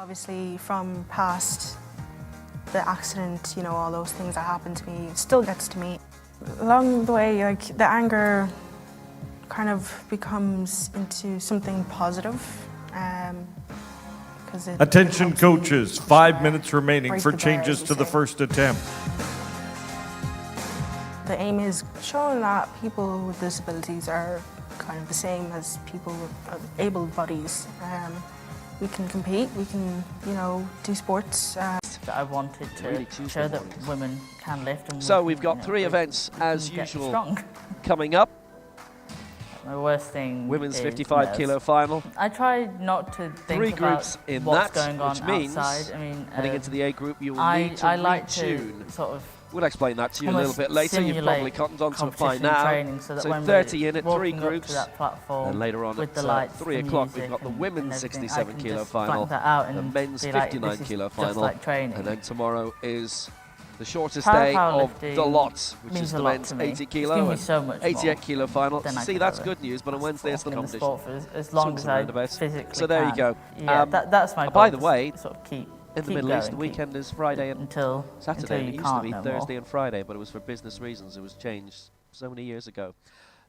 Obviously, from past the accident, you know, all those things that happened to me, it still gets to me. Along the way, like, the anger kind of becomes into something positive. Attention coaches, 5 minutes remaining for changes to the first attempt. The aim is showing that people with disabilities are kind of the same as people with able bodies. We can compete, we can, you know, do sports. I wanted to show that women can lift. And so we've got 3 events as usual coming up. My worst thing Women's is 55 kilo final. I try not to think 3 groups about in what's that, going on which means outside. I mean, heading into the A group, you will need to like retune. to sort of we'll explain that to you a little bit later. You've probably cottoned on to it by now. So, that so 30 in it, 3 groups. And later on at 3 o'clock, we've got the women's 67 kilo final, the men's 59 kilo final, and then tomorrow is the shortest day of the lot, which is the men's 80 kilo and 88 kilo final. See, that's good news, but on Wednesday it's the competition. As long as I physically So there you go. Yeah, that's my goal. By the way, sort of keep in the Middle East, the weekend is Friday and Saturday. It used to be Thursday and Friday, but it was for business reasons. It was changed so many years ago.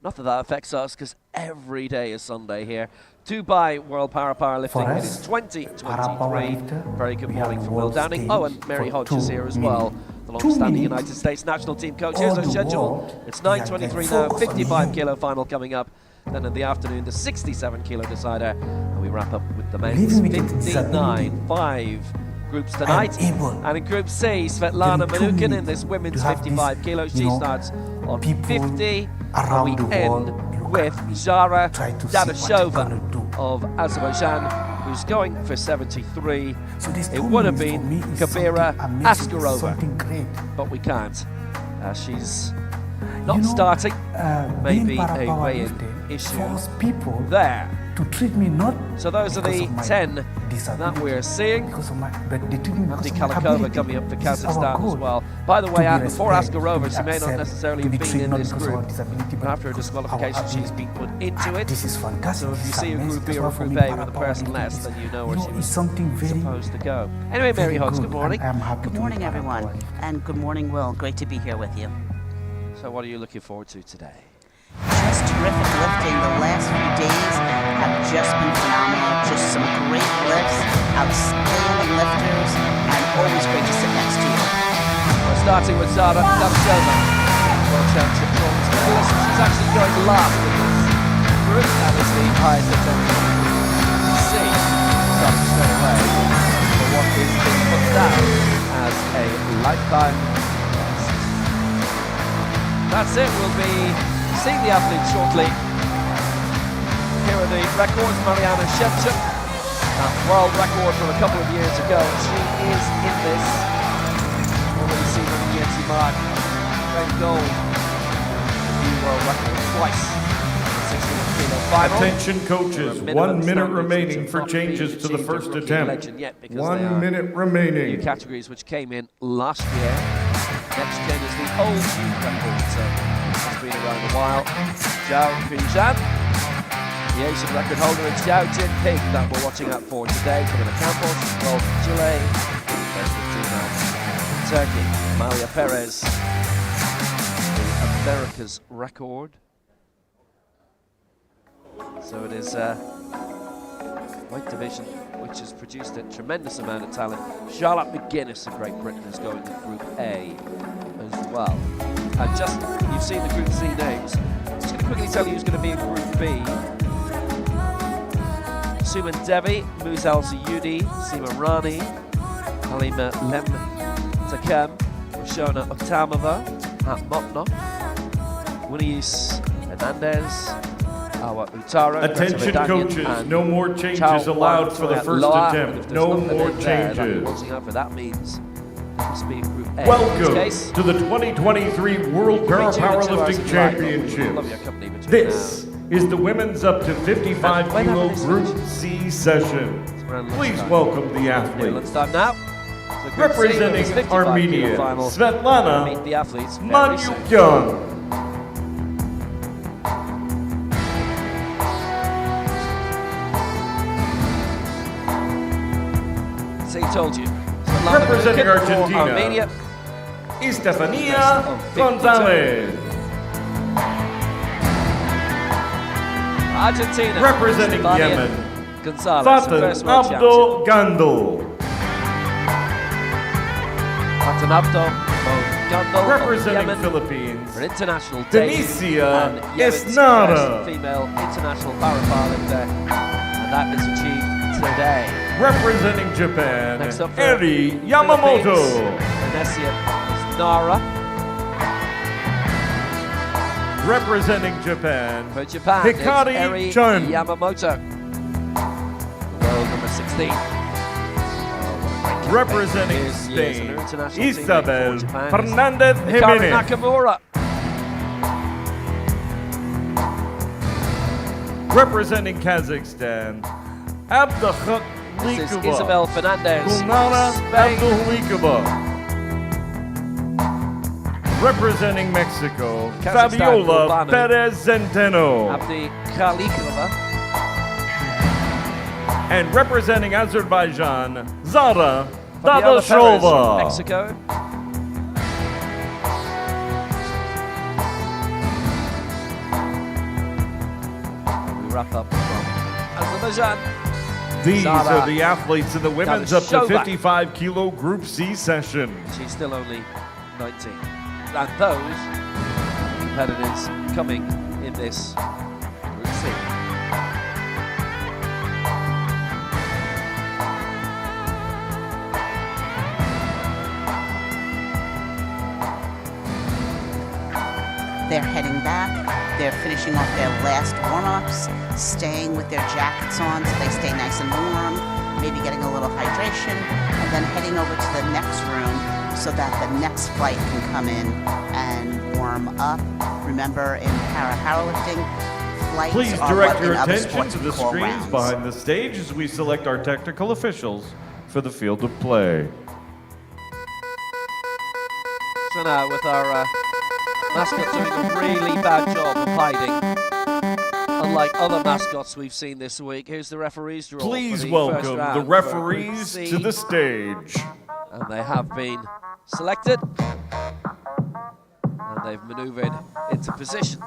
Not that that affects us, because every day is Sunday here. Dubai World Powerlifting. It is 2023. Very good morning from Will Downing. Oh, and Mary Hodge is here as well, the long-standing United States national team coach. Here's our schedule. It's 9:23 now, 55 kilo final coming up. Then in the afternoon, the 67 kilo decider. And we wrap up with the men's 59, 5 groups tonight. And in Group C, Svetlana Manukin in this women's 55 kilos. She starts on 50, and we end with Zara Dadashova of Azerbaijan, who's going for 73. It would have been Kabira Askarova, but we can't. She's not starting. Maybe a weigh-in issue there. To treat me not so those are the 10 that we're seeing. Andy Kalikova coming up for Kazakhstan as well. By the way, before Askarova, she may not necessarily have been in this group, but after her disqualification, she's been put into it. This is fantastic. So if you see a Group B or a Group A with a person less, then you know where she was supposed to go. Anyway, Mary Hodge, good morning. Good morning, everyone, and good morning, Will. Great to be here with you. So what are you looking forward to today? Just terrific lifting. The last few days have just been phenomenal. Just some great lifts, outstanding lifters, and always great to sit next to you. We're starting with Zara Dadashova, World Championship bronze medalist. She's actually going last in this group. That is the highest attempt you see. Starting straight away for what is being put down as a lifetime test. That's it. We'll be seeing the athletes shortly. Here are the records. Mariana Shevchuk, world record from a couple of years ago. She is in this. Already seen on the Yeti mark. Red gold. New world record twice. 61 kilo final. Attention coaches, 1 minute remaining for changes to the first attempt. 1 minute remaining. New categories which came in last year. Next gen is the old youth record. So it's been around a while. Zhao Qinzhan, the Asian record holder, and Xiao Jinping that we're watching out for today. Camila Campos, 12 Chile, Turkey. Amalia Perez, the America's record. So it is weight division, which has produced a tremendous amount of talent. Charlotte McGuinness of Great Britain is going to Group A as well. And just, you've seen the Group C names. Just going to quickly tell you who's going to be in Group B. Suman Devi, Muzel Zayudi, Seema Rani, Halima Lemtakem, Roshona Otamova, Hat Mopno, Winnies Hernandez, Awa Utara. Attention coaches, no more changes allowed for the first attempt. No more changes. Watching out for that means must be Group A. Welcome to the 2023 World Powerlifting Championship. This is the women's up to 55 kilo Group C session. Please welcome the athletes. Let's start now. So representing Armenia, Svetlana Manukin. See, told you. Representing Argentina, Armenia, Estefania Gonzalez. Argentina. Representing Stefania Yemen, Gonzalez, Faten first world Abdo Gandul. Faten Abdo Gandul. Representing Yemen Philippines, for International Day. Denicia and Yemen's Esnara. first female international powerlifter. And that is achieved today. Representing Japan, Next up for Eri Yamamoto. Denicia Esnara. Representing Japan, For Japan, Hikari it's Eri Chun. Yamamoto. World number 16. Representing Here's years Spain, an international teammate Isabel for Japan. Fernandez Hikari Jimenez. Nakamura. Representing Kazakhstan, This is Abdulhalikova. Isabel Fernandez. Gulnara Spain. Abdulhalikova. Representing Mexico, Kazakhstan, Fabiola Urbano. Perez Centeno. Abdi Khalikova. And representing Azerbaijan, Zara Fabiola Perez from Dadashova. Mexico. We wrap up from Azerbaijan. These Zara are the athletes in the women's up to Dadashova. 55 kilo Group C session. She's still only 19. And those competitors coming in this Group C. They're heading back. They're finishing off their last warm-ups, staying with their jackets on so they stay nice and warm, maybe getting a little hydration, and then heading over to the next room so that the next flight can come in and warm up. Remember, in powerlifting, flights Please are direct what your in other attention sports to we the call screens rounds. behind the stage as we select our technical officials for the field of play. So now with our mascot doing a really bad job of hiding, unlike other mascots we've seen this week, here's the referees' draw. Please for the first welcome round the for referees Group C. to the stage. And they have been selected. And they've maneuvered into position.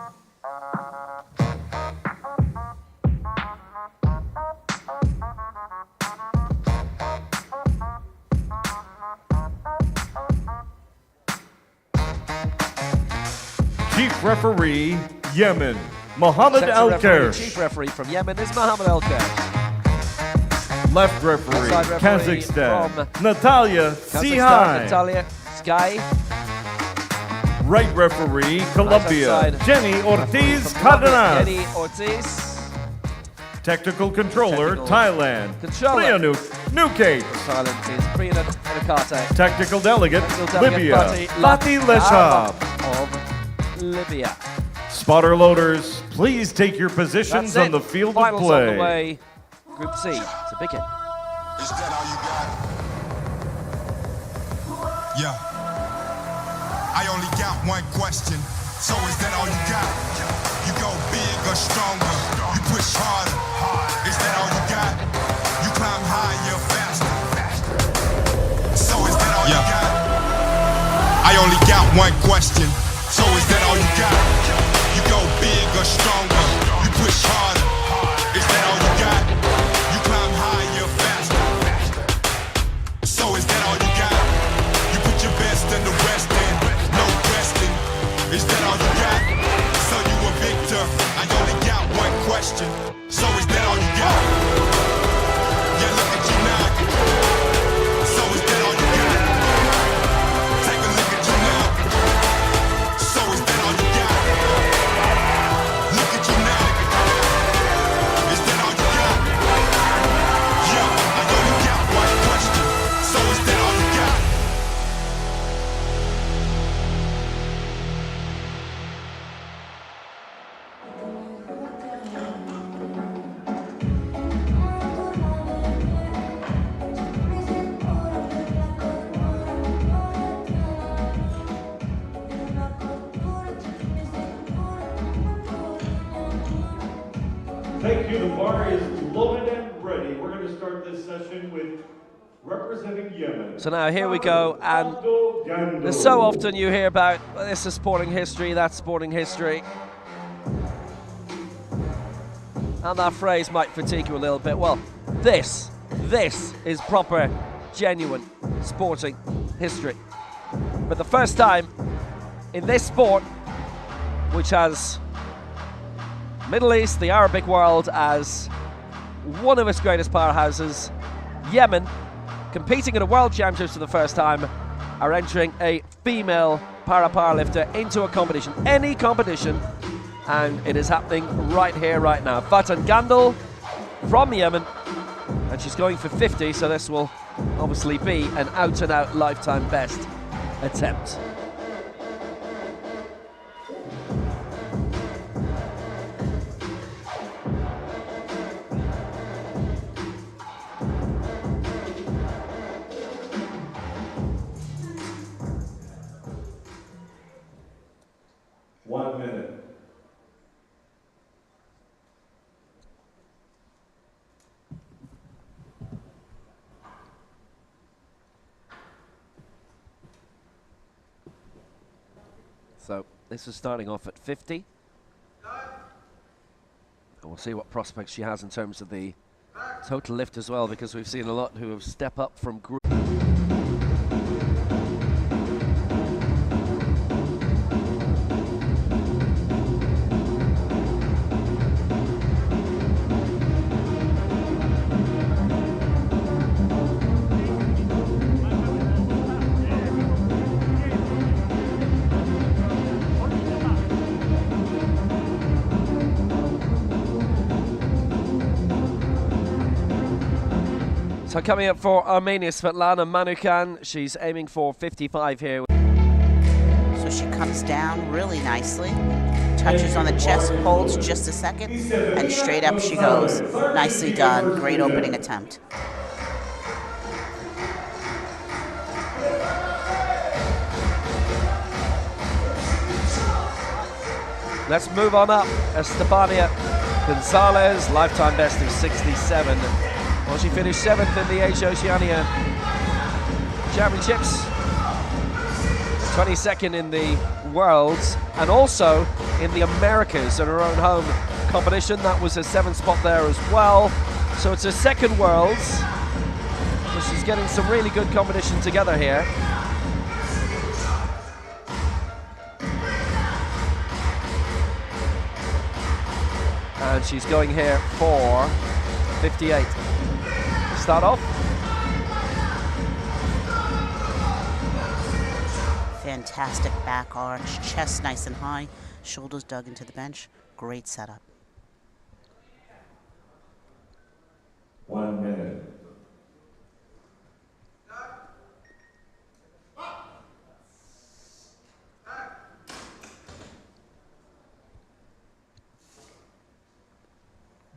Chief referee, Yemen, Mohammed Centre referee, Al-Kersh. chief referee from Yemen is Mohammed Al-Kersh. Left referee, Outside referee Kazakhstan, from Natalia Kazakhstan, Sihai. Natalia Sky. Right referee, Colombia, outside. Jenny Ortiz From Colombia, Cardenas. Jenny Ortiz. Technical controller, Technical Thailand, controller. Priyanuk Nukate. Silent is Priyanuk Nakate. Technical delegate, Technical delegate, Libya, Fatih Fatih Leshab. of Libya. Spotter loaders, please take your positions That's on it. the field Finals of play. on the way. Group C to begin. Is that all you got? Yeah. I only got one question. So is that all you got? You go big or stronger. You push harder. Is that all you got? You climb higher, faster. So is that all you got? I only got one question. So is that all you got? You go big or stronger. You push harder. Is that all you got? You climb higher, faster. So is that all you got? You put your best and the rest in. No resting. Is that all you got? So you a victor. I only got one question. So is that all you got? Yeah, look at you now. So is that all you got? Take a look at you now. So is that all you got? Look at you now. Is that all you got? representing Yemen. So now here we go, and so often you hear about, well, this is sporting history, that's sporting history. And that phrase might fatigue you a little bit. Well, this is proper, genuine sporting history. For the first time in this sport, which has Middle East, the Arabic world as one of its greatest powerhouses, Yemen, competing in a world championships for the first time, are entering a female powerlifter into a competition, any competition, and it is happening right here, right now. Fatan Gandil from Yemen, and she's going for 50, so this will obviously be an out-and-out lifetime best attempt. So this is starting off at 50. And we'll see what prospects she has in terms of the total lift as well, because we've seen a lot who have stepped up from group. So coming up for Armenia, Svetlana Manukan, she's aiming for 55 here. So she comes down really nicely, touches on the chest, holds just a second, and straight up she goes. Nicely done, great opening attempt. Let's move on up. Estefania Gonzalez, lifetime best of 67. Well, she finished 7th in the Asia Oceania Championships, 22nd in the Worlds, and also in the Americas in her own home competition. That was a 7th spot there as well. So it's her second Worlds. So she's getting some really good competition together here. And she's going here for 58. Start off. Fantastic back arch, chest nice and high, shoulders dug into the bench. Great setup. 1 minute.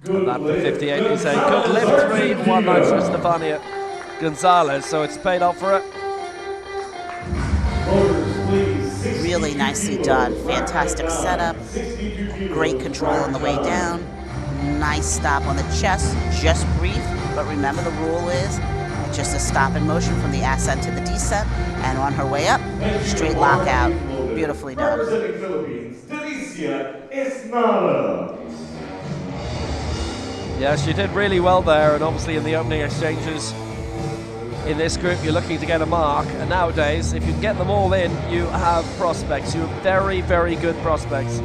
That for 58 is a good lift, 3-1 nights for Estefania Gonzalez, so it's paid off for her. Really nicely done. Fantastic setup. Great control on the way down. Nice stop on the chest. Just brief, but remember the rule is just a stop in motion from the ascent to the descent, and on her way up, straight lockout. Beautifully done. Representing Philippines, Delicia Esnara. Yeah, she did really well there, and obviously in the opening exchanges in this group, you're looking to get a mark. And nowadays, if you can get them all in, you have prospects. You have very, very good prospects.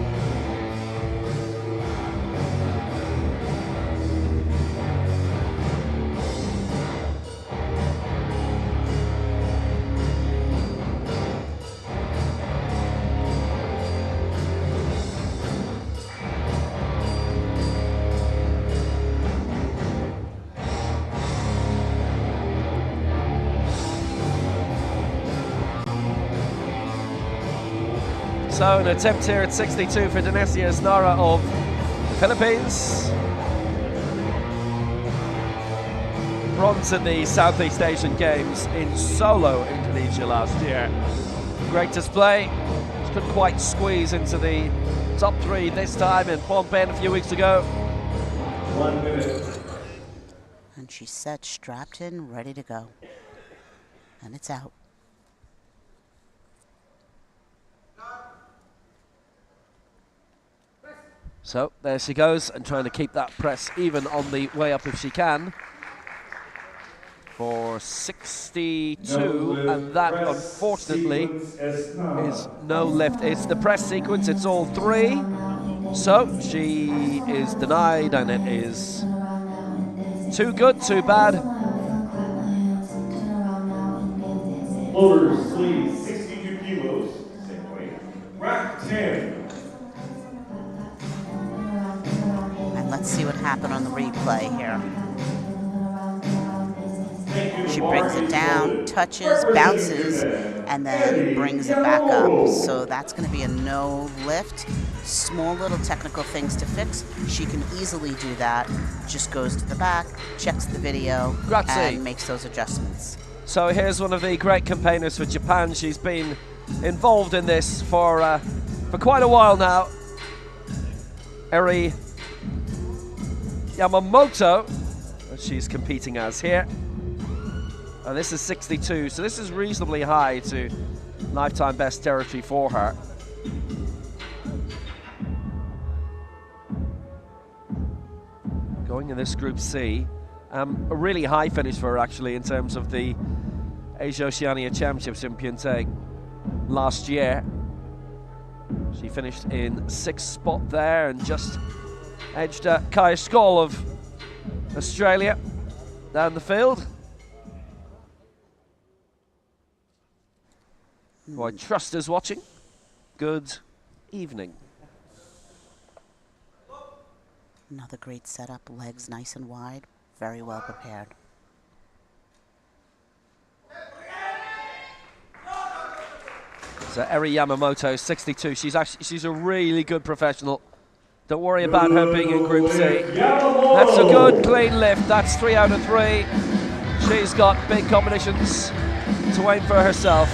So an attempt here at 62 for Delicia Esnara of the Philippines. Bronze at the Southeast Asian Games in Solo, Indonesia last year. Great display. Just couldn't quite squeeze into the top 3 this time in Phnom Penh a few weeks ago. 1 minute. And she's set, strapped in, ready to go. And it's out. So there she goes, and trying to keep that press even on the way up if she can. For 62, and that unfortunately is no lift. It's the press sequence, it's all three. So she is denied, and it is too good, too bad. Floaters, please, 62 kilos, same weight. Rack 10. And let's see what happened on the replay here. She brings it down, touches, bounces, and then brings it back up. So that's going to be a no lift. Small little technical things to fix. She can easily do that. Just goes to the back, checks the video, and makes those adjustments. So here's one of the great campaigners for Japan. She's been involved in this for quite a while now. Eri Yamamoto, she's competing as here. And this is 62, so this is reasonably high to lifetime best territory for her. Going in this Group C, a really high finish for her actually in terms of the Asia Oceania Championships in Pyeongtaek last year. She finished in 6th spot there and just edged Kaya Skoll of Australia down the field. Who I trust is watching. Good evening. Another great setup, legs nice and wide, very well prepared. So Eri Yamamoto, 62. She's a really good professional. Don't worry about her being in Group C. That's a good clean lift. That's 3 out of 3. She's got big competitions to aim for herself,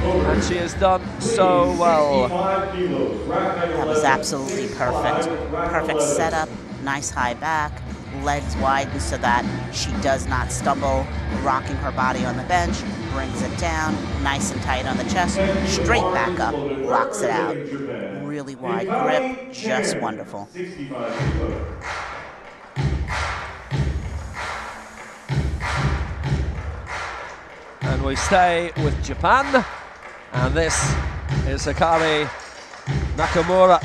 and she has done so well. That was absolutely perfect. Perfect setup, nice high back, legs widened so that she does not stumble, rocking her body on the bench, brings it down, nice and tight on the chest, straight back up, rocks it out. Really wide grip, just wonderful. And we stay with Japan, and this is Hikari Nakamura.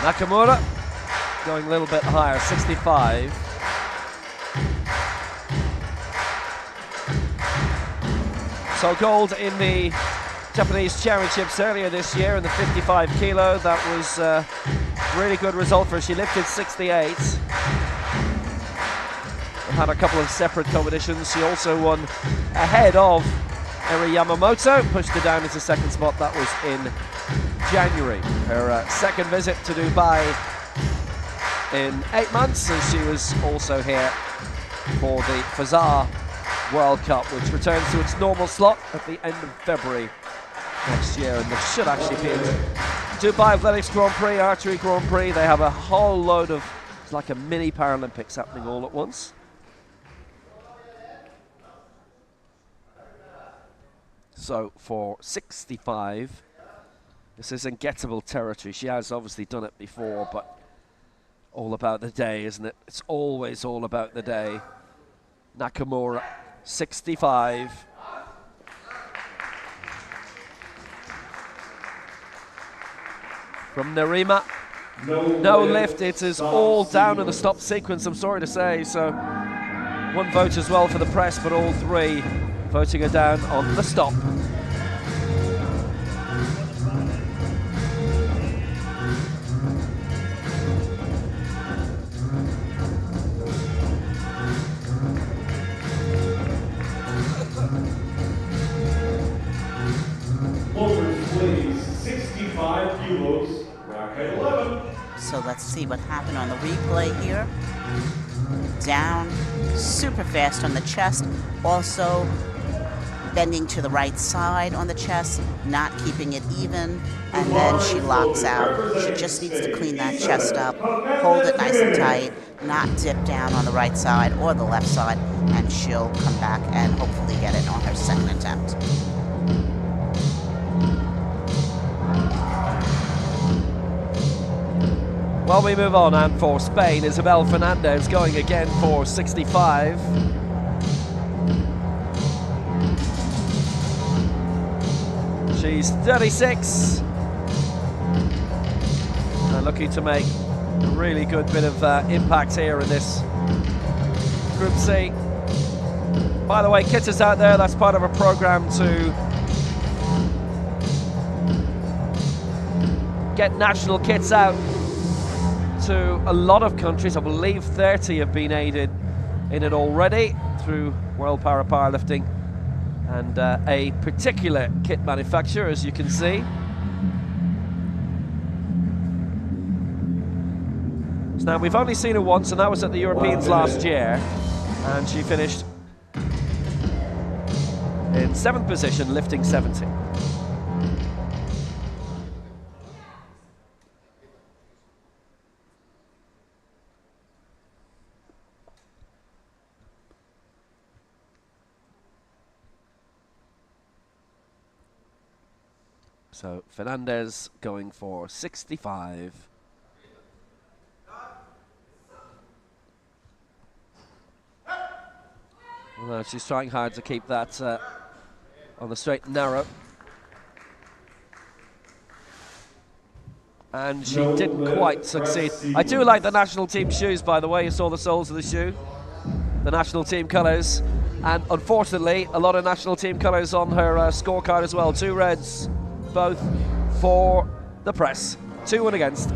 Nakamura going a little bit higher, 65. So gold in the Japanese Championships earlier this year in the 55 kilo. That was a really good result for her. She lifted 68. Had a couple of separate competitions. She also won ahead of Eri Yamamoto, pushed her down into 2nd spot. That was in January. Her second visit to Dubai in 8 months, and she was also here for the Fazar World Cup, which returns to its normal slot at the end of February next year, and there should actually be a Dubai Athletics Grand Prix, Archery Grand Prix. They have a whole load of, it's like a mini Paralympics happening all at once. So for 65, this is ungettable territory. She has obviously done it before, but all about the day, isn't it? It's always all about the day. Nakamura, 65. From Nerima, no lift. It is all down in the stop sequence, I'm sorry to say. So one vote as well for the press, but all three voting her down on the stop. So let's see what happened on the replay here. Down, super fast on the chest. Also, bending to the right side on the chest, not keeping it even, and then she locks out. She just needs to clean that chest up, hold it nice and tight, not dip down on the right side or the left side, and she'll come back and hopefully get it on her second attempt. Well, we move on, and for Spain, Isabel Fernandez going again for 65. She's 36 and looking to make a really good bit of impact here in this Group C. By the way, kitters out there, that's part of a program to get national kits out to a lot of countries. I believe 30 have been aided in it already through World Powerlifting and a particular kit manufacturer, as you can see. So now, we've only seen her once, and that was at the Europeans last year, and she finished in 7th position, lifting 70. So Fernandez going for 65. Although she's trying hard to keep that on the straight and narrow. And she didn't quite succeed. I do like the national team shoes, by the way. You saw the soles of the shoe. The national team colours. And unfortunately, a lot of national team colours on her scorecard as well. 2 reds. Both for the press. 2-1 against.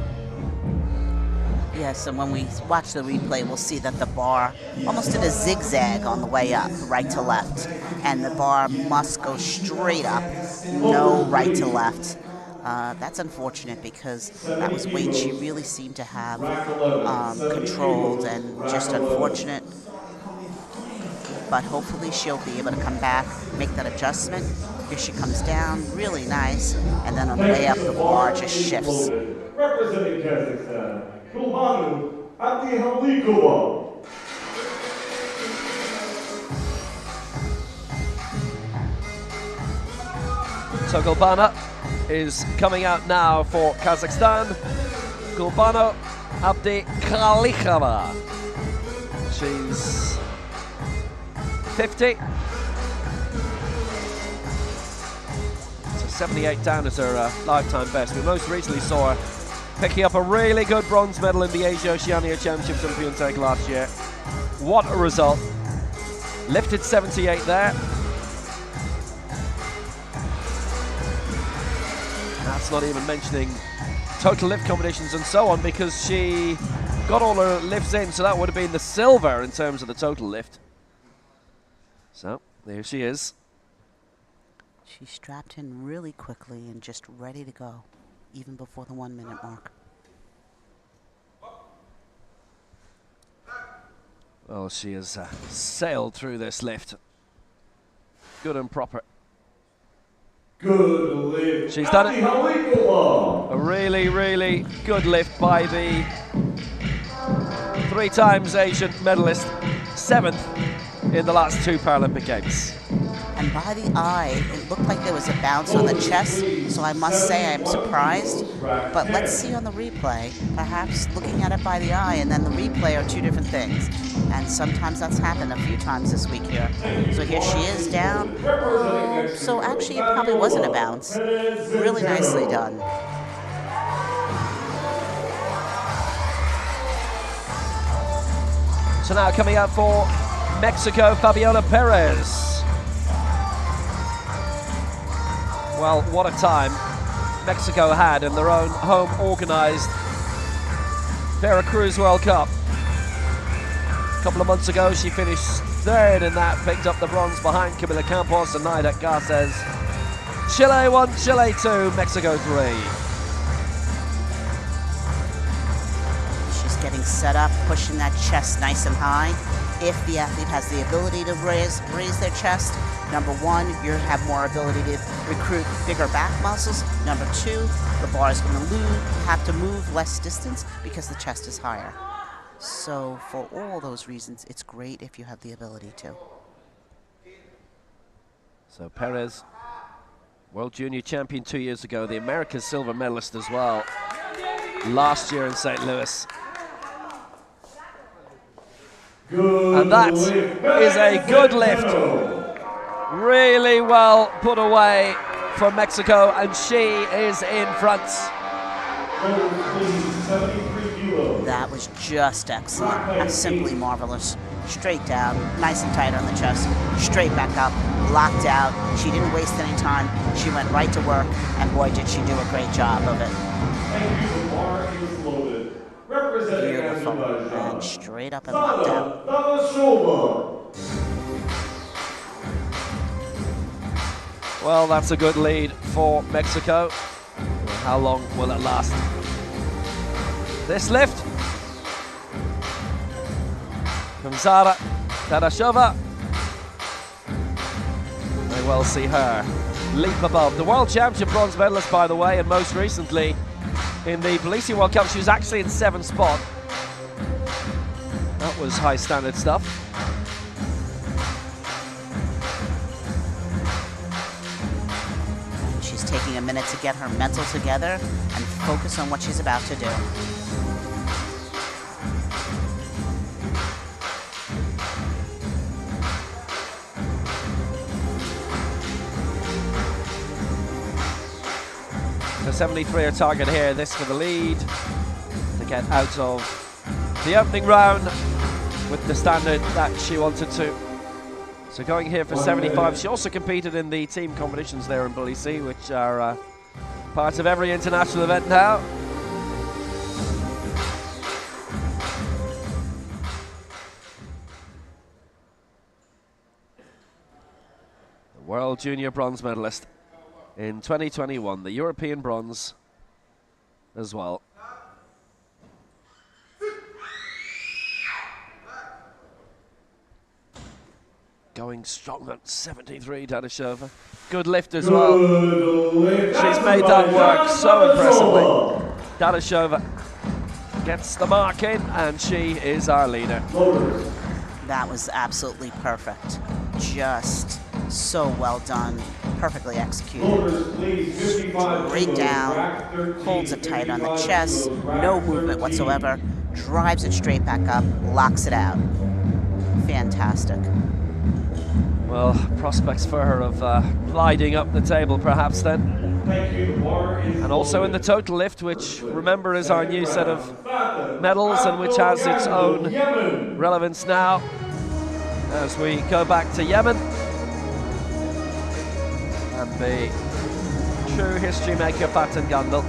Yes, and when we watch the replay, we'll see that the bar almost did a zigzag on the way up, right to left. And the bar must go straight up, no right to left. That's unfortunate because that was weight she really seemed to have controlled, and just unfortunate. But hopefully she'll be able to come back, make that adjustment. Here she comes down, really nice, and then on the way up, the bar just shifts. Representing Kazakhstan, Gulbanu Abdihalikova. So Gulbana is coming out now for Kazakhstan. Gulbano Abdihalikova. She's 50. 78 down as her lifetime best. We most recently saw her picking up a really good bronze medal in the Asia Oceania Championships in Pyeongtaek last year. What a result. Lifted 78 there. That's not even mentioning total lift combinations and so on, because she got all her lifts in, so that would have been the silver in terms of the total lift. So, there she is. She strapped in really quickly and just ready to go, even before the 1 minute mark. Well, she has sailed through this lift. Good and proper. Good lift. She's done it. Abdihalikova. A really, really good lift by the 3 times Asian medalist, 7th in the last 2 Paralympic Games. And by the eye, it looked like there was a bounce on the chest, so I must say I'm surprised. But let's see on the replay. Perhaps looking at it by the eye and then the replay are 2 different things. And sometimes that's happened a few times this week here. So here she is down. So actually it probably wasn't a bounce. Really nicely done. So now coming out for Mexico, Fabiola Perez. Well, what a time Mexico had in their own home-organised Veracruz World Cup. A couple of months ago, she finished 3rd in that, picked up the bronze behind Camila Campos and Naida Garces. Chile 1, Chile 2, Mexico 3. She's just getting set up, pushing that chest nice and high. If the athlete has the ability to raise their chest, number one, you have more ability to recruit bigger back muscles. Number two, the bar is going to have to move less distance because the chest is higher. So for all those reasons, it's great if you have the ability to. So Perez, World Junior Champion 2 years ago, the American silver medalist as well, last year in St. Louis. And that is a good lift. Really well put away for Mexico, and she is in front. That was just excellent. Simply marvelous. Straight down, nice and tight on the chest, straight back up, locked out. She didn't waste any time. She went right to work, and boy, did she do a great job of it. Beautiful, and straight up and locked out. Well, that's a good lead for Mexico. How long will it last? This lift from Zara Dadashova. May well see her leap above. The world champion bronze medalist, by the way, and most recently in the Tbilisi World Cup, she was actually in 7th spot. That was high standard stuff. She's taking a minute to get her mental together and focus on what she's about to do. So 73 her target here, this for the lead, to get out of the opening round with the standard that she wanted to. So going here for 75. She also competed in the team competitions there in Tbilisi, which are part of every international event now. The World Junior bronze medalist in 2021, the European bronze as well. Going strong at 73, Dadashova. Good lift as well. She's made that work so impressively. Dadashova gets the mark in, and she is our leader. That was absolutely perfect. Just so well done. Perfectly executed. Straight down, holds it tight on the chest, no movement whatsoever, drives it straight back up, locks it out. Fantastic. Well, prospects for her of gliding up the table perhaps then. And also in the total lift, which remember is our new set of medals and which has its own relevance now as we go back to Yemen. And the true history maker Fatih Gandil.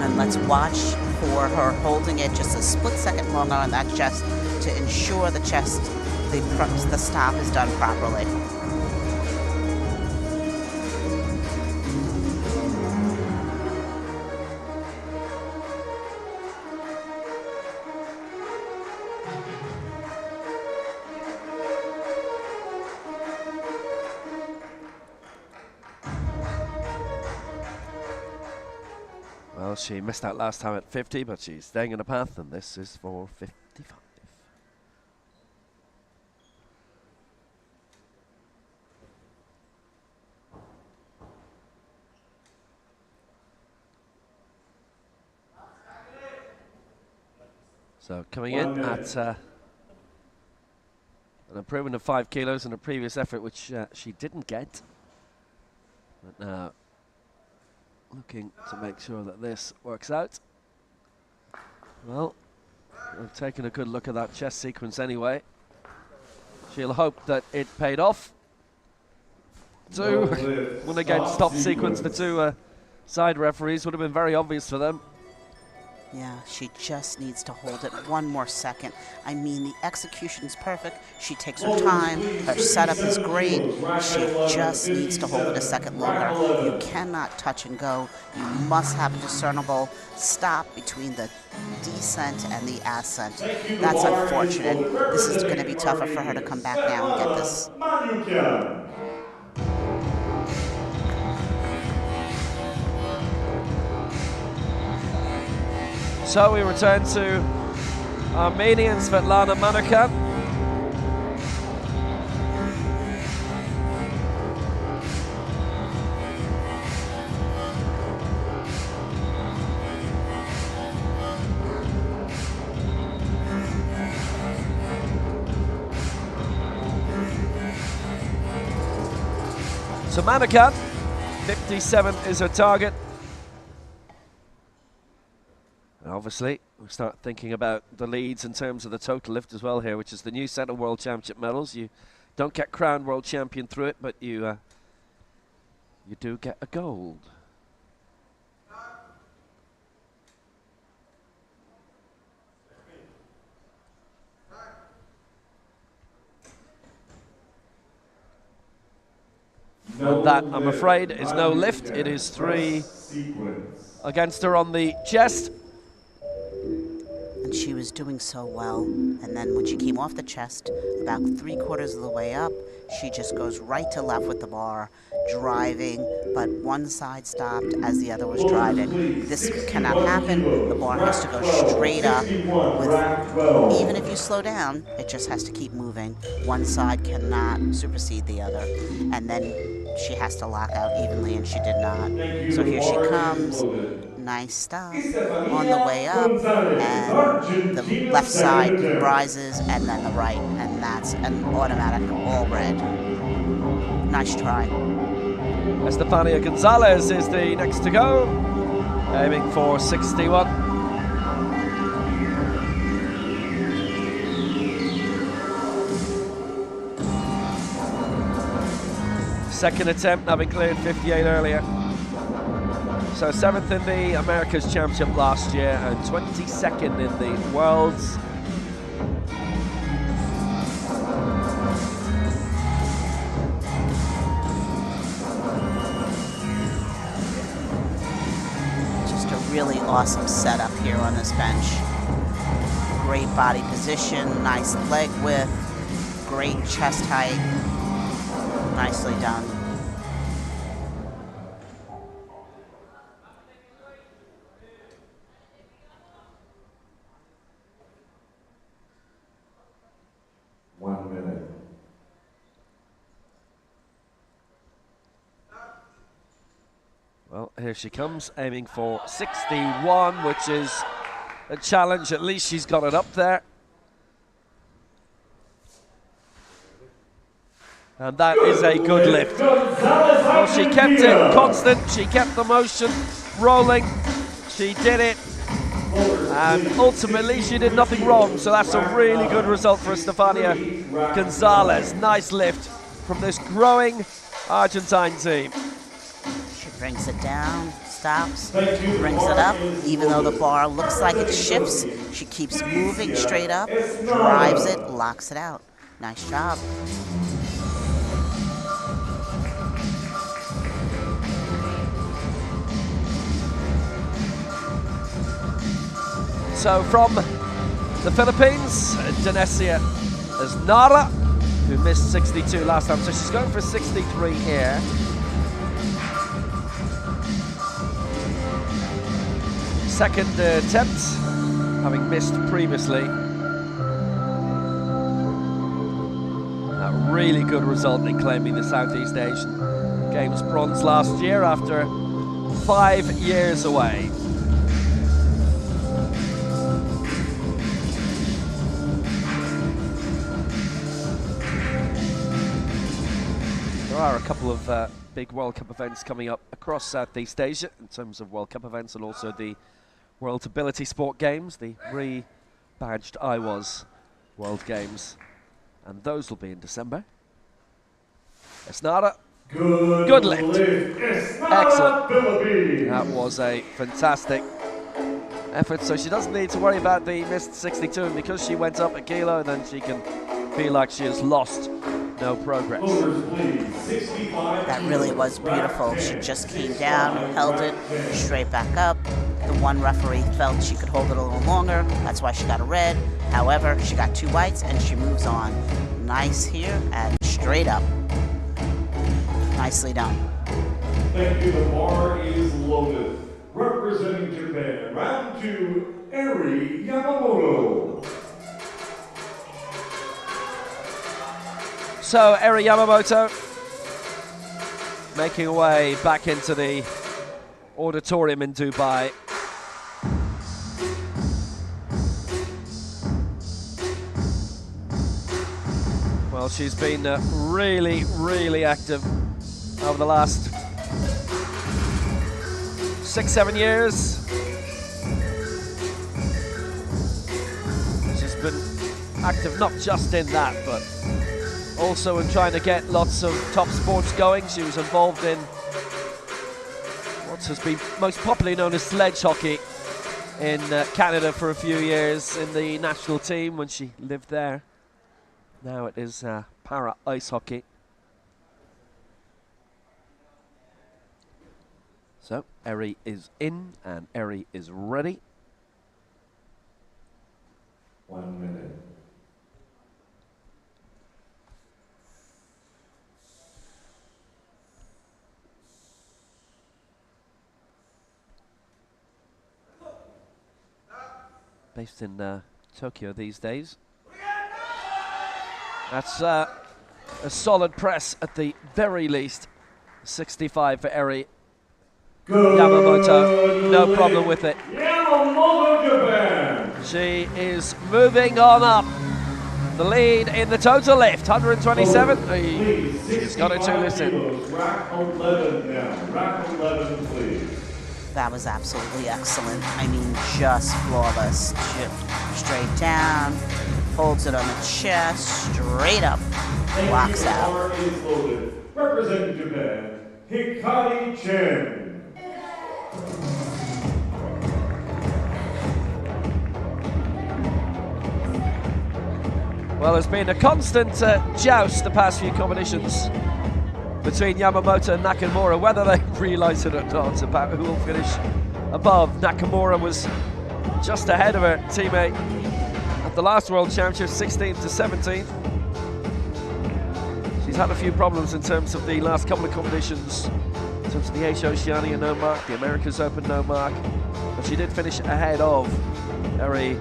And let's watch for her holding it just a split second longer on that chest to ensure the stop is done properly. Well, she missed out last time at 50, but she's staying in the path, and this is for 55. So coming in at an improvement of 5 kilos in a previous effort, which she didn't get. But now looking to make sure that this works out. Well, I've taken a good look at that chest sequence anyway. She'll hope that it paid off. When again, stop sequence, the two side referees would have been very obvious for them. Yeah, she just needs to hold it one more second. I mean, the execution's perfect. She takes her time. Her setup is great. She just needs to hold it a second longer. You cannot touch and go. You must have a discernible stop between the descent and the ascent. That's unfortunate. This is going to be tougher for her to come back now and get this. So we return to Armenian Svetlana Manukan. So Manukan, 57 is her target. And obviously, we start thinking about the leads in terms of the total lift as well here, which is the new set of World Championship medals. You don't get crowned World Champion through it, but you do get a gold. And that, I'm afraid, is no lift. It is 3 against her on the chest. And she was doing so well. And then when she came off the chest, about 3/4 of the way up, she just goes right to left with the bar, driving, but one side stopped as the other was driving. This cannot happen. The bar has to go straight up. Even if you slow down, it just has to keep moving. One side cannot supersede the other. And then she has to lock out evenly, and she did not. So here she comes. Nice stop on the way up, and the left side rises, and then the right, and that's an automatic all red. Nice try. Estefania Gonzalez is the next to go, aiming for 61. Second attempt, having cleared 58 earlier. So 7th in the Americas Championship last year and 22nd in the Worlds. Just a really awesome setup here on this bench. Great body position, nice leg width, great chest height. Nicely done. Well, here she comes, aiming for 61, which is a challenge. At least she's got it up there. And that is a good lift. Well, she kept it constant. She kept the motion rolling. She did it. And ultimately, she did nothing wrong. So that's a really good result for Estefania Gonzalez. Nice lift from this growing Argentine team. Brings it down, stops, brings it up. Even though the bar looks like it shifts, she keeps moving straight up, drives it, locks it out. Nice job. So from the Philippines, Danesia Esnara, who missed 62 last time. So she's going for 63 here. Second attempt, having missed previously. A really good result in claiming the Southeast Asian Games bronze last year after 5 years away. There are a couple of big World Cup events coming up across Southeast Asia in terms of World Cup events, and also the World Ability Sport Games, the re-badged IWAS World Games, and those will be in December. Esnara, good lift. Excellent. That was a fantastic effort, so she doesn't need to worry about the missed 62, and because she went up a kilo, then she can feel like she has lost no progress. That really was beautiful. She just came down, held it, straight back up. The one referee felt she could hold it a little longer. That's why she got a red. However, she got 2 whites and she moves on. Nice here and straight up. Nicely done. Thank you. The bar is loaded. Representing Japan, round 2, Eri Yamamoto. So Eri Yamamoto making her way back into the auditorium in Dubai. Well, she's been really, really active over the last 6-7 years. She's been active not just in that, but also in trying to get lots of top sports going. She was involved in what has been most popularly known as sledge hockey in Canada for a few years in the national team when she lived there. Now it is para ice hockey. So Eri is in and Eri is ready. 1 minute. Based in Tokyo these days. That's a solid press at the very least. 65 for Eri Yamamoto, no problem with it. Yamamoto, Japan. She is moving on up. The lead in the total lift, 127. She's got it to listen. Rack 11 now. Rack 11, please. That was absolutely excellent. I mean, just flawless. Straight down, holds it on the chest, straight up, walks out. Representing Japan, Hikari Chen. Well, there's been a constant joust the past few competitions between Yamamoto and Nakamura, whether they realise it or not, about who will finish above. Nakamura was just ahead of her teammate at the last World Championship, 16th to 17th. She's had a few problems in terms of the last couple of competitions, in terms of the Asia Oceania no mark, the Americas Open no mark, but she did finish ahead of Eri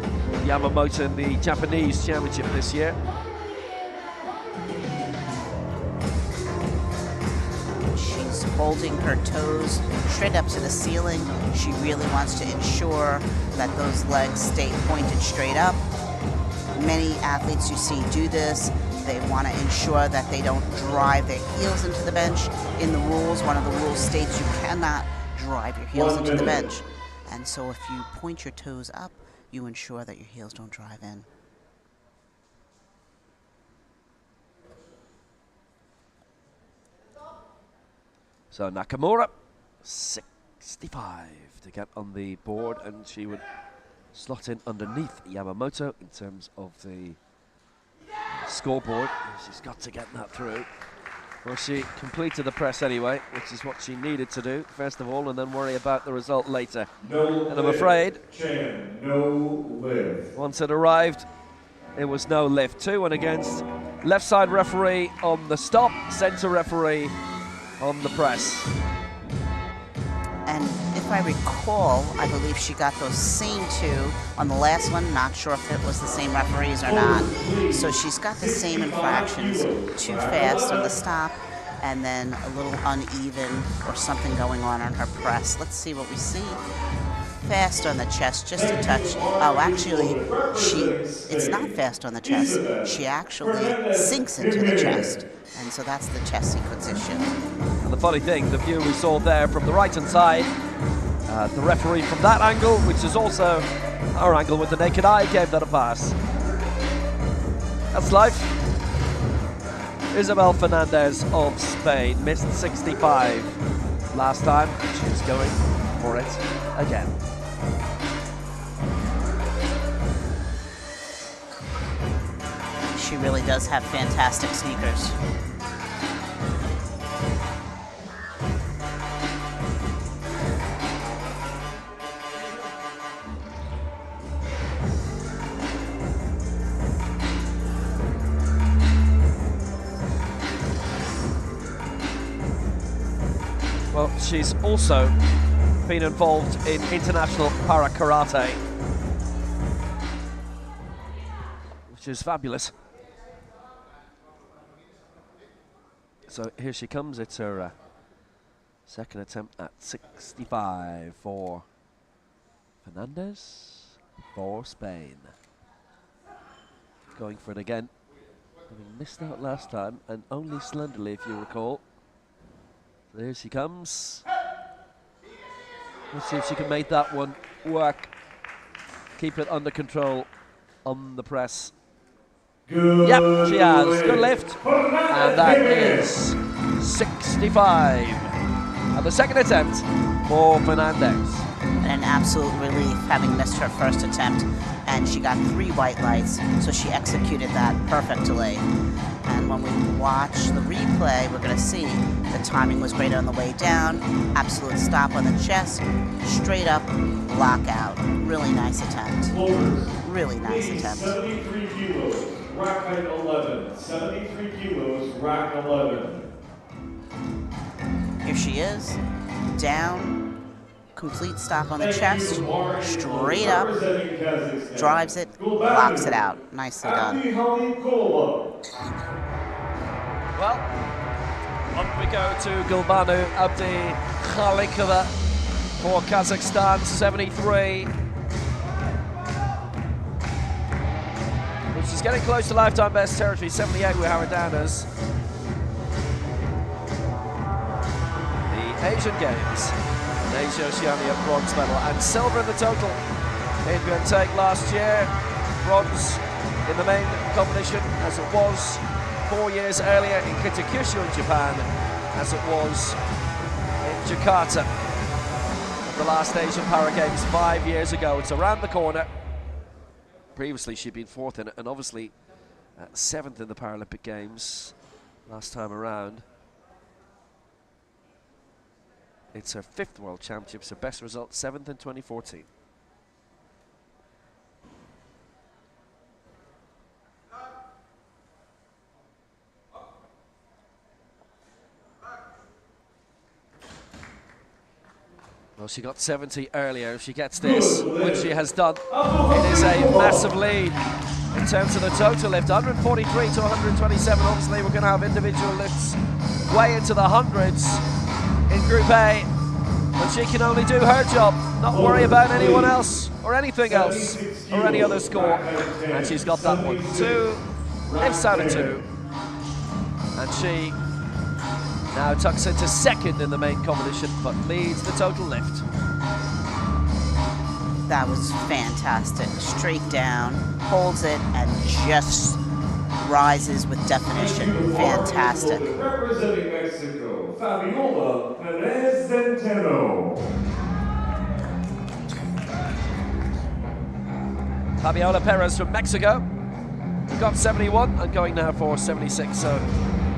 Yamamoto in the Japanese Championship this year. She's holding her toes straight up to the ceiling. She really wants to ensure that those legs stay pointed straight up. Many athletes you see do this. They want to ensure that they don't drive their heels into the bench. In the rules, one of the rules states you cannot drive your heels into the bench. And so if you point your toes up, you ensure that your heels don't drive in. So Nakamura, 65 to get on the board, and she would slot in underneath Yamamoto in terms of the scoreboard. She's got to get that through. Well, she completed the press anyway, which is what she needed to do, first of all, and then worry about the result later. And I'm afraid, once it arrived, it was no lift. 2-1 against. Left side referee on the stop, centre referee on the press. And if I recall, I believe she got those same 2 on the last one. Not sure if it was the same referees or not. So she's got the same infractions. Too fast on the stop, and then a little uneven or something going on her press. Let's see what we see. Fast on the chest, just a touch. Oh, actually, it's not fast on the chest. She actually sinks into the chest. And so that's the chest sequence issue. And the funny thing, the view we saw there from the right-hand side, the referee from that angle, which is also our angle with the naked eye, gave that a pass. That's life. Isabel Fernandez of Spain missed 65 last time. She's going for it again. She really does have fantastic sneakers. Well, she's also been involved in international para karate, which is fabulous. So here she comes. It's her second attempt at 65 for Fernandez for Spain. Going for it again. Having missed out last time, and only slenderly, if you recall. So here she comes. Let's see if she can make that one work. Keep it under control on the press. Yep, she has. Good lift. And that is 65. And the second attempt for Fernandez. And an absolute relief having missed her first attempt. And she got 3 white lights, so she executed that perfectly. And when we watch the replay, we're going to see the timing was great on the way down. Absolute stop on the chest. Straight up lockout. Really nice attempt. Really nice attempt. 73 kilos, rack height 11. 73 kilos, rack 11. Here she is. Down. Complete stop on the chest. Straight up. Drives it. Locks it out. Nicely done. Well, on we go to Gulbanu Abdi Khalikova for Kazakhstan, 73. Which is getting close to lifetime best territory, 78 with Howard Downers. The Asian Games, Asia Oceania bronze medal and silver in the total. Adrian Take last year, bronze in the main competition as it was 4 years earlier in Kitakyushu in Japan, as it was in Jakarta at the last Asian Para Games 5 years ago. It's around the corner. Previously she'd been 4th in it, and obviously 7th in the Paralympic Games last time around. It's her 5th World Championships, her best result 7th in 2014. Well, she got 70 earlier. If she gets this, which she has done, it is a massive lead in terms of the total lift. 143 to 127. Obviously, we're going to have individual lifts way into the hundreds in Group A. But she can only do her job, not worry about anyone else or anything else or any other score. And she's got that one. 2 lifts out of 2. And she now tucks into 2nd in the main competition, but leads the total lift. That was fantastic. Straight down, holds it, and just rises with definition. Fantastic. Representing Mexico, Fabiola Perez-Zenteno. Fabiola Perez from Mexico got 71 and going now for 76. So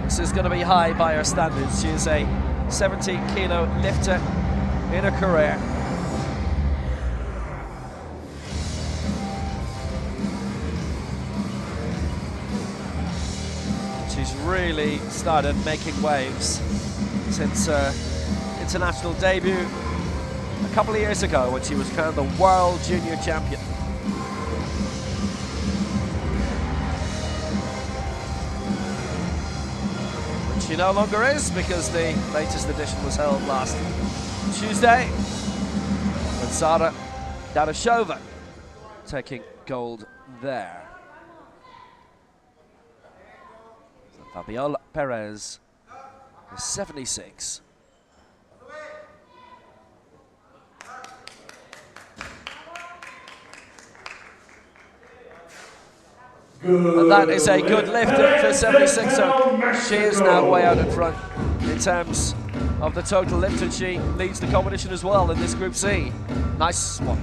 this is going to be high by her standards. She is a 70-kilo lifter in her career. She's really started making waves since her international debut a couple of years ago when she was crowned the World Junior Champion. She no longer is, because the latest edition was held last Tuesday. And Sara Dadashova taking gold there. So Fabiola Perez is 76. And that is a good lift for 76, so she is now way out in front in terms of the total lift, and she leads the competition as well in this Group C. Nice one.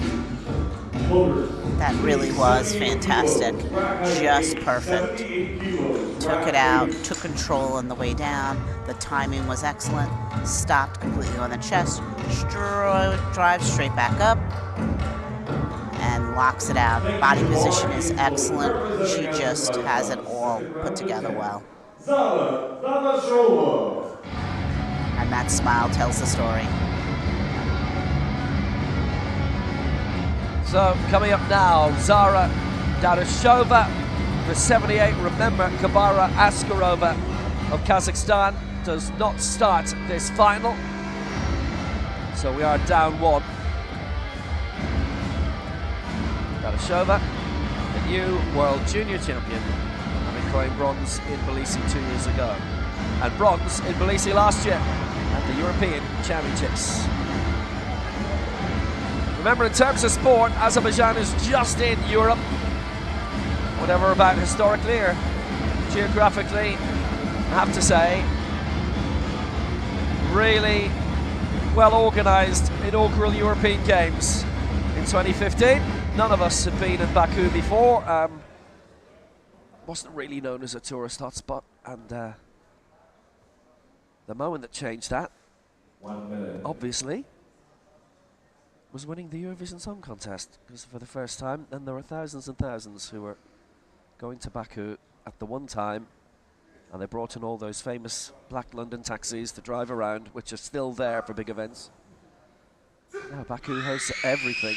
That really was fantastic. Just perfect. Took it out, took control on the way down. The timing was excellent. Stopped completely on the chest. Drives straight back up. And locks it out. Body position is excellent. She just has it all put together well. And that smile tells the story. So coming up now, Zara Darashova for 78. Remember, Kabara Askarova of Kazakhstan does not start this final. So we are down 1. Darashova, the new world junior champion, having claimed bronze in Tbilisi 2 years ago. And bronze in Tbilisi last year at the European Championships. Remember, in terms of sport, Azerbaijan is just in Europe. Whatever about historically or geographically, I have to say, really well organised inaugural European Games in 2015. None of us had been in Baku before. Wasn't really known as a tourist hotspot, and the moment that changed that, obviously, was winning the Eurovision Song Contest, because for the first time, then there were thousands and thousands who were going to Baku at the one time, and they brought in all those famous black London taxis to drive around, which are still there for big events. Now Baku hosts everything.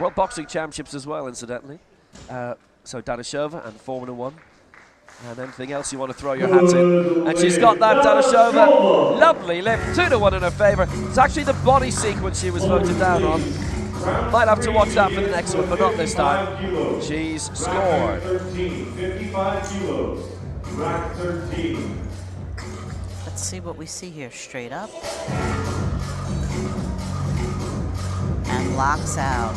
World Boxing Championships as well, incidentally. So Darashova and Formula 1. And anything else you want to throw your hat in. And she's got that, Darashova. Lovely lift, 2-1 in her favour. It's actually the body sequence she was voted down on. Might have to watch that for the next one, but not this time. She's scored. 55 kilos, track 13. Let's see what we see here. Straight up. And locks out.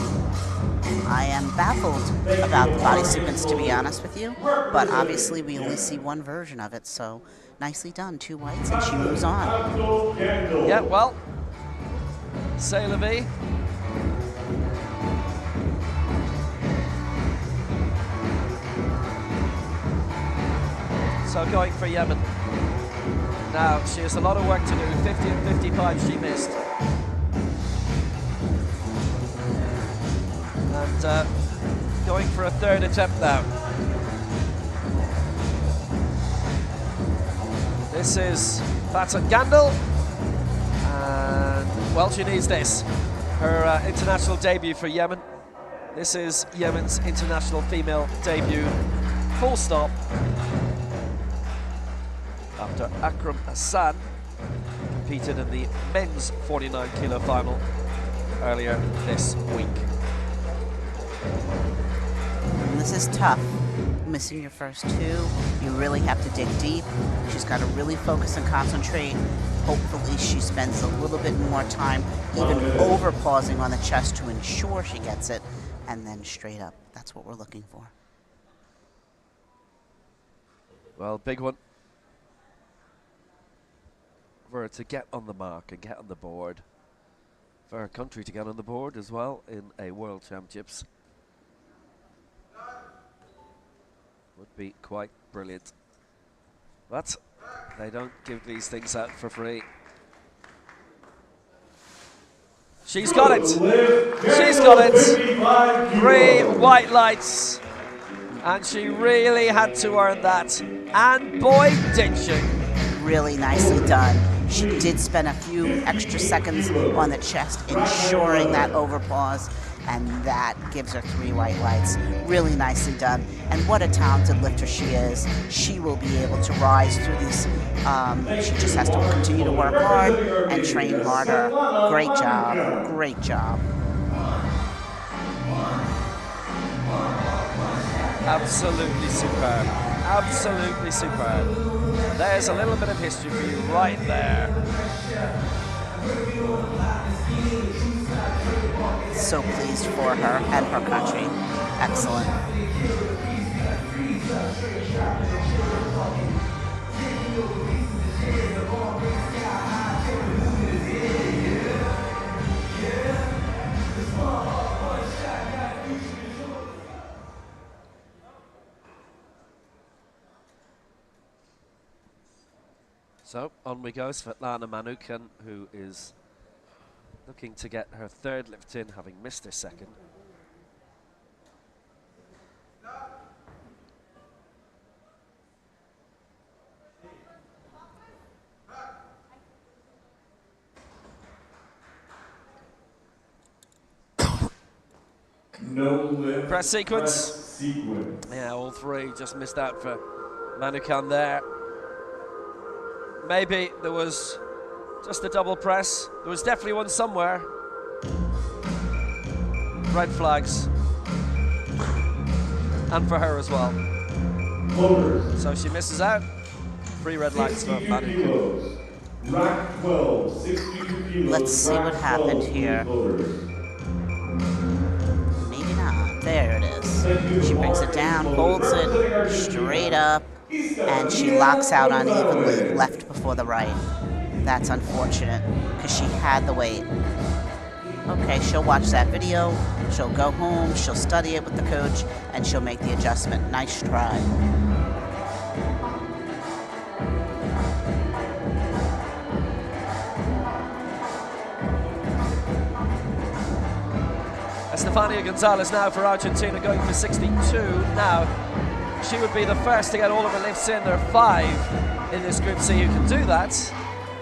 I am baffled about the body sequence, to be honest with you, but obviously we only see one version of it, so nicely done. 2 whites, and she moves on. Yeah, well, c'est la vie. So going for Yemen. Now, she has a lot of work to do. 50 and 55 she missed. And going for a 3rd attempt now. This is Fatah Gandil, and well, she needs this. Her international debut for Yemen. This is Yemen's international female debut, full stop. After Akram Hassan competed in the men's 49 kilo final earlier this week. This is tough. Missing your first 2, you really have to dig deep. She's got to really focus and concentrate. Hopefully she spends a little bit more time even over pausing on the chest to ensure she gets it, and then straight up. That's what we're looking for. Well, big one for her to get on the mark and get on the board. For her country to get on the board as well in a World Championships. Would be quite brilliant. But they don't give these things out for free. She's got it. She's got it. 3 white lights. And she really had to earn that. And boy, did she. Really nicely done. She did spend a few extra seconds on the chest, ensuring that overpause, and that gives her 3 white lights. Really nicely done. And what a talented lifter she is. She will be able to rise through these. She just has to continue to work hard and train harder. Great job. Great job. Absolutely superb. Absolutely superb. There's a little bit of history for you right there. So pleased for her and her country. Excellent. So on we go, Svetlana Manukin, who is looking to get her third lift in, having missed her second. No lift. Press sequence. Press sequence. Yeah, all three just missed out for Manukan there. Maybe there was just a double press. There was definitely one somewhere. Red flags. And for her as well. Floaters. So she misses out. 3 red lights for 62 Manukan. kilos. Rack 12, 62 kilos. Let's see what Rack happened 12 here. floaters. Maybe not. There it is. She brings it down, holds it straight up, and she locks out unevenly, left before the right. That's unfortunate, because she had the weight. Okay, she'll watch that video, she'll go home, she'll study it with the coach, and she'll make the adjustment. Nice try. Estefania Gonzalez now for Argentina, going for 62 now. She would be the first to get all of her lifts in. There are 5 in this Group C who can do that,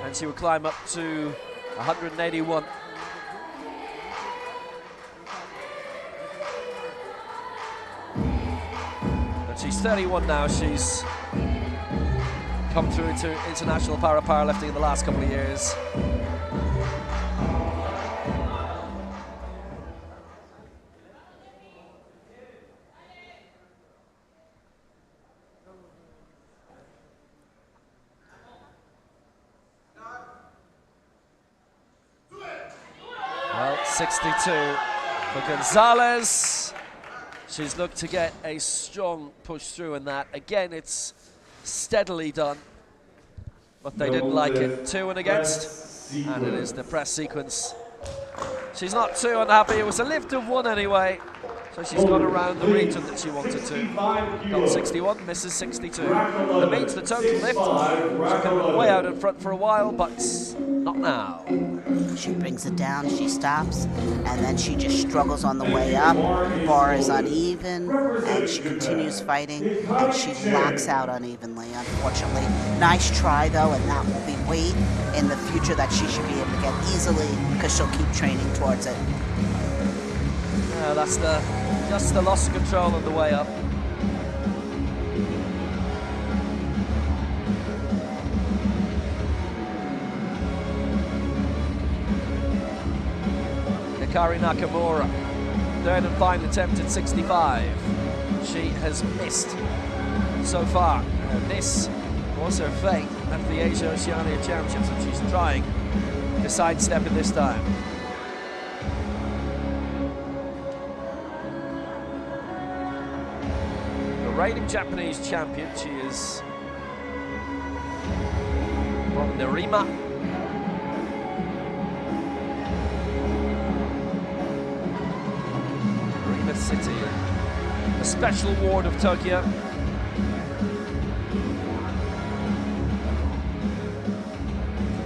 and she will climb up to 181. But she's 31 now. She's come through into international powerlifting in the last couple of years. Well, 62 for Gonzalez. She's looked to get a strong push through in that. Again, it's steadily done, but they didn't like it. 2 and against, and it is the press sequence. She's not too unhappy. It was a lift of 1 anyway, so she's gone around the region that she wanted to. Got 61, misses 62. That means the total lift, she could have been way out in front for a while, but not now. She brings it down, she stops, and then she just struggles on the way up. The bar is uneven, and she continues fighting, and she locks out unevenly, unfortunately. Nice try, though, and that will be weight in the future that she should be able to get easily, because she'll keep training towards it. Yeah, that's just the loss of control on the way up. Hikari Nakamura, third and final attempt at 65. She has missed so far. This was her fate at the Asia Oceania Championships, and she's trying to sidestep it this time. The reigning Japanese champion, she is from Nerima. City, a special ward of Tokyo.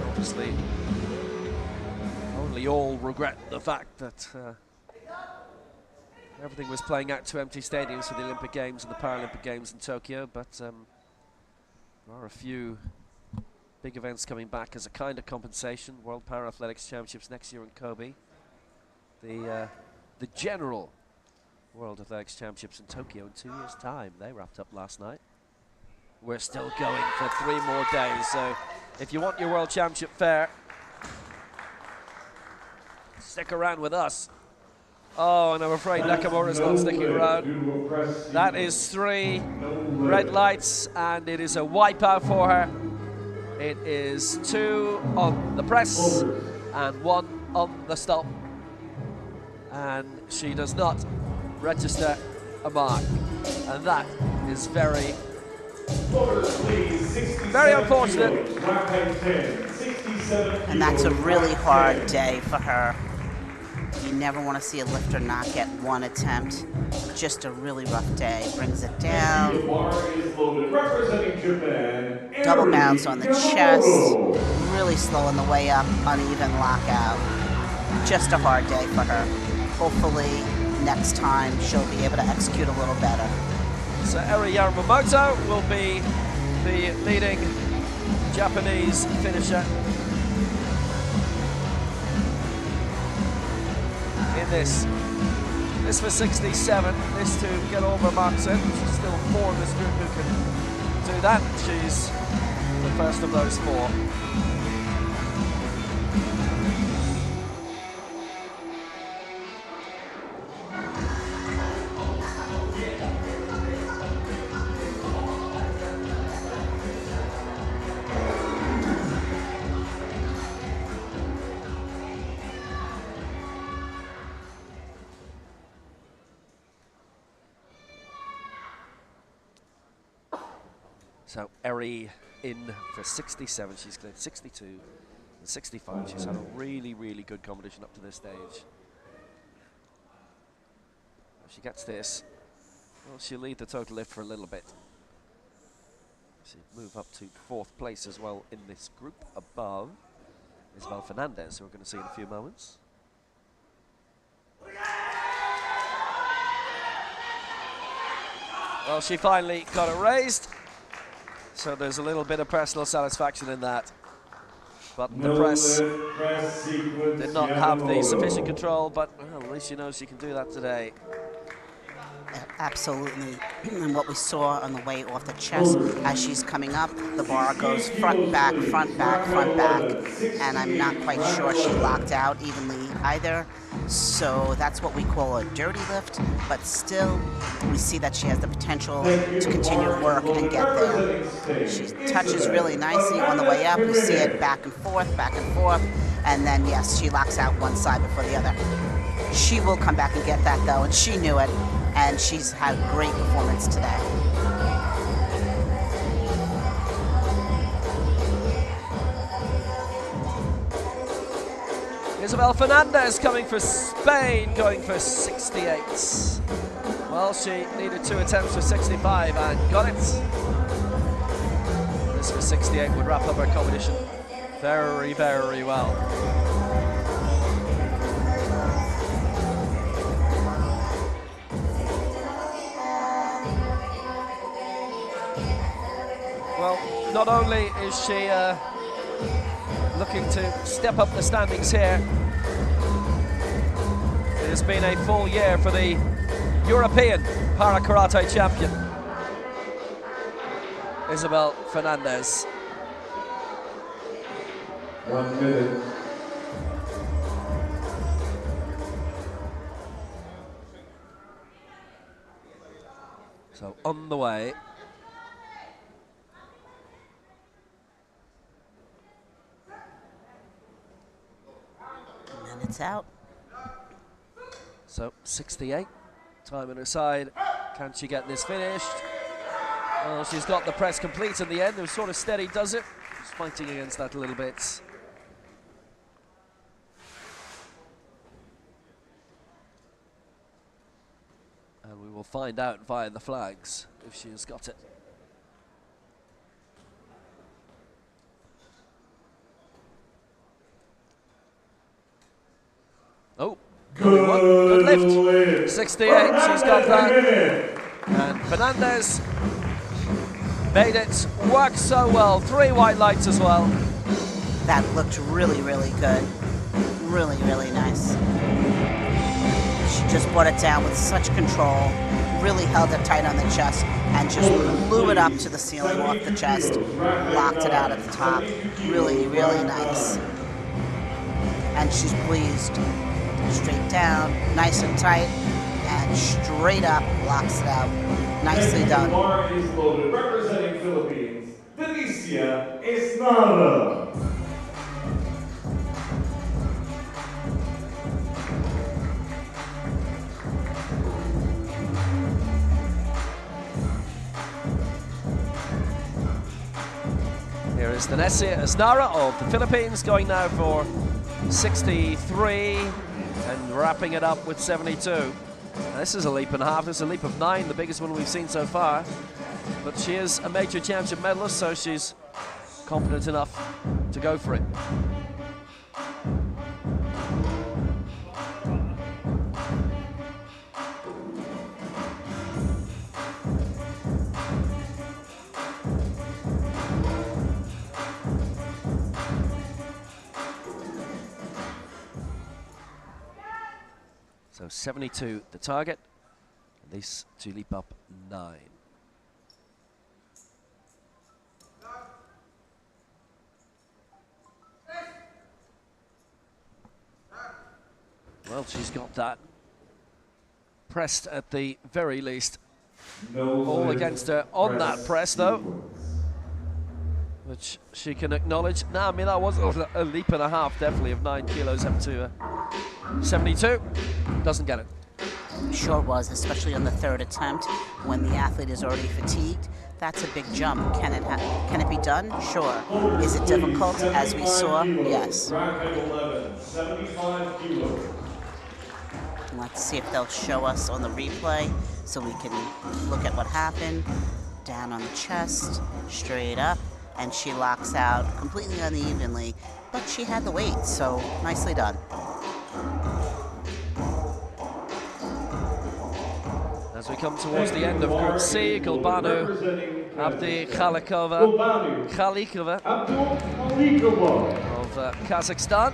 Obviously, only all regret the fact that everything was playing out to empty stadiums for the Olympic Games and the Paralympic Games in Tokyo, but there are a few big events coming back as a kind of compensation. World Para-Athletics Championships next year in Kobe. The general World Athletics Championships in Tokyo in 2 years' time. They wrapped up last night. We're still going for 3 more days, so if you want your World Championship fare, stick around with us. Oh, and I'm afraid Nakamura's not sticking around. That is 3 red lights, and it is a wipeout for her. It is 2 on the press and 1 on the stop. And she does not register a mark, and that is very unfortunate. And that's a really hard day for her. You never want to see a lifter not get one attempt. Just a really rough day. Brings it down. The bar is loaded, representing Japan. Double bounce on the chest. Really slow on the way up. Uneven lockout. Just a hard day for her. Hopefully next time she'll be able to execute a little better. So Eri Yamamoto will be the leading Japanese finisher in this. This for 67, this to get over Martin. She's still 4 in this group who can do that. She's the first of those 4. So Eri in for 67, she's cleared 62 and 65. She's had a really, really good competition up to this stage. If she gets this, well, she'll lead the total lift for a little bit. She'll move up to 4th place as well in this group above Isabel Fernandez, who we're going to see in a few moments. Well, she finally got it raised. So there's a little bit of personal satisfaction in that. But the press did not have the sufficient control, but well, at least she knows she can do that today. Absolutely. And what we saw on the way off the chest, as she's coming up, the bar goes front, back, front, back, front, back. And I'm not quite sure she locked out evenly either. So that's what we call a dirty lift. But still, we see that she has the potential to continue to work and get there. She touches really nicely on the way up. You see it back and forth, and then, yes, she locks out one side before the other. She will come back and get that, though, and she knew it. And she's had a great performance today. Isabel Fernandez coming for Spain, going for 68. Well, she needed 2 attempts for 65 and got it. This for 68 would wrap up her competition very, very well. Well, not only is she looking to step up the standings here, it has been a full year for the European para-karate champion, Isabel Fernandez. 1 minute. So on the way. Minutes out. So 68, time on her side. Can she get this finished? Well, she's got the press complete in the end. It was sort of steady, does it? She's fighting against that a little bit. And we will find out via the flags if she has got it. Oh, good lift. 68, she's got that. And Fernandez made it work so well. 3 white lights as well. That looked really, really good. Really, really nice. She just brought it down with such control. Really held it tight on the chest and just blew it up to the ceiling off the chest. Locked it out at the top. Really, really nice. And she's pleased. Straight down, nice and tight, and straight up, locks it out. Nicely done. The bar is loaded, representing Philippines, Delicia Estrada. Here is Delicia Estrada of the Philippines, going now for 63. And and wrapping it up with 72. Now, this is a leap and a half. This is a leap of 9, the biggest one we've seen so far. But she is a major championship medalist, so she's confident enough to go for it. So 72 the target, and this to leap up 9. Well, she's got that pressed at the very least. All against her on that press, though, which she can acknowledge. No, I mean, that was a leap and a half, definitely, of 9 kilos up to 72. Doesn't get it. Sure was, especially on the third attempt when the athlete is already fatigued. That's a big jump. Can it be done? Sure. Is it difficult, as we saw? Yes. Let's see if they'll show us on the replay so we can look at what happened. Down on the chest, straight up, and she locks out completely unevenly, but she had the weight, so nicely done. As we come towards the end of Group C, Gulbanu Abdi Khalikova of Kazakhstan.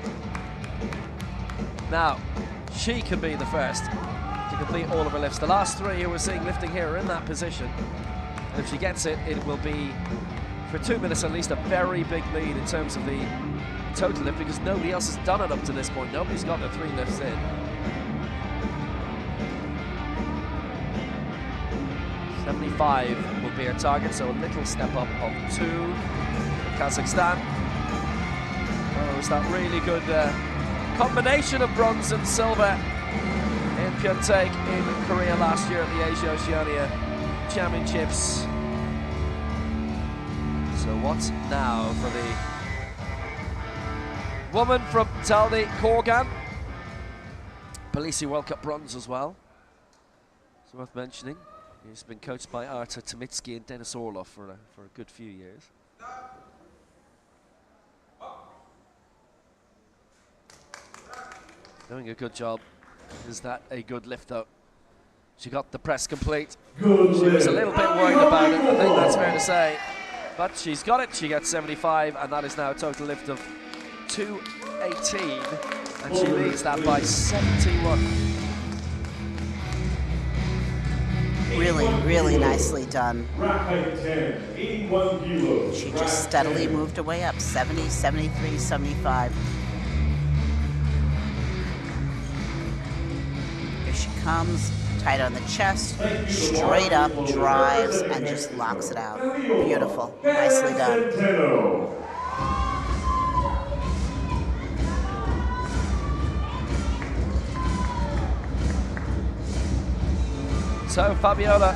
Now, she can be the first to complete all of her lifts. The last 3 who we're seeing lifting here are in that position. And if she gets it, it will be, for 2 minutes at least, a very big lead in terms of the total lift, because nobody else has done it up to this point. Nobody's got the 3 lifts in. 75 will be her target, so a little step up of 2 for Kazakhstan. Oh, it was that really good combination of bronze and silver in Pyeongtaek in Korea last year at the Asia Oceania Championships. So what's now for the woman from Taldi Korgan? Palisi World Cup bronze as well. It's worth mentioning. He's been coached by Arta Tomitsky and Denis Orlov for a good few years. Doing a good job. Is that a good lift though? She got the press complete. She was a little bit worried about it, I think that's fair to say. But she's got it, she gets 75, and that is now a total lift of 218. And she leads that by 71. Really, really nicely done. She just steadily moved her way up, 70, 73, 75. Here she comes, tight on the chest, straight up, drives, and just locks it out. Beautiful, nicely done. So Fabiola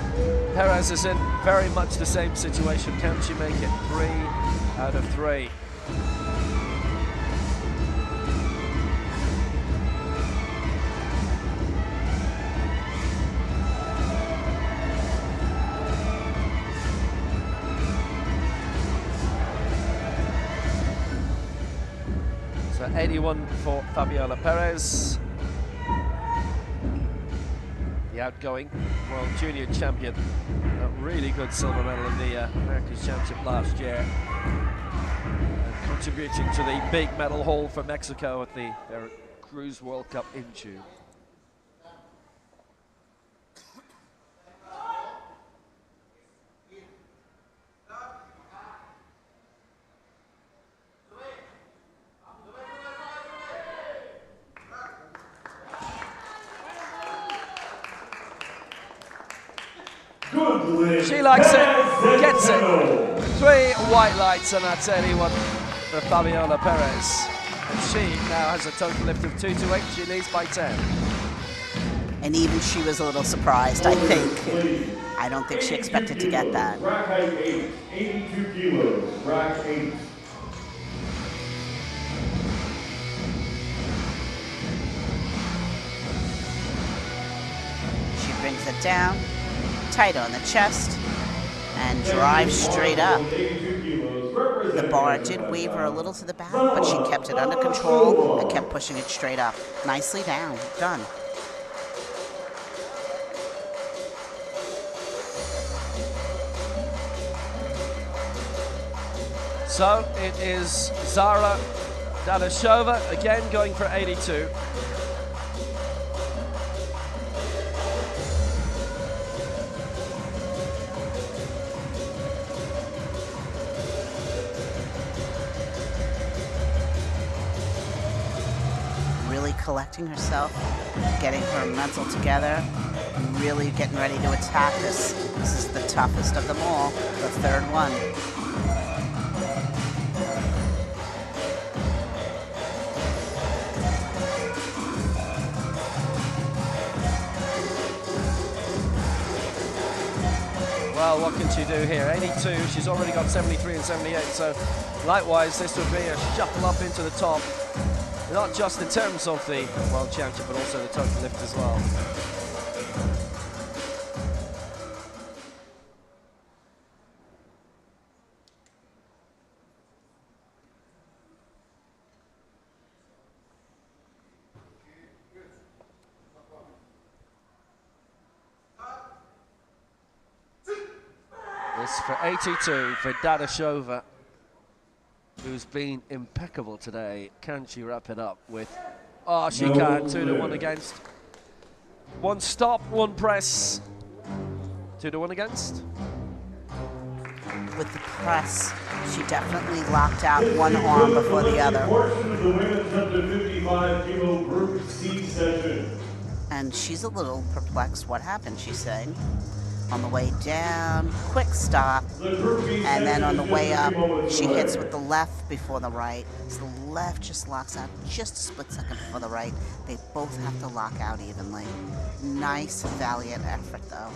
Perez is in very much the same situation. Can she make it? 3 out of 3. So 81 for Fabiola Perez. The outgoing World Junior Champion, a really good silver medal in the America's Championship last year, and contributing to the big medal haul for Mexico at their Cruise World Cup in June. She likes it, gets it. 3 white lights, and that's 81 for Fabiola Perez. And she now has a total lift of 228. She leads by 10. And even she was a little surprised, I think. I don't think she expected to get that. Rack height 8, 82 kilos, rack 8. it down, tight on the chest, and drive straight up. The bar did waver a little to the back, but she kept it under control and kept pushing it straight up. Nicely down. Done. So it is Zara Dadashova again going for 82. Really collecting herself, getting her mental together, really getting ready to attack this. This is the toughest of them all, the third one. Well, what can she do here? 82, she's already got 73 and 78, so likewise this would be a shuffle up into the top, not just in terms of the World Championship, but also the total lift as well. This for 82 for Dadashova, who's been impeccable today. Can she wrap it up with... Oh, she can. 2-1 against. One stop, one press. 2-1 against. With the press, she definitely locked out one arm before the other. The women's up to 55 kilo group C session. And she's a little perplexed. What happened, she's saying. On the way down, quick stop, and then on the way up, she hits with the left before the right. So the left just locks out just a split second before the right. They both have to lock out evenly. Nice, valiant effort, though.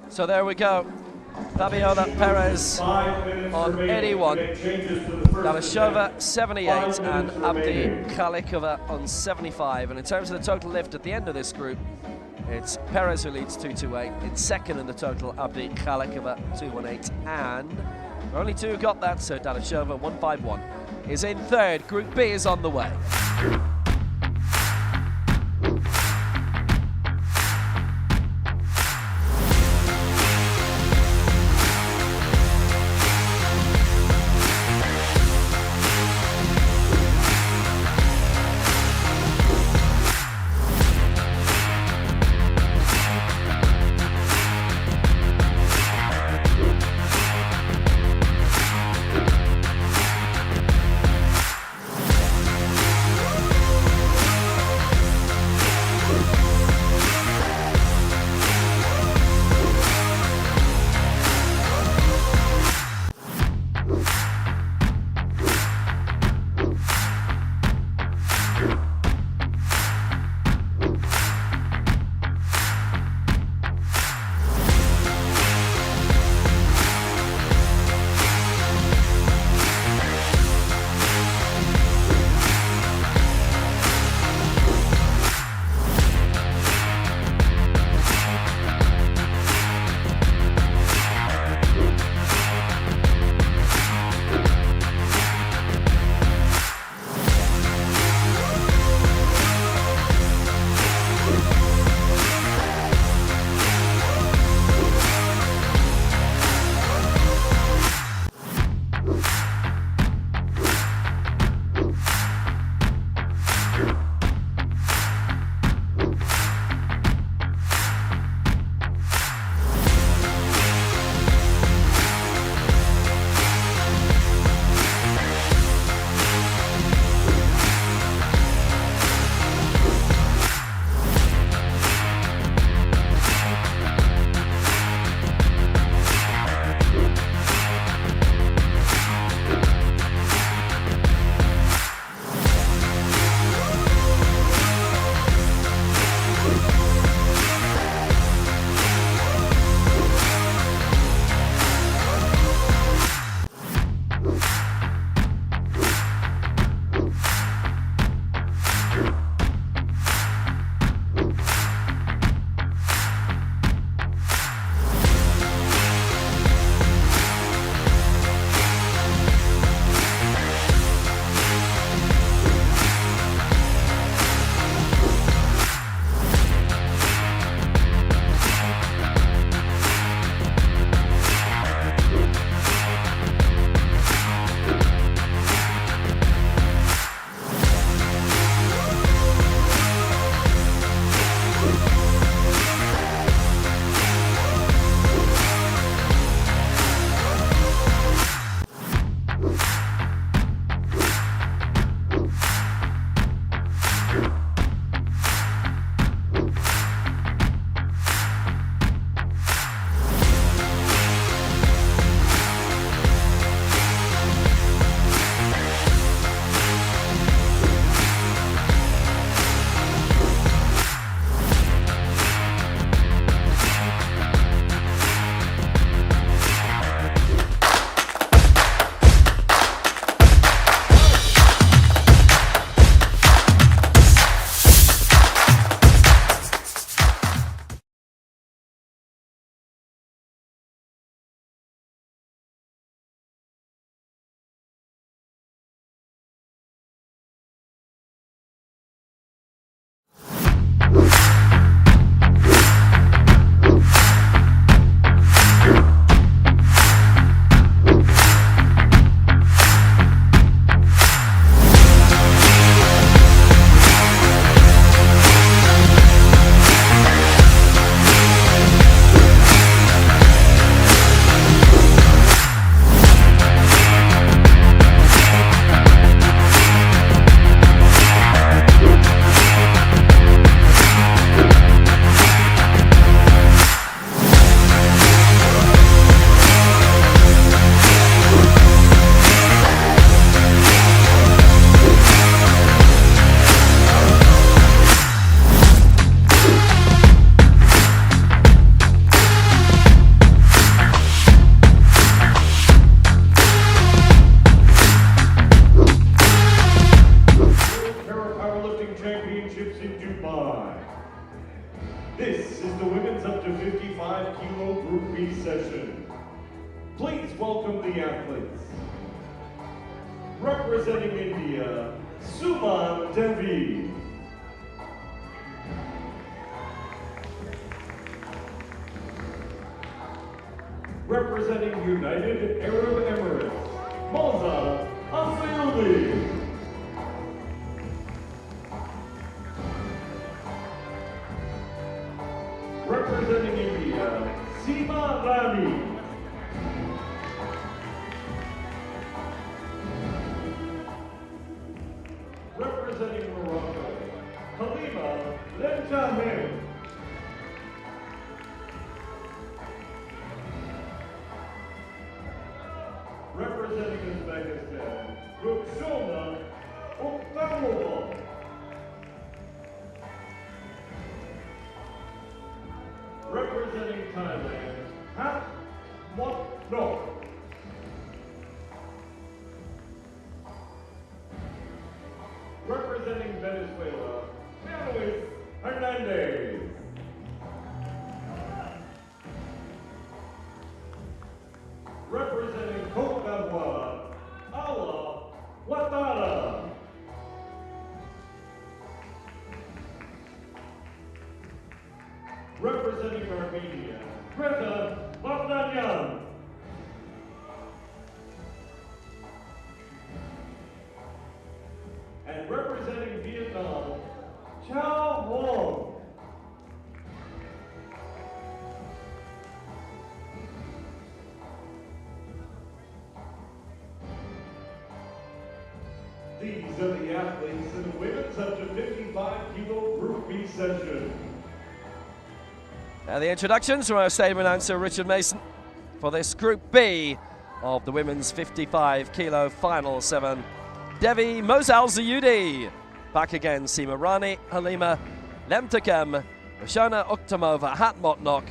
So there we go. Fabiola Perez on 81, Dadashova 78, and Abdi Khalikova on 75. And in terms of the total lift at the end of this group, it's Perez who leads 228. In second in the total, Abdi Khalikova 218. And only two got that, so Dadashova 151 is in third. Group B is on the way. 55 kilo Group B session. Please welcome the athletes. Representing India, Suman Devi. Representing United Arab Emirates, Moza Asayuli. Representing India, Seema Rani. Representing Morocco, Halima Lenjahem. Representing Uzbekistan, Rukshona Oktamova. Representing Thailand, Hat Mot No. Representing Venezuela, Luis Hernandez. Representing Cote d'Ivoire, Allah Ouattara. Representing Armenia, Greta Bogdanyan. And representing Vietnam, Chao Wong. These are the athletes in the women's up to 55 kilo Group B session. Now the introductions from our stadium announcer Richard Mason for this Group B of the women's 55 kilo final 7. Devi Mozal Zayudi. Back again, Seema Rani, Halima Lemtakem, Rashona Uktamova, Hat Motnok,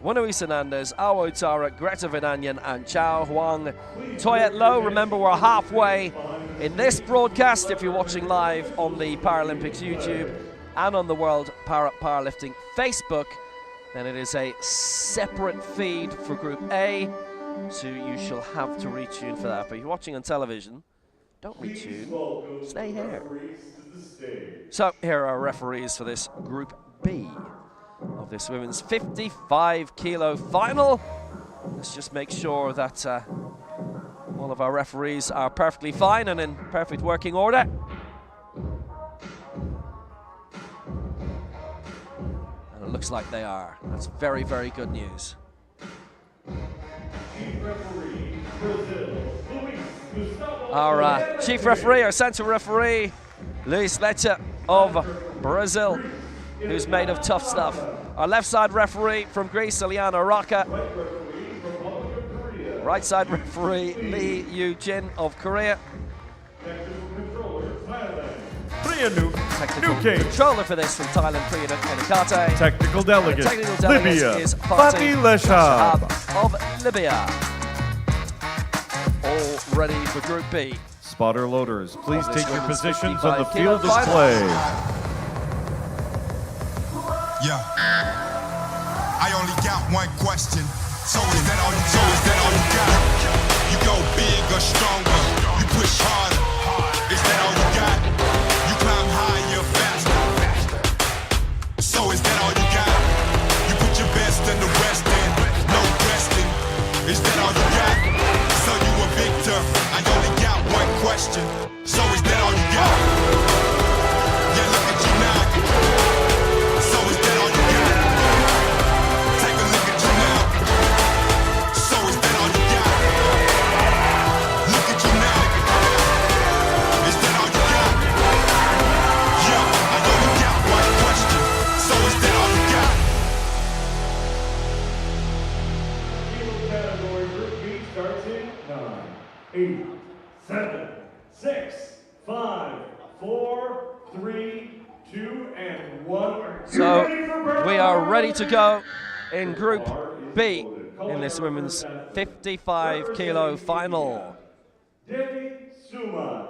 Luis Hernandez, Awo Tara, Greta Vidanyan, and Chao Huang. Toyet Low, remember we're halfway in this broadcast if you're watching live on the Paralympics YouTube and on the World Powerlifting Facebook. Then it is a separate feed for Group A, so you shall have to retune for that. But if you're watching on television, don't retune, stay here. So here are our referees for this Group B of this women's 55 kilo final. Let's just make sure that all of our referees are perfectly fine and in perfect working order. And it looks like they are. That's very, very good news. Our chief referee, our central referee, Luis Leite of Brazil, who's made of tough stuff. Our left side referee from Greece, Eliana Raka. Right side referee, Lee Yu-jin of Korea. Technical controller for this from Thailand, Priya Enakate. Technical delegate, Technical delegate Libya, is Fatih Leshab. of Libya. All ready for Group B. Spotter loaders, please take your positions 55 on the field kilo display. Yeah. I only got one question. So is that all you got? You go big or stronger. You push harder. Is that all you got? You climb higher, faster. So is that all you got? You put your best in the West End. No resting. Is that all you got? So you a victor. I only got one question. So is that all you got? Yeah, look at you now. So is that all you got? Take a look at you now. So is that all you got? Look at you now. Is that all you got? Yeah, I only got one question. So is that all you got? Kilo category Group B starts in 9, 8, 7, 6, 5, 4, 3, 2, and 1. So we are ready to go in Group B in this women's 55 kilo final. Devi Suman.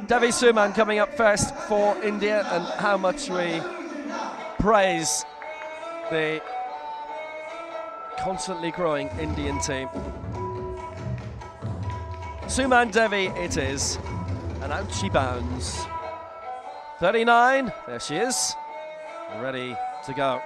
Devi Suman coming up first for India, and how much we praise the constantly growing Indian team. Suman Devi it is, and out she bounds. 39, there she is, ready to go.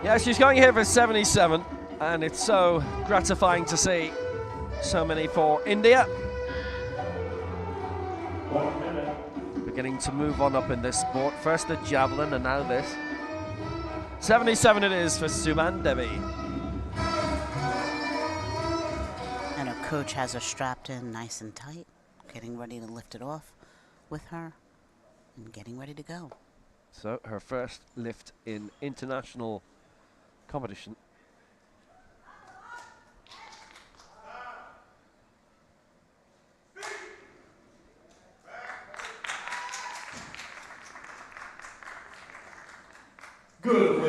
Yeah, she's going here for 77, and it's so gratifying to see so many for India. 1 minute. Beginning to move on up in this sport. First the javelin and now this. 77 it is for Suman Devi. And her coach has her strapped in nice and tight, getting ready to lift it off with her and getting ready to go. So her first lift in international competition.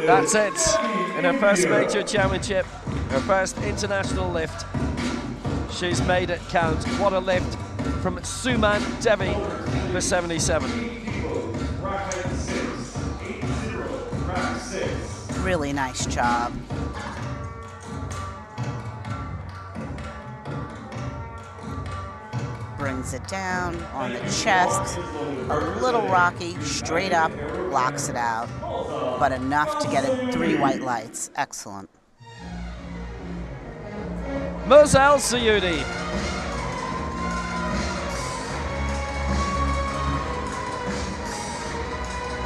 That's it. In her first major championship, her first international lift. She's made it count. What a lift from Suman Devi for 77. Really nice job. Brings it down on the chest. A little rocky, straight up, locks it out. But enough to get it 3 white lights. Excellent. Mosel Sayudi.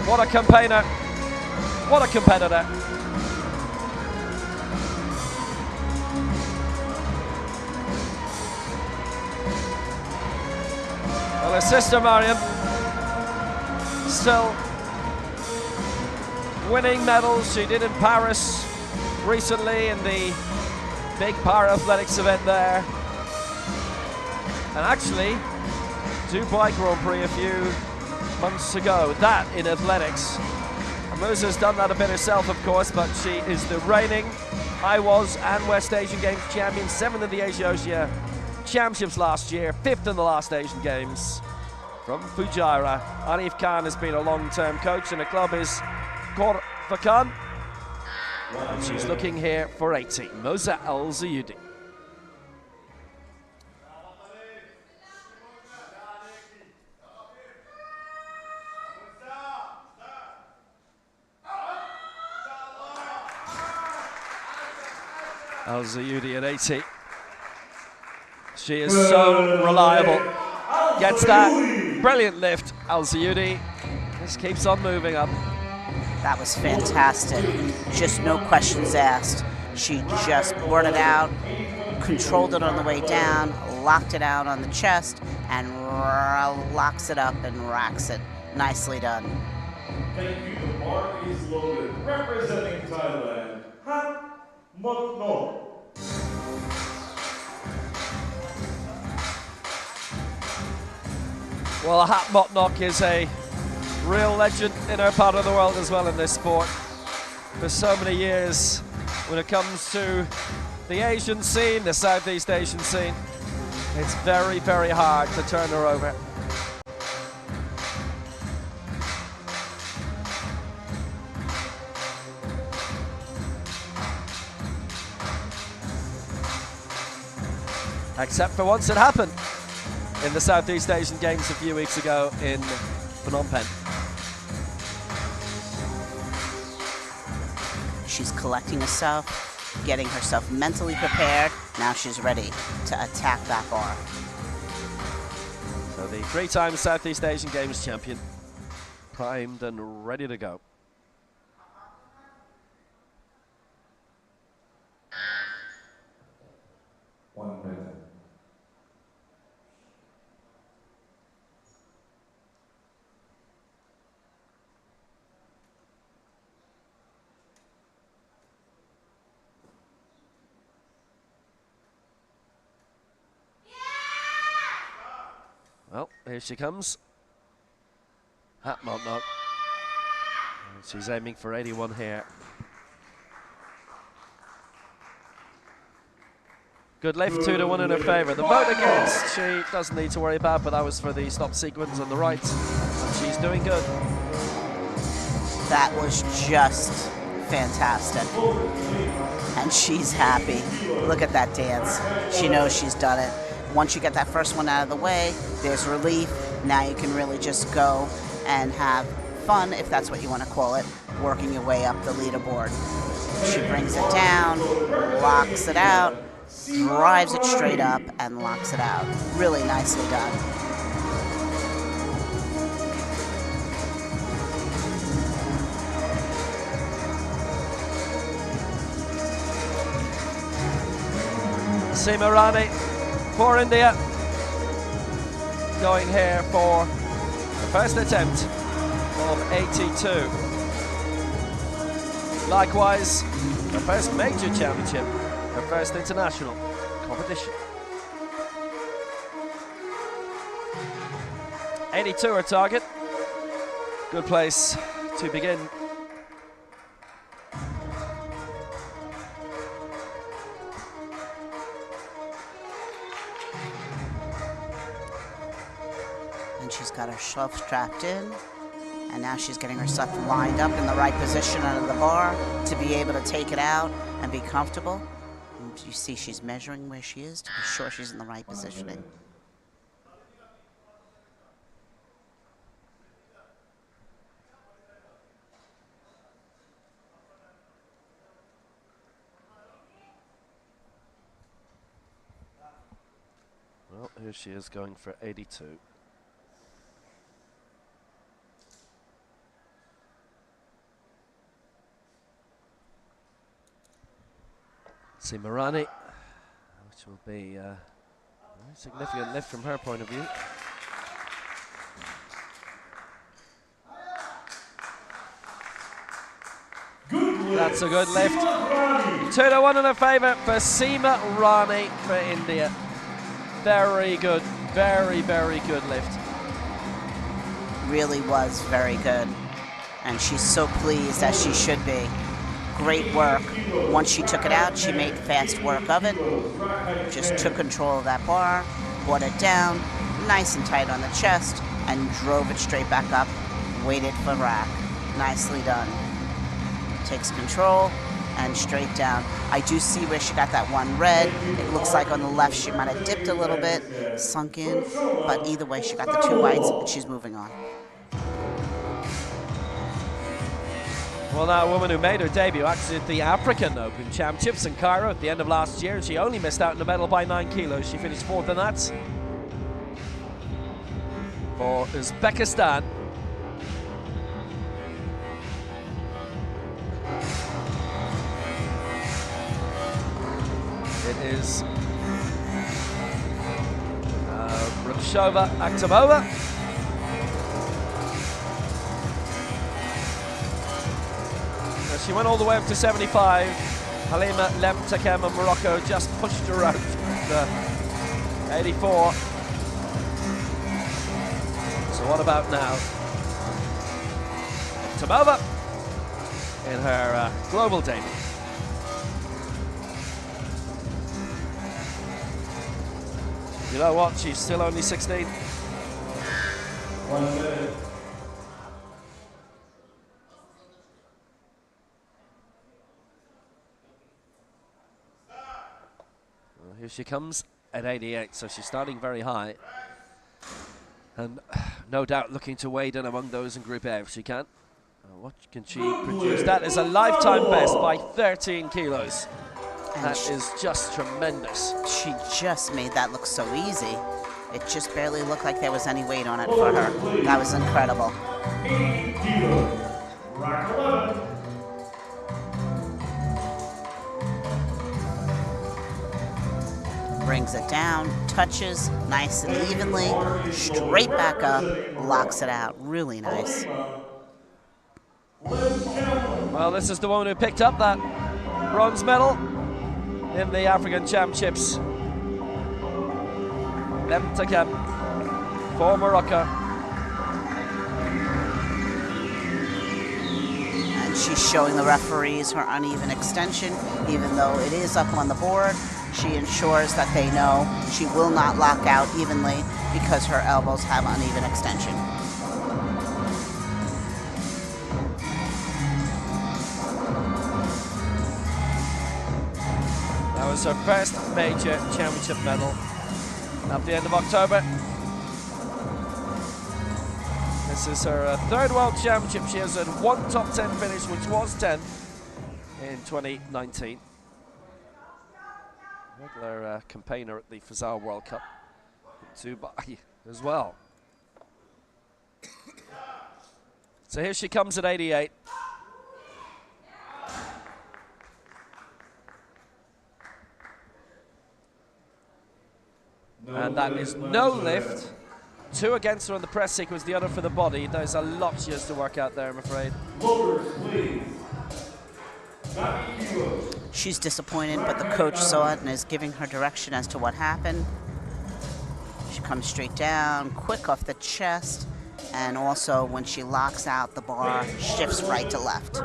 What a campaigner. What a competitor. Well, her sister Mariam still winning medals. She did in Paris recently in the big para-athletics event there. And actually, Dubai Grand Prix a few months ago. That in athletics. Musa's done that a bit herself, of course, but she is the reigning IWAS and West Asian Games champion, 7th in the Asia Championships last year, 5th in the last Asian Games. From Fujairah, Arif Khan has been a long-term coach, and the club is Korfakan. And she's looking here for 80. Moza Al-Zayudi. Al-Zayudi at 80. She is so reliable. Gets that brilliant lift. Al-Zayudi just keeps on moving up. That was fantastic. Just no questions asked. She just brought it out, controlled it on the way down, locked it out on the chest, and locks it up and racks it. Nicely done. Thank you. The bar is loaded. Representing Thailand, Hat Motno. Well, Hat Motnok is a real legend in her part of the world as well in this sport. For so many years, when it comes to the Asian scene, the Southeast Asian scene, it's very, very hard to turn her over. Except for once it happened in the Southeast Asian Games a few weeks ago in Phnom Penh. She's collecting herself, getting herself mentally prepared. Now she's ready to attack that bar. So the 3-time Southeast Asian Games champion, primed and ready to go. One minute. Well, here she comes. Hat not. And she's aiming for 81 here. Good lift, 2-1 in her favour. The vote against, she doesn't need to worry about, but that was for the stop sequence on the right. And she's doing good. That was just fantastic. And she's happy. Look at that dance. She knows she's done it. Once you get that first one out of the way, there's relief. Now you can really just go and have fun, if that's what you want to call it, working your way up the leaderboard. She brings it down, locks it out, drives it straight up, and locks it out. Really nicely done. Seema Rani for India, going here for the first attempt of 82. Likewise, her first major championship, her first international competition. 82 her target. Good place to begin. She's got herself strapped in, and now she's getting herself lined up in the right position under the bar to be able to take it out and be comfortable. And you see she's measuring where she is to be sure she's in the right positioning. Well, here she is going for 82. Seema Rani, which will be a very significant lift from her point of view. That's a good lift. 2-1 in her favour for Seema Rani for India. Very good, very good lift. Really was very good, and she's so pleased, as she should be. Great work. Once she took it out, she made fast work of it. Just took control of that bar, brought it down, nice and tight on the chest, and drove it straight back up, waited for rack. Nicely done. Takes control and straight down. I do see where she got that one red. It looks like on the left she might have dipped a little bit, sunk in, but either way she got the two whites and she's moving on. Well, now a woman who made her debut actually at the African Open Championships in Cairo at the end of last year, and she only missed out on the medal by 9 kilos. She finished 4th in that. For Uzbekistan. It is Rukshova Akhtamova. She went all the way up to 75. Halima Lemtakem of Morocco just pushed her out to 84. So what about now? Akhtamova in her global debut. You know what? She's still only 16. 1 minute. Here she comes at 88, so she's starting very high. And no doubt looking to wade in among those in Group A if she can. What can she produce? That is a lifetime best by 13 kilos. And that is just tremendous. She just made that look so easy. It just barely looked like there was any weight on it for her. That was incredible. 80 kilos. Rack 11. Brings it down, touches nice and evenly, straight back up, locks it out. Really nice. Well, this is the woman who picked up that bronze medal in the African Championships. Lemtakem for Morocco. And she's showing the referees her uneven extension, even though it is up on the board. She ensures that they know she will not lock out evenly because her elbows have uneven extension. That was her first major championship medal at the end of October. This is her third World Championship. She has had one top 10 finish, which was 10th in 2019. Regular campaigner at the Fazal World Cup in Dubai as well. So here she comes at 88. And that is no lift. 2 against her on the press sequence, the other for the body. There's a lot she has to work out there, I'm afraid. She's disappointed, but the coach saw it and is giving her direction as to what happened. She comes straight down, quick off the chest, and also when she locks out, the bar shifts right to left.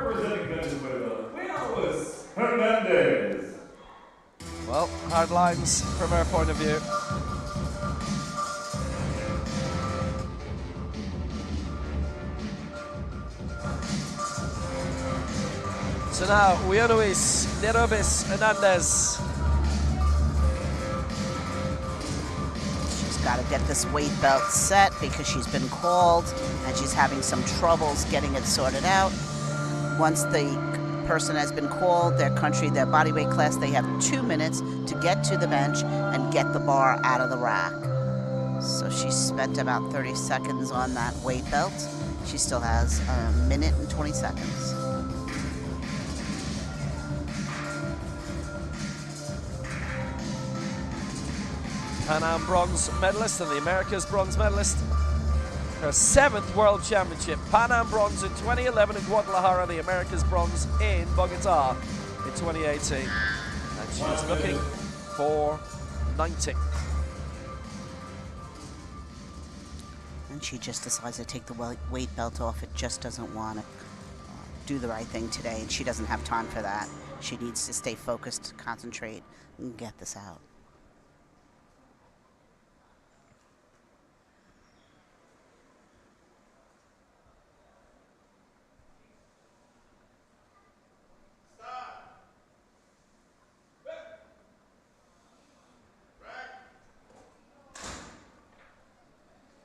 Well, hard lines from her point of view. So now, Luis Nerobis Hernandez. She's got to get this weight belt set because she's been called and she's having some troubles getting it sorted out. Once the person has been called, their country, their body weight class, they have 2 minutes to get to the bench and get the bar out of the rack. So she spent about 30 seconds on that weight belt. She still has a minute and 20 seconds. Pan Am bronze medalist and the Americas bronze medalist. Her 7th World Championship. Pan Am bronze in 2011 in Guadalajara, the Americas bronze in Bogota in 2018. And she's looking for 90. And she just decides to take the weight belt off. It just doesn't want to do the right thing today, and she doesn't have time for that. She needs to stay focused, concentrate, and get this out.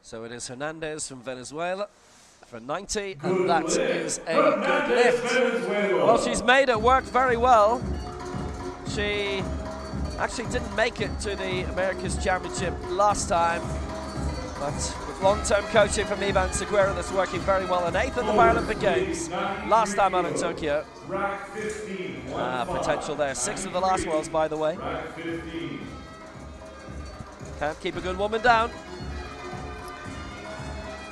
So it is Hernandez from Venezuela for 90, and that is a good lift. Well, she's made it work very well. She actually didn't make it to the Americas Championship last time, but with long-term coaching from Ivan Seguera, that's working very well. An 8th at the Paralympic Games, last time out in Tokyo. Potential there. 6th of the last Worlds, by the way. Can't keep a good woman down.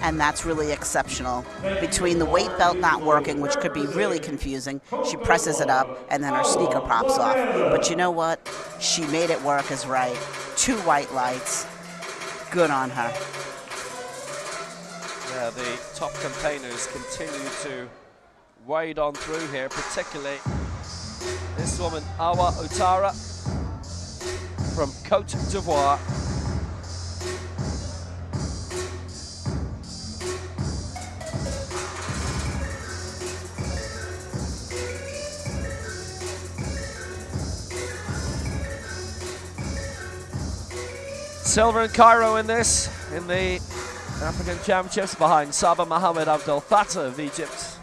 And that's really exceptional. Between the weight belt not working, which could be really confusing, she presses it up and then her sneaker pops off. But you know what? She made it work as right. 2 white lights. Good on her. Yeah, the top campaigners continue to wade on through here, particularly this woman, Awa Utara from Cote d'Ivoire. Silver in Cairo in this, in the African Championships, behind Saba Mohamed Abdel Fattah of Egypt.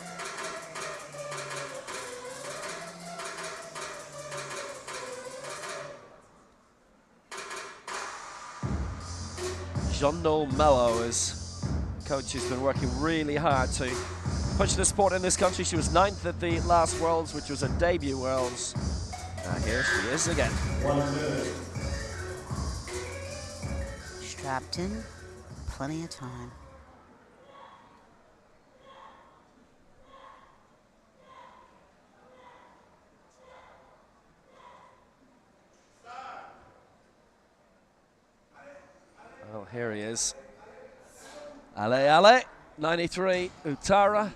Jean-No Mello, as coach, has been working really hard to push the sport in this country. She was 9th at the last Worlds, which was a debut Worlds. Here she is again. 1 minute. Strapped in, plenty of time. Well, here he is. Ale, 93, Utara.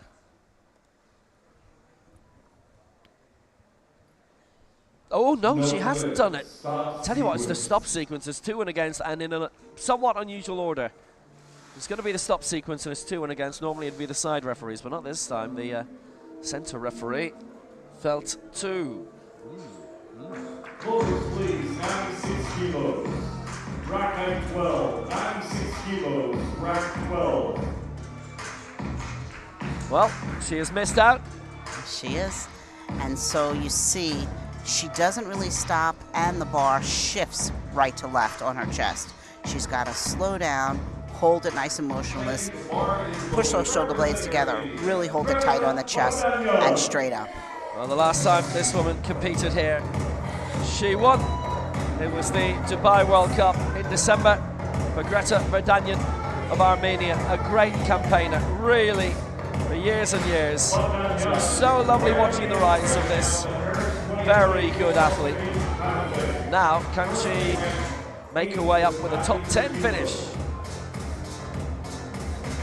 Oh, no, she hasn't done it. Tell you what, it's the stop sequence. It's 2 and against, and in a somewhat unusual order. It's going to be the stop sequence, and it's 2 and against. Normally it'd be the side referees, but not this time. The centre referee felt 2. Closers, please. 96 kilos. Rack 12. 96 kilos. Rack 12. Well, she has missed out. She is. And so you see, she doesn't really stop, and the bar shifts right to left on her chest. She's got to slow down, hold it nice and motionless, push those shoulder blades together, really hold it tight on the chest, and straight up. Well, the last time this woman competed here, she won. It was the Dubai World Cup in December for Greta Verdanyan of Armenia. A great campaigner, really, for years and years. It was so lovely watching the rise of this very good athlete. Now, can she make her way up with a top 10 finish?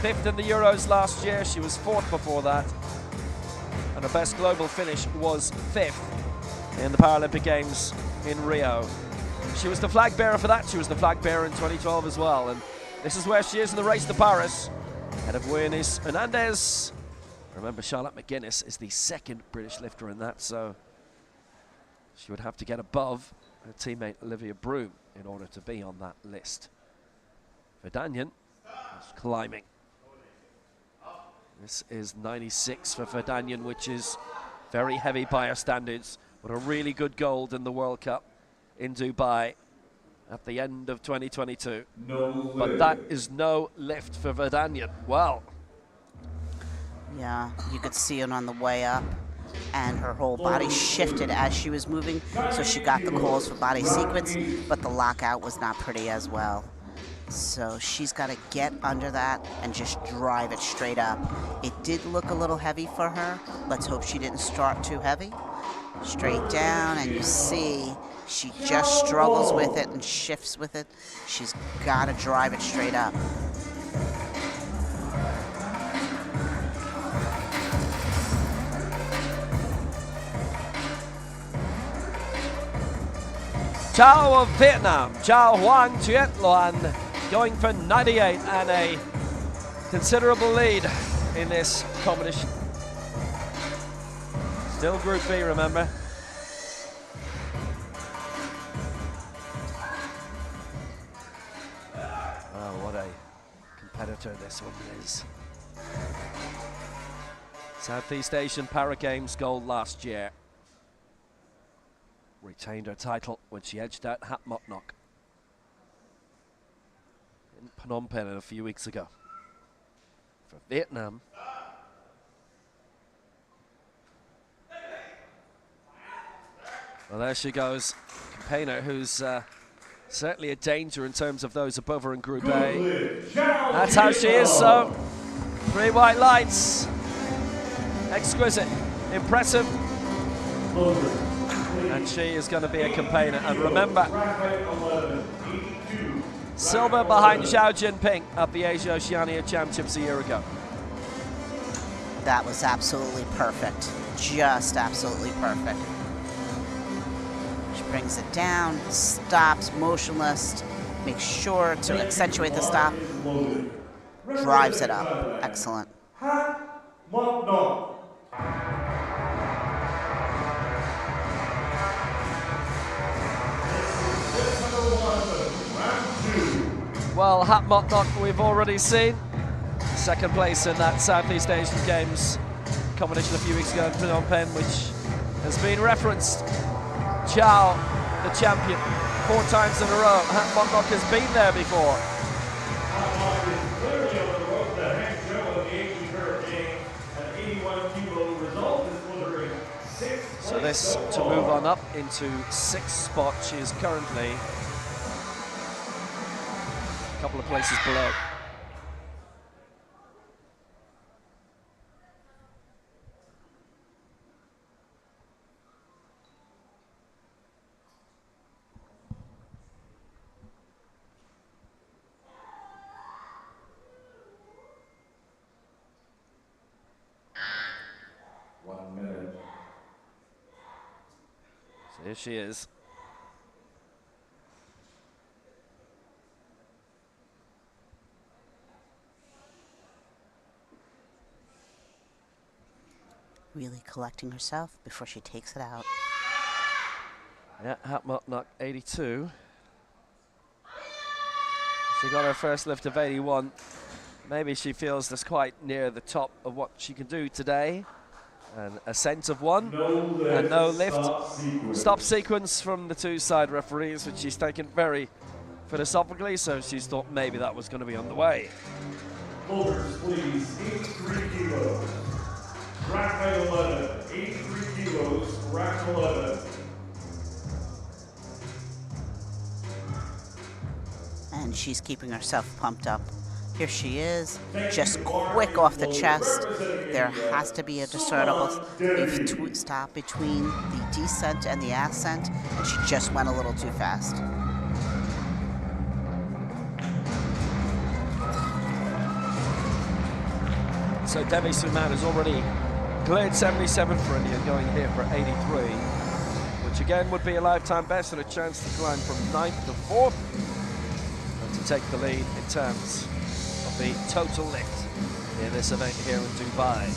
5th in the Euros last year, she was 4th before that. And her best global finish was 5th in the Paralympic Games in Rio. She was the flag bearer for that. She was the flag bearer in 2012 as well. And this is where she is in the race to Paris. Ahead of Buenos Hernandez. Remember, Charlotte McGuinness is the 2nd British lifter in that, so she would have to get above her teammate Olivia Broom in order to be on that list. Verdanyan is climbing. This is 96 for Verdanyan, which is very heavy by her standards, but a really good gold in the World Cup in Dubai at the end of 2022. But that is no lift for Verdanyan. Wow. Yeah, you could see it on the way up, and her whole body shifted as she was moving, so she got the calls for body sequence, but the lockout was not pretty as well. So she's got to get under that and just drive it straight up. It did look a little heavy for her. Let's hope she didn't start too heavy. Straight down, and you see she just struggles with it and shifts with it. She's got to drive it straight up. Chao of Vietnam, Chao Hoang Triet Loan, going for 98 and a considerable lead in this competition. Still Group B, remember. Oh, what a competitor this woman is. Southeast Asian Para Games gold last year. Retained her title when she edged out Hat Motnok in Phnom Penh a few weeks ago. For Vietnam, well, there she goes, campaigner who's certainly a danger in terms of those above her in Group A. That's how she is, so 3 white lights. Exquisite, impressive. And she is going to be a campaigner. And remember, silver behind Xiao Jinping at the Asia Oceania Championships a year ago. That was absolutely perfect. Just absolutely perfect. She brings it down, stops, motionless, makes sure to accentuate the stop, drives it up. Excellent. Well, Hat Motnok we've already seen. 2nd place in that Southeast Asian Games competition a few weeks ago in Phnom Penh, which has been referenced. Chao, the champion, 4 times in a row. Hat Motnok has been there before. So this to move on up into 6th spot. She is currently a couple of places below. Here she is. Really collecting herself before she takes it out. Yeah, Hatmark knock 82. She got her first lift of 81. Maybe she feels that's quite near the top of what she can do today. And a sense of one, and no lift. Stop sequence from the two side referees, which she's taken very philosophically, so she's thought maybe that was going to be on the way. Holders, please, 83 kilos. Rack height 11, 83 kilos, rack 11. And she's keeping herself pumped up. Here she is, just quick off the chest. There has to be a discernible stop between the descent and the ascent, and she just went a little too fast. So Devi Suman has already cleared 77 for India, going here for 83, which again would be a lifetime best and a chance to climb from 9th to 4th and to take the lead in terms of the total lift in this event here in Dubai.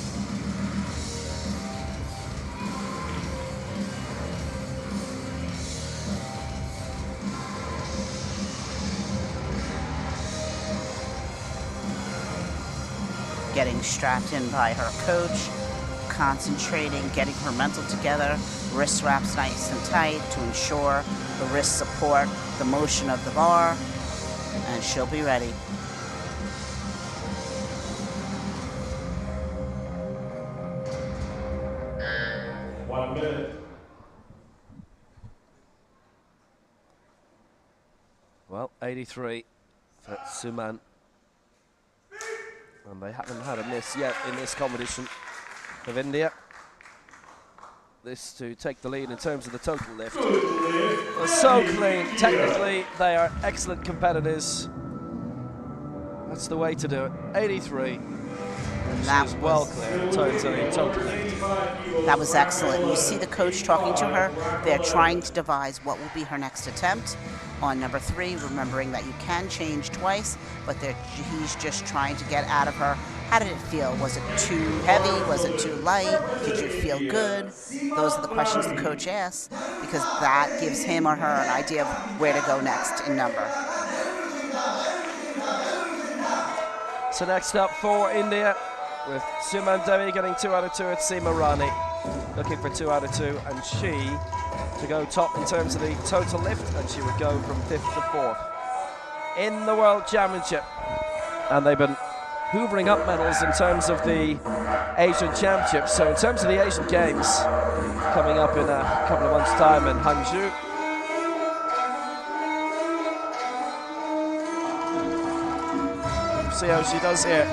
Getting strapped in by her coach, concentrating, getting her mental together, wrist wraps nice and tight to ensure the wrist support the motion of the bar, and she'll be ready. One minute. Well, 83 for Suman. And they haven't had a miss yet in this competition of India. This to take the lead in terms of the total lift. They're so clean. Technically, they are excellent competitors. That's the way to do it. 83. And that was well clear in terms of the total lift. That was excellent. You see the coach talking to her. They're trying to devise what will be her next attempt on number 3, remembering that you can change twice, but he's just trying to get out of her. How did it feel? Was it too heavy? Was it too light? Did you feel good? Those are the questions the coach asks, because that gives him or her an idea of where to go next in number. So next up for India, with Suman Devi getting 2 out of 2 at Seema Rani, looking for 2 out of 2, and she to go top in terms of the total lift, and she would go from 5th to 4th in the World Championship. And they've been hoovering up medals in terms of the Asian Championships. So in terms of the Asian Games coming up in a couple of months' time in Hangzhou, see how she does here.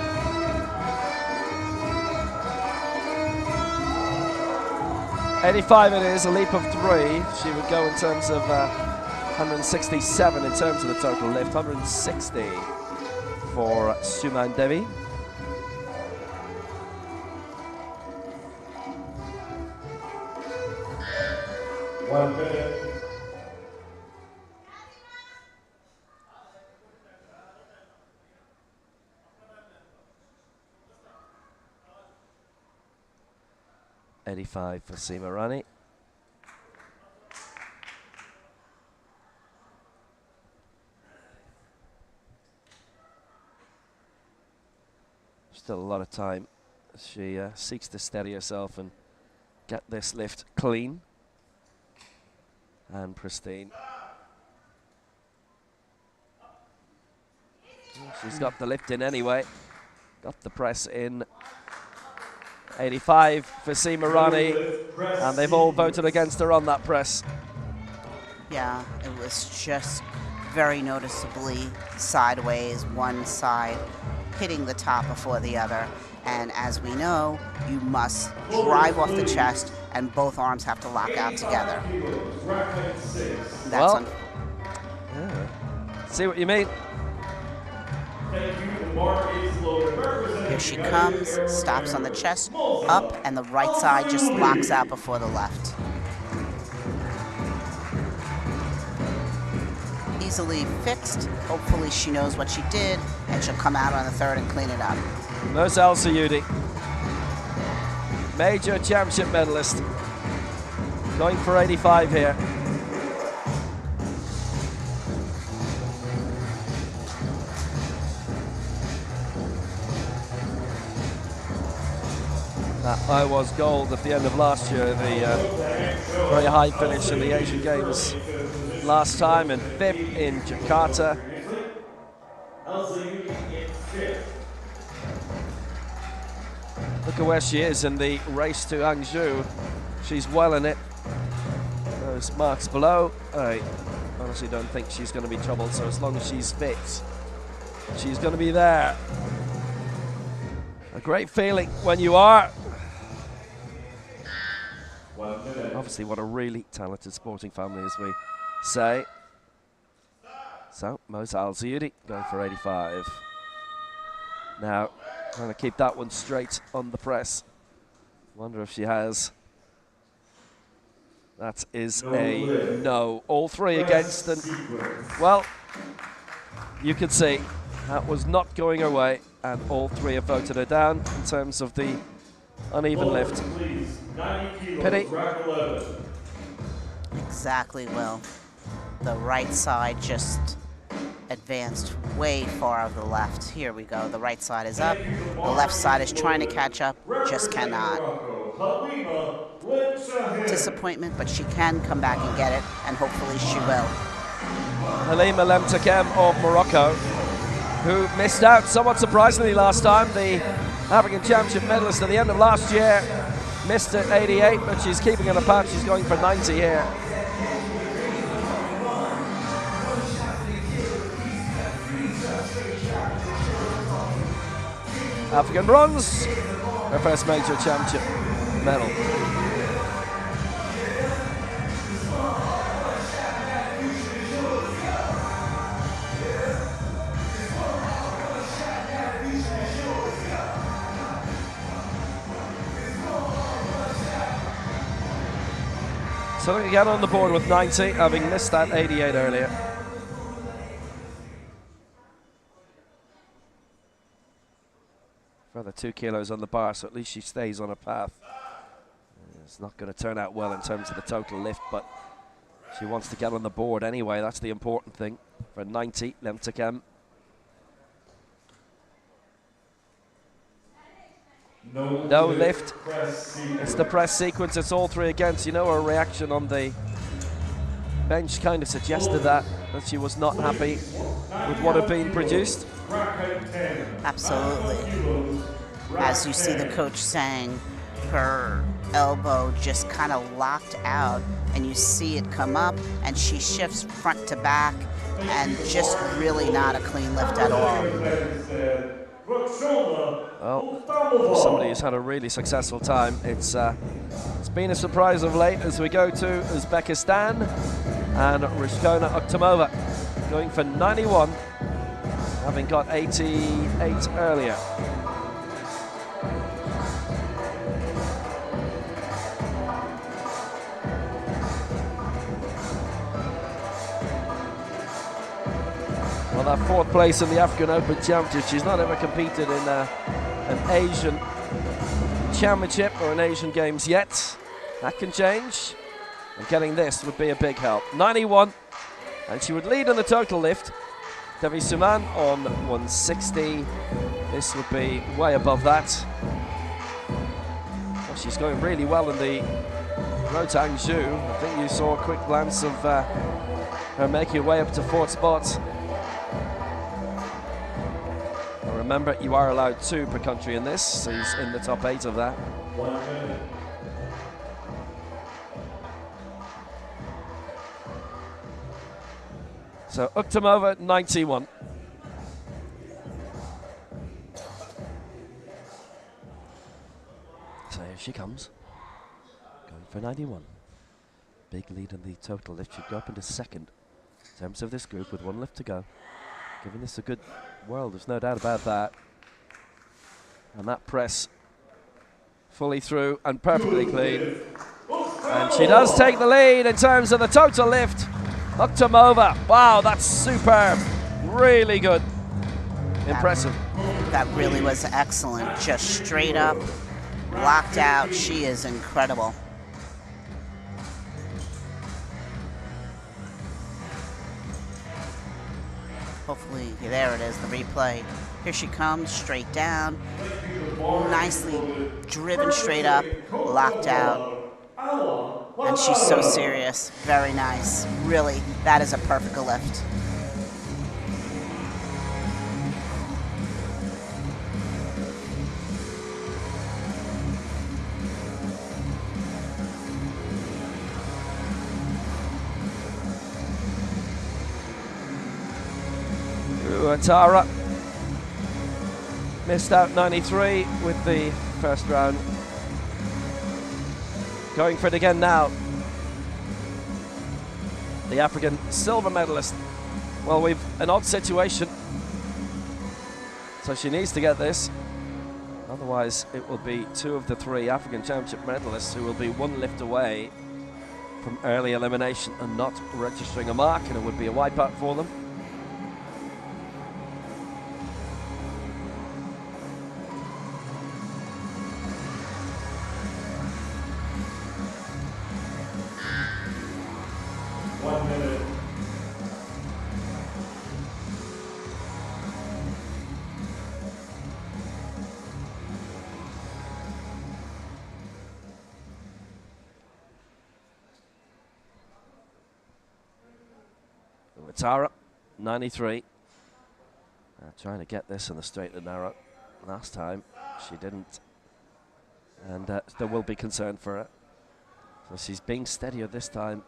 .85 it is, a leap of 3. She would go in terms of 167 in terms of the total lift, 160 for Suman Devi. One minute. .85 for Seema Rani. Still a lot of time as she seeks to steady herself and get this lift clean and pristine. She's got the lift in anyway, got the press in. 85 for Seema Rani, and they've all voted against her on that press. Yeah, it was just very noticeably sideways, one side hitting the top before the other. And as we know, you must drive off the chest and both arms have to lock out together. That's see what you mean. Here she comes, stops on the chest, up, and the right side just locks out before the left. easily fixed. Hopefully she knows what she did, and she'll come out on the third and clean it up. Mos Al-Sayudi, major championship medalist, going for 85 here. That was gold at the end of last year, the very high finish in the Asian Games last time, and fifth in Jakarta. Look at where she is in the race to Hangzhou. She's well in it. Those marks below, I honestly don't think she's going to be troubled, so as long as she's fit, she's going to be there. A great feeling when you are. Obviously, what a really talented sporting family, as we say. So, Mos Al-Sayudi going for 85. Now, trying to keep that one straight on the press. Wonder if she has. That is a no. All three against, and well, you can see that was not going her way, and all three have voted her down in terms of the uneven lift. Pity. Exactly, Will. The right side just advanced way far to the left. Here we go. The right side is up. The left side is trying to catch up, just cannot. Disappointment, but she can come back and get it, and hopefully she will. Halima Lemtekem of Morocco, who missed out somewhat surprisingly last time, the African Championship medalist at the end of last year, missed at 88, but she's keeping it apart. She's going for 90 here. African bronze, her first major championship medal. So they get on the board with 90, having missed that 88 earlier. Further 2 kilos on the bar, so at least she stays on her path. It's not going to turn out well in terms of the total lift, but she wants to get on the board anyway. That's the important thing for 90, Lemtekem. No lift. It's the press sequence. It's all three against. You know, her reaction on the bench kind of suggested that she was not happy with what had been produced. Absolutely. As you see the coach saying, her elbow just kind of locked out, and you see it come up, and she shifts front to back, and just really not a clean lift at all. Well, for somebody who's had a really successful time, it's been a surprise of late as we go to Uzbekistan, and Rishkona Oktomova going for 91, having got 88 earlier. Well, that fourth place in the African Open Championship, she's not ever competed in an Asian Championship or an Asian Games yet. That can change, and getting this would be a big help. 91, and she would lead in the total lift. Devi Suman on 160. This would be way above that. Well, she's going really well in the road to Hangzhou. I think you saw a quick glance of her making her way up to fourth spot. Remember, you are allowed 2 per country in this, so he's in the top 8 of that. 1 minute. So Uktomova, 91. So here she comes, going for 91. Big lead in the total lift. Should go up into second in terms of this group with 1 lift to go. Giving this a good whirl, there's no doubt about that. And that press fully through and perfectly clean. And she does take the lead in terms of the total lift. Tomova. Wow, that's superb. Really good. Impressive. That really was excellent. Just straight up, locked out. She is incredible. Hopefully, there it is, the replay. Here she comes, straight down. Nicely driven straight up, locked out. And she's so serious. Very nice. Really, that is a perfect lift. Tara missed out 93 with the first round. Going for it again now. The African silver medalist. Well, we've an odd situation, so she needs to get this. Otherwise, it will be 2 of the 3 African Championship medalists who will be 1 lift away from early elimination and not registering a mark, and it would be a wipeout for them. Tara, 93. Trying to get this in the straight and narrow. Last time she didn't, and there will be concern for her. So she's being steadier this time.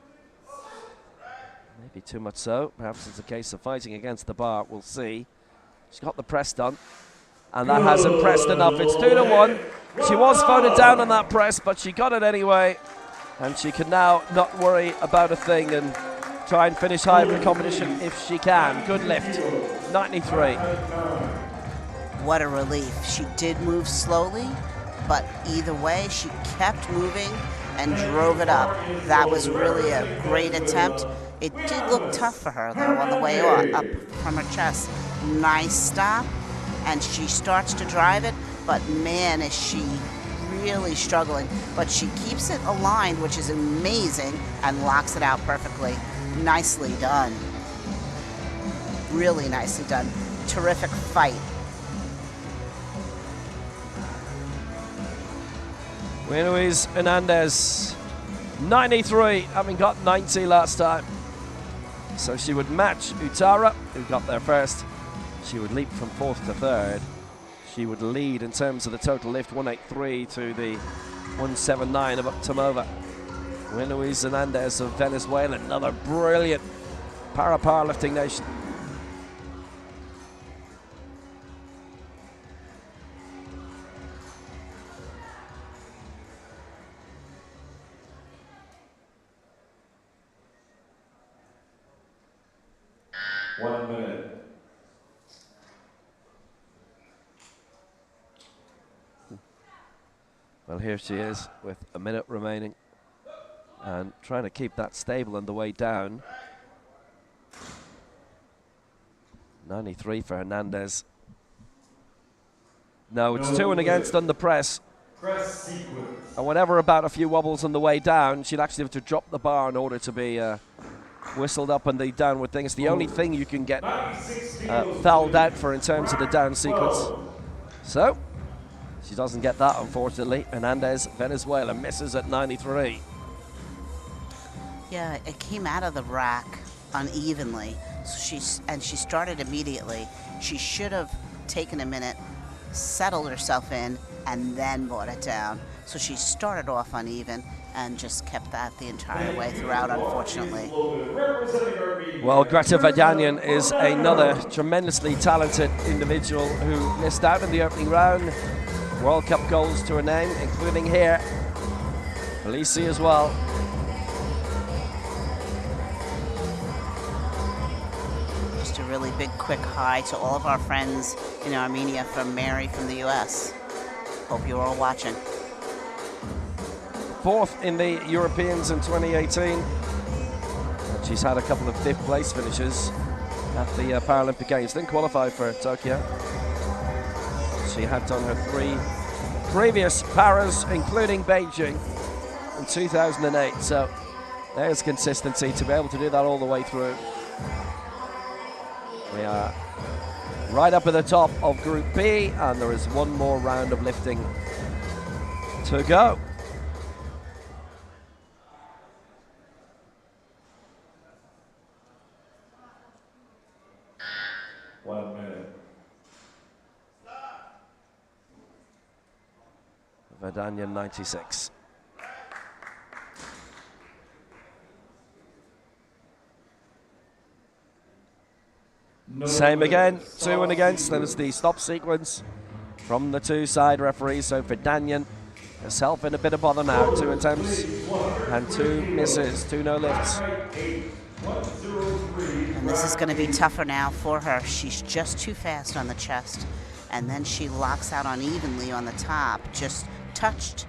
Maybe too much so. Perhaps it's a case of fighting against the bar. We'll see. She's got the press done, and that has impressed enough. It's 2-1. She was voted down on that press, but she got it anyway, and she can now not worry about a thing and try and finish high in the competition if she can. Good lift, 93. What a relief. She did move slowly, but either way, she kept moving and drove it up. That was really a great attempt. It did look tough for her, though, on the way up from her chest. Nice stop, and she starts to drive it, but man, is she really struggling. But she keeps it aligned, which is amazing, and locks it out perfectly. Nicely done. Really nicely done. Terrific fight. Louise Hernandez, 93, having got 90 last time. So she would match Utara, who got there first. She would leap from 4th to 3rd. She would lead in terms of the total lift, 183 to the 179 of Tomova. Louise Hernandez of Venezuela, another brilliant powerlifting nation. One minute. Well, here she is with a minute remaining and trying to keep that stable on the way down. 93 for Hernandez. No, it's 2 and against on the press. Press sequence. And whenever about a few wobbles on the way down, she'd actually have to drop the bar in order to be whistled up on the downward thing. It's the only thing you can get fouled out for in terms of the down sequence. So, she doesn't get that, unfortunately. Hernandez, Venezuela, misses at 93. Yeah, it came out of the rack unevenly, so she started immediately. She should have taken a minute, settled herself in, and then brought it down. So she started off uneven and just kept that the entire way throughout, unfortunately. Well, Greta Vajanyan is another tremendously talented individual who missed out in the opening round. World Cup goals to her name, including here, Felici as well. Just a really big, quick hi to all of our friends in Armenia from Mary from the US. Hope you're all watching. 4th in the Europeans in 2018. She's had a couple of 5th place finishes at the Paralympic Games. Didn't qualify for Tokyo. She had done her 3 previous Paras, including Beijing in 2008. So there's consistency to be able to do that all the way through. We are right up at the top of Group B, and there is one more round of lifting to go. Verdanyan 96. Same again, 2 and against. Then it's the stop sequence from the 2 side referees. So Verdanyan herself in a bit of bother now. 2 attempts and 2 misses, 2 no lifts. And this is going to be tougher now for her. She's just too fast on the chest. And then she locks out unevenly on the top, just touched.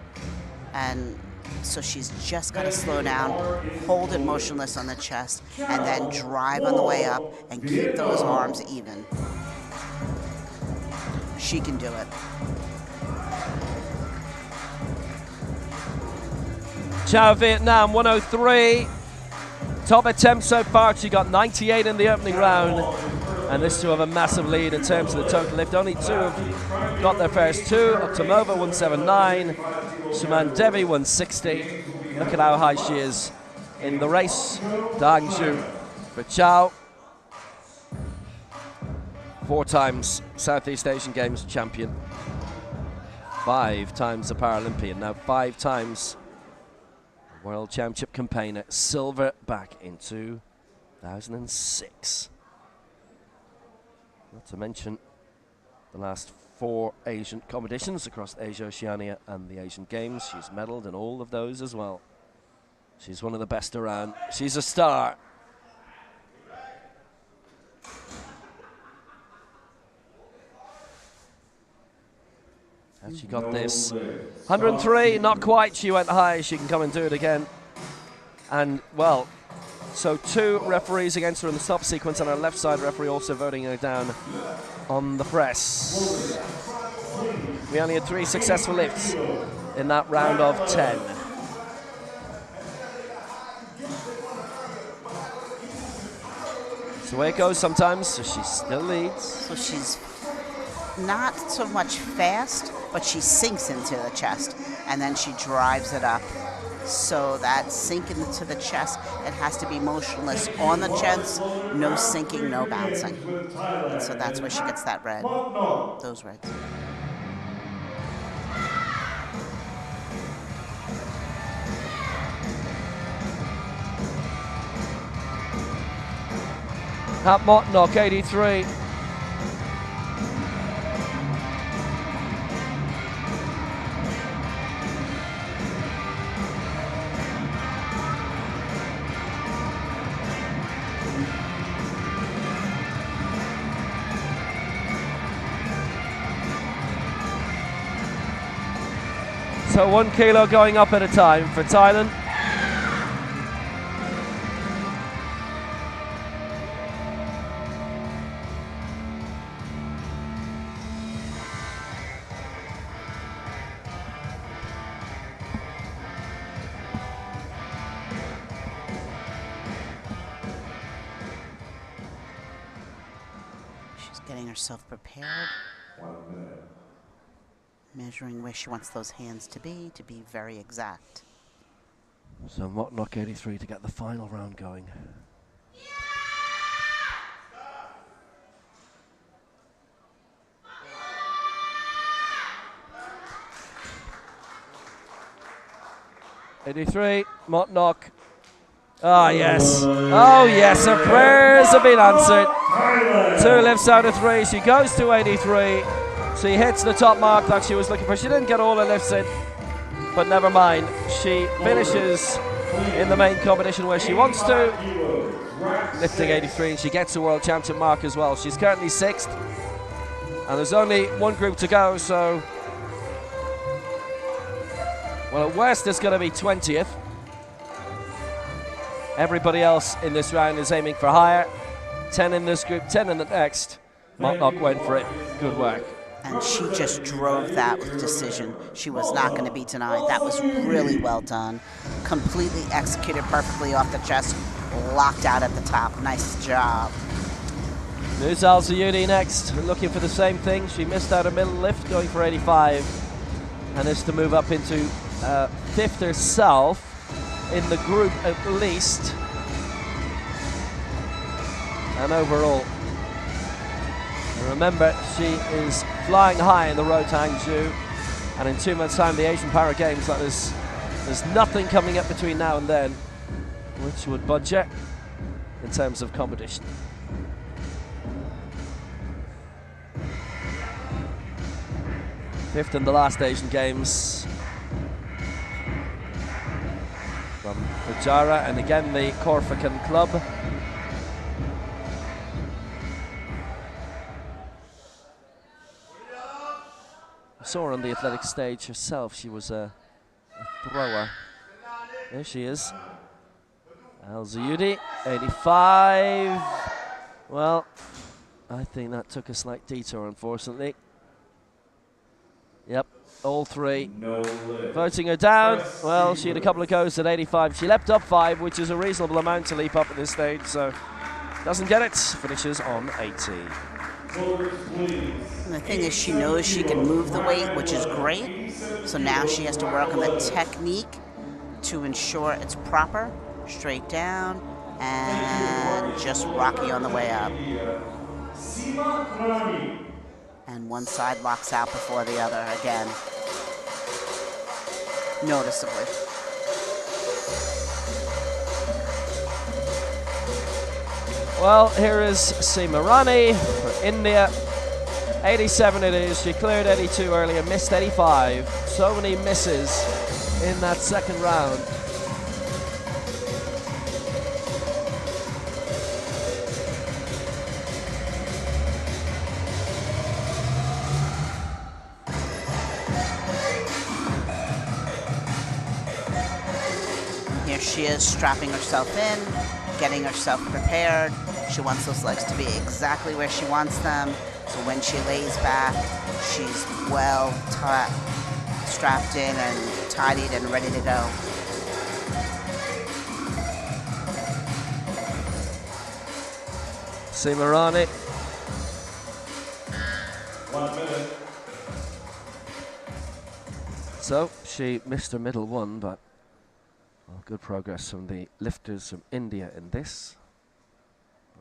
And so she's just got to slow down, hold it motionless on the chest, and then drive on the way up and keep those arms even. She can do it. Chao Vietnam 103. Top attempt so far. She got 98 in the opening round. And this 2 have a massive lead in terms of the total lift. Only 2 have got their first 2. Oktomova 179. Suman Devi 160. Look at how high she is in the race. Dang Zhu for Chao. 4 times Southeast Asian Games champion. 5 times a Paralympian. Now 5 times World Championship campaigner. Silver back in 2006. Not to mention the last 4 Asian competitions across Asia, Oceania and the Asian Games. She's medalled in all of those as well. She's one of the best around. She's a star. And she got this. 103, not quite. She went high. She can come and do it again. And, well, so 2 referees against her in the stop sequence, and her left side referee also voting her down on the press. We only had 3 successful lifts in that round of 10. It's the way it goes sometimes, so she still leads. So she's not so much fast, but she sinks into the chest, and then she drives it up. So that sink into the chest, it has to be motionless on the chest, no sinking, no bouncing. And so that's where she gets that red, those reds. Hat Motnock, 83. So 1 kilo going up at a time for Thailand. She's getting herself prepared. Measuring where she wants those hands to be very exact. So Motnock 83 to get the final round going. '83, Motnock. Ah, yes. Oh, yes, her prayers have been answered. 2 lifts out of 3. She goes to 83. She hits the top mark that she was looking for. She didn't get all her lifts in, but never mind. She finishes in the main competition where she wants to, lifting 83, and she gets a world championship mark as well. She's currently 6th, and there's only 1 group to go, so, well, at worst it's going to be 20th. Everybody else in this round is aiming for higher. 10 in this group, 10 in the next. Montnock went for it. Good work. And she just drove that with decision. She was not going to be denied. That was really well done. Completely executed perfectly off the chest. Locked out at the top. Nice job. Nuzal Zayudi next, looking for the same thing. She missed out a middle lift, going for 85. And is to move up into 5th herself in the group at least. And overall. And remember, she is flying high in the road to Hangzhou. And in 2 months' time, the Asian Para Games, like there's nothing coming up between now and then which would budge her in terms of competition. Fifth in the last Asian Games from Fujairah, and again the Corsican club. I saw her on the athletic stage herself. She was a thrower. There she is. Al Zayudi, 85. Well, I think that took a slight detour, unfortunately. Yep, all three voting her down. Well, she had a couple of goes at 85. She leapt up 5, which is a reasonable amount to leap up at this stage, so doesn't get it. Finishes on 80. And the thing is, she knows she can move the weight, which is great. So now she has to work on the technique to ensure it's proper. Straight down and just rocky on the way up. And one side locks out before the other again. Noticeably. Well, here is Seema Rani for India. 87 it is. She cleared 82 earlier, missed 85. So many misses in that second round. She is strapping herself in, getting herself prepared. She wants those legs to be exactly where she wants them. So when she lays back, she's well strapped in and tidied and ready to go. Seema Rani. 1 minute. So she missed her middle one, but well, good progress from the lifters from India in this.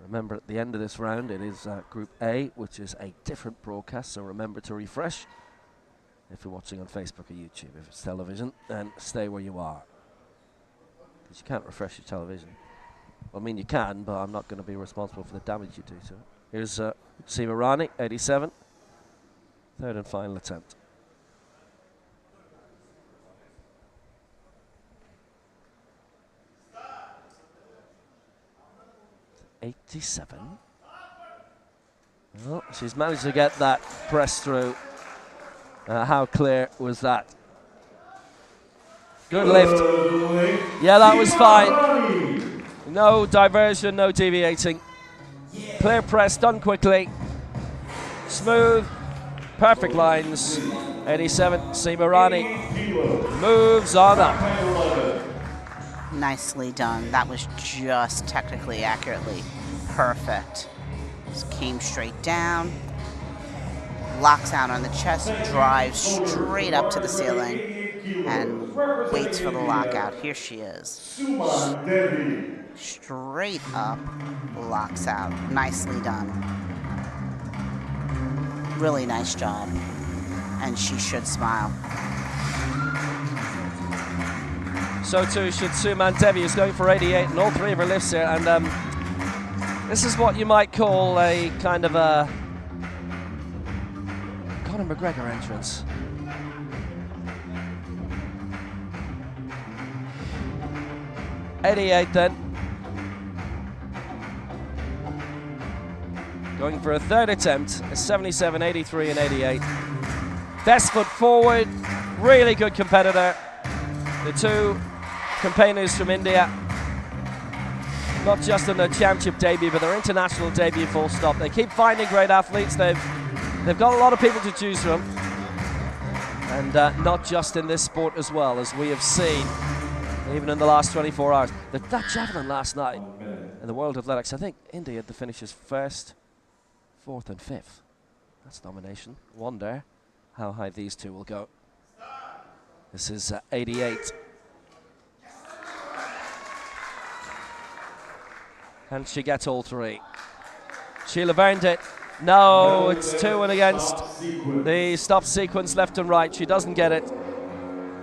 Remember, at the end of this round, it is Group A, which is a different broadcast, so remember to refresh. If you're watching on Facebook or YouTube, if it's television, then stay where you are. Because you can't refresh your television. Well, I mean, you can, but I'm not going to be responsible for the damage you do to it. Here's Seema Rani, 87. Third and final attempt. $87. Well, she's managed to get that press through. How clear was that? Good lift. Yeah, that was fine. No diversion, no deviating. Clear press, done quickly. Smooth, perfect lines. 87, Seema Rani moves on up. Nicely done. That was just technically accurately perfect. Just came straight down, locks out on the chest, drives straight up to the ceiling, and waits for the lockout. Here she is. Straight up, locks out. Nicely done. Really nice job. And she should smile. So too should Suman Devi, who's going for 88 in all three of her lifts here. And this is what you might call a kind of a Conor McGregor entrance. $88 then. Going for a third attempt, a 77, 83 and 88. Best foot forward, really good competitor. The two campaigners from India. not just in their championship debut, but their international debut, full stop. They keep finding great athletes. They've got a lot of people to choose from. And not just in this sport as well, as we have seen, even in the last 24 hours. That javelin last night in the World Athletics, I think India had the finishes 1st, 4th and 5th. That's domination. Wonder how high these two will go. This is 88. And she gets all 3. She'll have earned it. No, it's 2 and against the stop sequence left and right. She doesn't get it.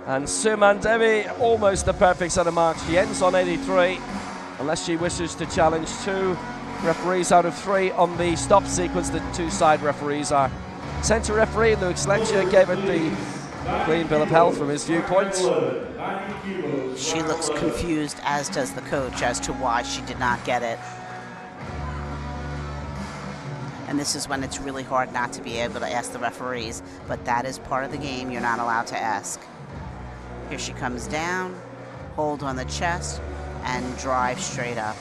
And Suman Devi, almost the perfect set of marks. She ends on 83, unless she wishes to challenge 2 referees out of 3 on the stop sequence. The 2 side referees are centre referee Luke Slencia gave it the clean bill of health from his viewpoint. She looks confused, as does the coach, as to why she did not get it. And this is when it's really hard not to be able to ask the referees, but that is part of the game. You're not allowed to ask. Here she comes down, hold on the chest, and drive straight up.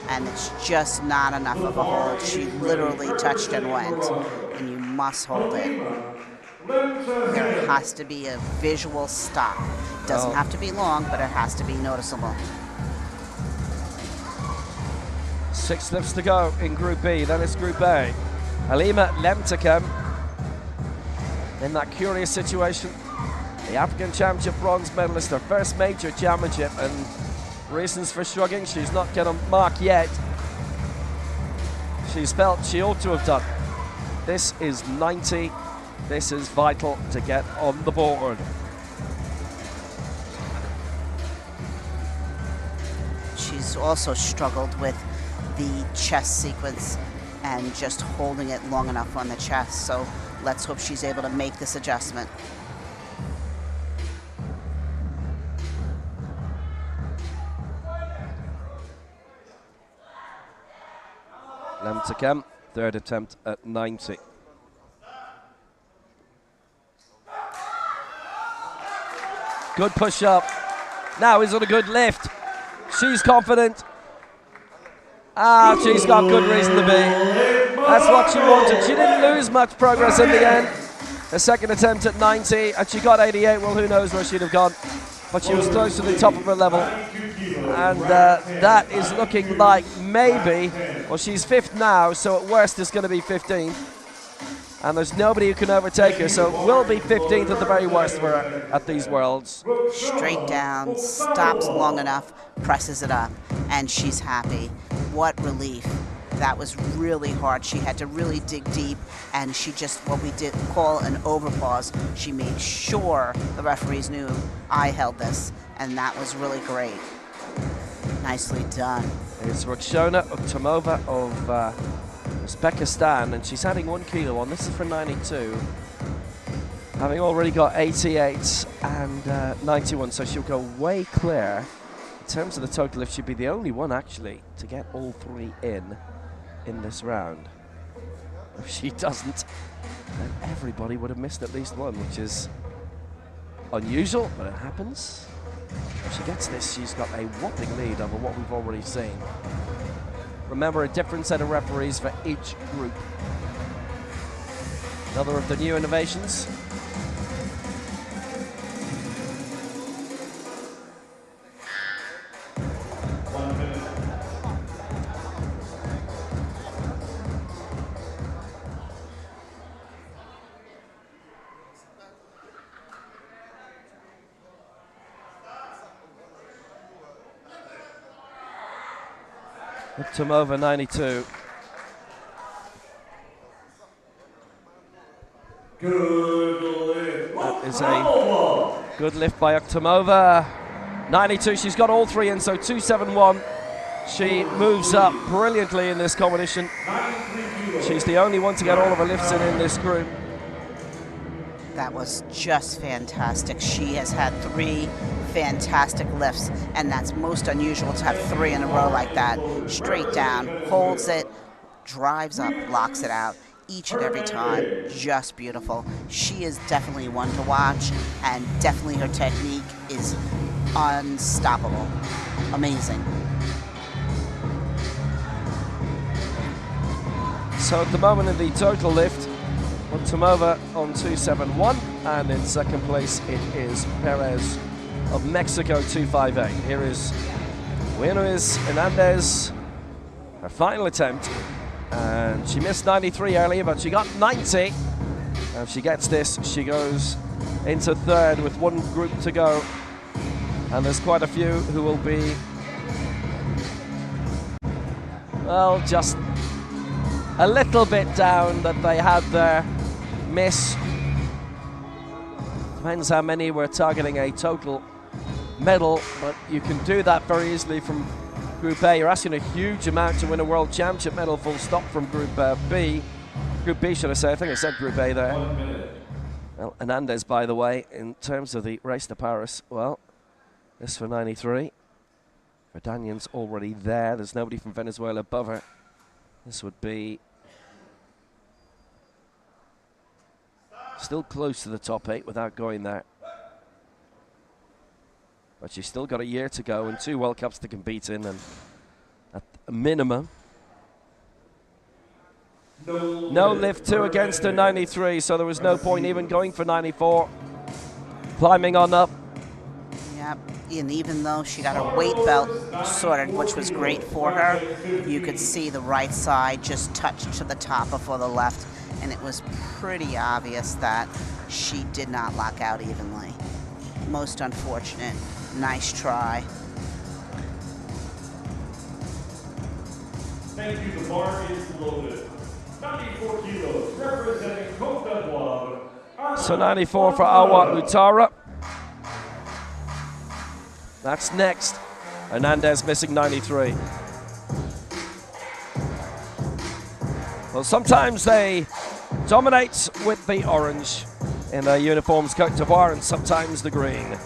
And it's just not enough of a hold. She literally touched and went, and you must hold it. There has to be a visual stop. It doesn't have to be long, but it has to be noticeable. 6 lifts to go in Group B, then it's Group A. Halima Lemtekem in that curious situation. The African Championship bronze medalist, her first major championship, and reasons for shrugging, she's not get a mark yet. She's felt she ought to have done. This is 90. This is vital to get on the board. She's also struggled with the chest sequence and just holding it long enough on the chest. So let's hope she's able to make this adjustment. Lemtekem, 3rd attempt at 90. Good push up. Now is on a good lift. She's confident. She's got good reason to be. That's what she wanted. She didn't lose much progress in the end. Her 2nd attempt at 90, and she got 88. Well, who knows where she'd have gone. But she was close to the top of her level. And that is looking like maybe, well, she's 5th now, so at worst it's going to be 15th. And there's nobody who can overtake her, so it will be 15th at the very worst for her at these Worlds. Straight down, stops long enough, presses it up, and she's happy. What relief. That was really hard. She had to really dig deep, and she just, what we did call an overpause. She made sure the referees knew I held this, and that was really great. Nicely done. It's Rukshona Uktamova of Uzbekistan, and she's adding 1 kilo on. This is for 92. Having already got 88 and 91, so she'll go way clear. In terms of the total lift, she'd be the only one actually to get all 3 in this round. If she doesn't, then everybody would have missed at least 1, which is unusual, but it happens. If she gets this, she's got a whopping lead over what we've already seen. Remember, a different set of referees for each group. Another of the new innovations. Uktamova 92. That is a good lift by Uktamova. 92, she's got all 3 in, so 271. She moves up brilliantly in this competition. She's the only one to get all of her lifts in this group. That was just fantastic. She has had 3 fantastic lifts, and that's most unusual to have 3 in a row like that. Straight down, holds it, drives up, locks it out, each and every time. Just beautiful. She is definitely one to watch, and definitely her technique is unstoppable. Amazing. So at the moment in the total lift, Tomova on 271, and in second place it is Perez of Mexico 258. Here is Luis Hernandez, her final attempt, and she missed 93 earlier, but she got 90. And if she gets this, she goes into third with one group to go, and there's quite a few who will be, well, just a little bit down that they had their miss. Depends how many we're targeting a total medal, but you can do that very easily from Group A. You're asking a huge amount to win a World Championship medal, full stop, from Group B. Group B, should I say? I think I said Group A there. Well, Hernandez, by the way, in terms of the race to Paris, well, this for 93. Verdanian's already there. There's nobody from Venezuela above her. This would be still close to the top 8 without going there. But she's still got a year to go and 2 World Cups to compete in, and at a minimum. No lift 2 against her 93, so there was no point even going for 94. Climbing on up. Yep, and even though she got her weight belt sorted, which was great for her, you could see the right side just touched to the top before the left, and it was pretty obvious that she did not lock out evenly. Most unfortunate. Nice try. Thank you. The bar is loaded. 94 kilos, representing Côte d'Ivoire. So 94 for Awa Utara. That's next. Hernandez missing 93. Well, sometimes they dominate with the orange in their uniforms, Côte d'Ivoire, and sometimes the green.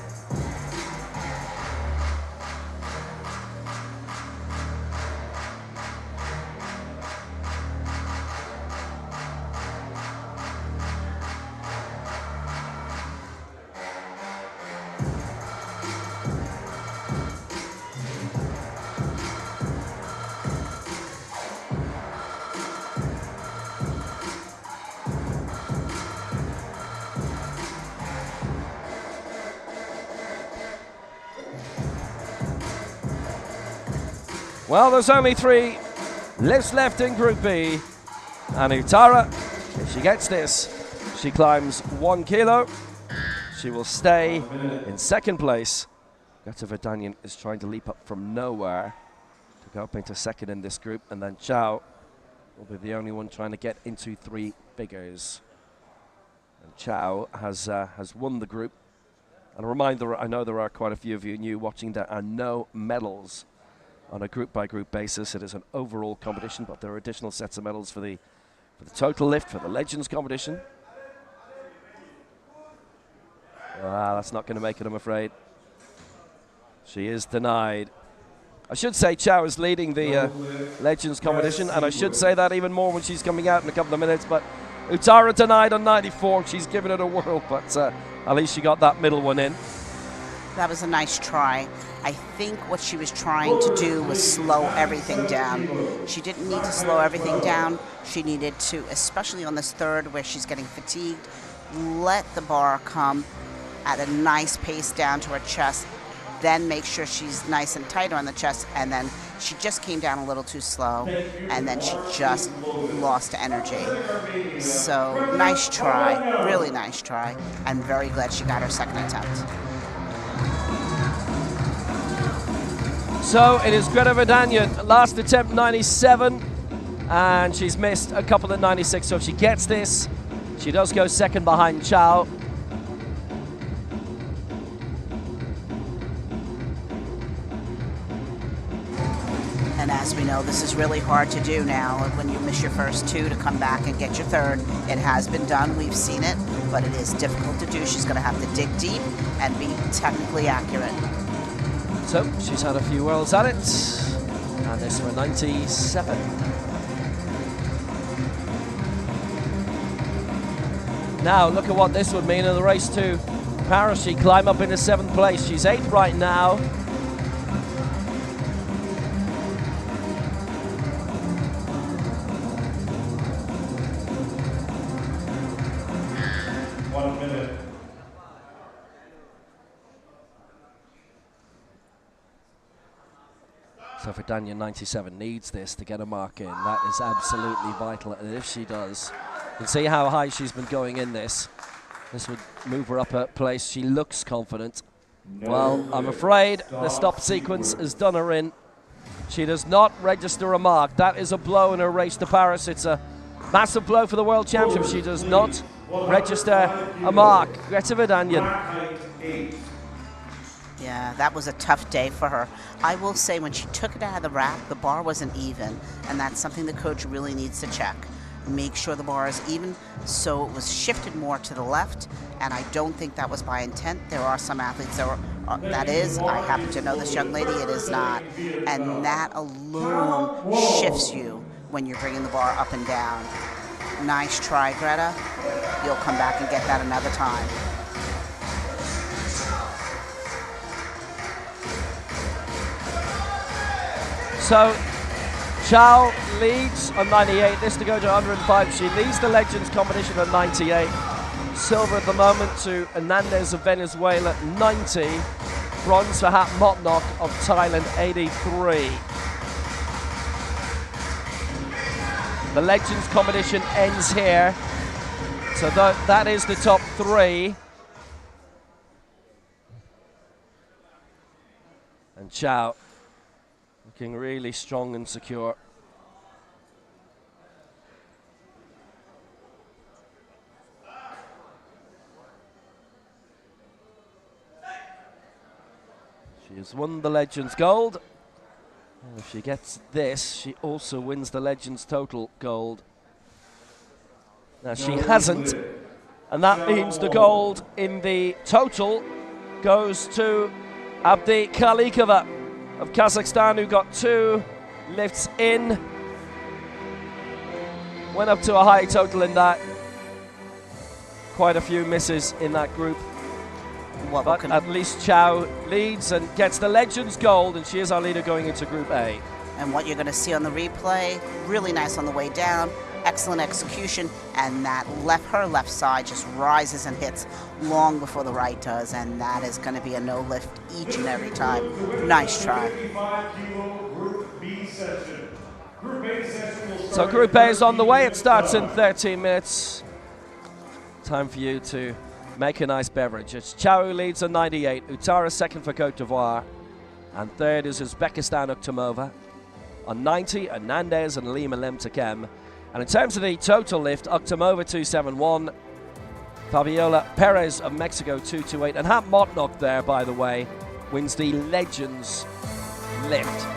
Well, there's only 3 lifts left in Group B. And Utara, if she gets this, she climbs 1 kilo. She will stay in second place. Greta Verdanian is trying to leap up from nowhere to go up into second in this group. And then Chow will be the only one trying to get into 3 figures. And Chow has won the group. And a reminder, I know there are quite a few of you new watching, there are no medals on a group-by-group basis. It is an overall competition, but there are additional sets of medals for the total lift, for the Legends competition. That's not going to make it, I'm afraid. She is denied. I should say Chow is leading the Legends competition, and I should say that even more when she's coming out in a couple of minutes, but Utara denied on 94. She's given it a whirl, but at least she got that middle one in. That was a nice try. I think what she was trying to do was slow everything down. She didn't need to slow everything down. She needed to, especially on this third where she's getting fatigued, let the bar come at a nice pace down to her chest, then make sure she's nice and tight on the chest, and then she just came down a little too slow, and then she just lost energy. So nice try, really nice try, and very glad she got her second attempt. So it is Greta Verdanian, last attempt 97, and she's missed a couple at 96, so if she gets this, she does go second behind Chow. And as we know, this is really hard to do now. When you miss your first 2 to come back and get your third, it has been done, we've seen it, but it is difficult to do. She's gonna have to dig deep and be technically accurate. So she's had a few whirls at it, and this for 97. Now look at what this would mean in the race to Paris. She climb up into 7th place. She's 8th right now. So Vidania 97 needs this to get a mark in. That is absolutely vital, and if she does, you can see how high she's been going in this. This would move her up a place. She looks confident. Well, I'm afraid the stop sequence has done her in. She does not register a mark. That is a blow in her race to Paris. It's a massive blow for the World Championship. She does not register a mark. Greta Vidanian. Yeah, that was a tough day for her. I will say when she took it out of the rack, the bar wasn't even, and that's something the coach really needs to check. Make sure the bar is even, so it was shifted more to the left, and I don't think that was by intent. There are some athletes that is. I happen to know this young lady, it is not. And that alone shifts you when you're bringing the bar up and down. Nice try, Greta. You'll come back and get that another time. So, Chow leads on 98, this to go to 105. She leads the Legends competition at 98. Silver at the moment to Hernandez of Venezuela, 90. Bronze for Hat Motnok of Thailand, 83. The Legends competition ends here. So that is the top three. And Chow looking really strong and secure. She has won the Legends Gold. And if she gets this, she also wins the Legends Total Gold. Now she hasn't, and that means the gold in the total goes to Abdi Kalikova of Kazakhstan, who got 2 lifts in. Went up to a high total in that. Quite a few misses in that group. But at least Chow leads and gets the Legends Gold, and she is our leader going into Group A. And what you're going to see on the replay, really nice on the way down, excellent execution, and that her left side just rises and hits long before the right does, and that is going to be a no lift each and every time. Nice try. So Group A is on the way. It starts in 13 minutes. Time for you to make a nice beverage. It's Chow who leads on 98, Utara second for Cote d'Ivoire, and third is Uzbekistan Uktamova. On 90, Hernandez and Lima Lemtekem. And in terms of the total lift, Uktamova 271, Fabiola Perez of Mexico 228, and Hat Motnok there, by the way, wins the Legends lift.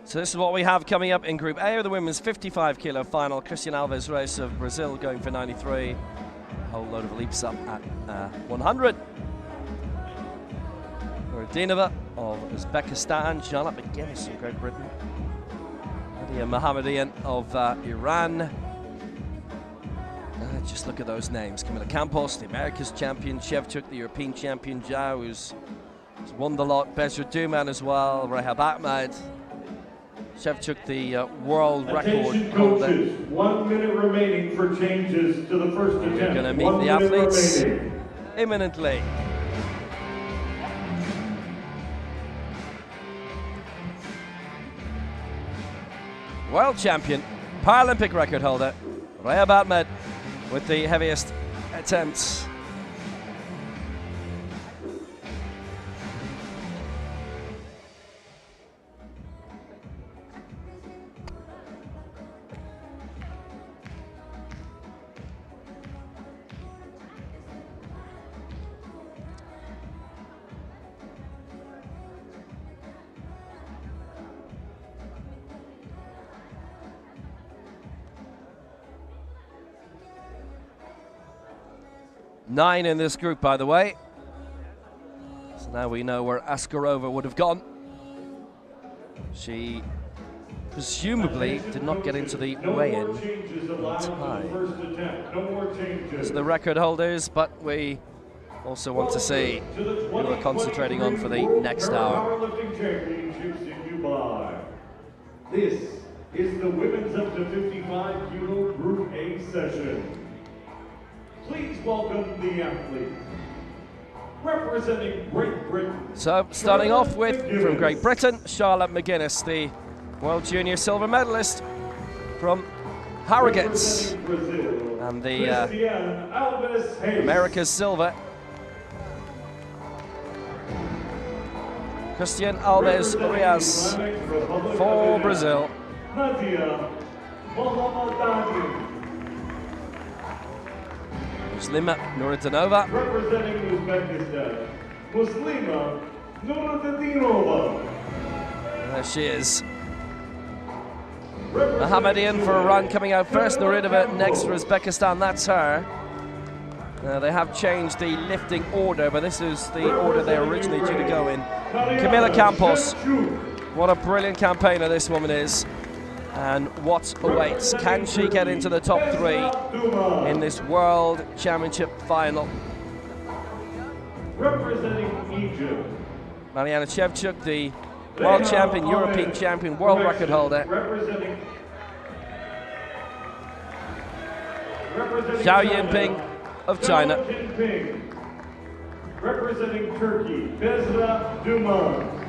So this is what we have coming up in Group A of the women's 55 kilo final. Christian Alves Reis of Brazil going for 93. A whole load of leaps up at 100. Rodinova of Uzbekistan. Jana McGuinness of Great Britain. Nadia Mohammadian of Iran. Just look at those names. Camila Campos, the America's champion. Shevchuk, the European champion. Zhao, who's won the lot. Bezra Duman as well. Rehab Ahmed. Shevchuk, the world record holder. 1 minute remaining for changes to the first attempt. We're going to meet the athletes imminently. World champion, Paralympic record holder, Rehab Ahmed with the heaviest attempts. Nine in this group, by the way. So now we know where Askarova would have gone. She presumably did not get into the weigh-in in time. As the record holders, but we also want to see who we're concentrating on for the next hour. Powerlifting Championships in Dubai. This is the women's up to 55 kilo Group A session. Please welcome the athletes. Representing Great Britain. So, starting off with, from Great Britain, Charlotte McGuinness, the World Junior silver medalist from Harrogate. And the America's silver. Christian Alves Reis for Brazil. Nadia Mohammadian. Muslima Nuridinova. Representing Uzbekistan, Muslima Nuridinova. There she is. Mohammadian for Iran coming out first. Nuridinova next for Uzbekistan. That's her. They have changed the lifting order, but this is the order they originally due to go in. Camila Campos. What a brilliant campaigner this woman is. And what awaits? Can she get into the top three in this World Championship final? Representing Egypt, Mariana Shevchuk, the world champion, European champion, world record holder. Zhao Yinping of China. Representing Turkey, Bezra Duman.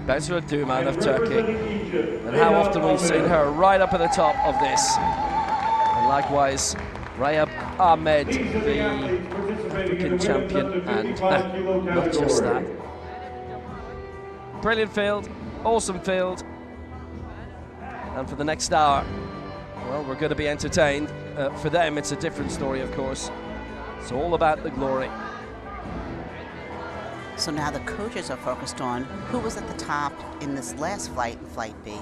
Bezra Duman of Turkey. And how often we've seen her right up at the top of this. And likewise, Rehab Ahmed, the African champion, and not just that. Brilliant field, awesome field. And for the next hour, well, we're going to be entertained. For them, it's a different story, of course. It's all about the glory. So now the coaches are focused on who was at the top in this last flight, in Flight B,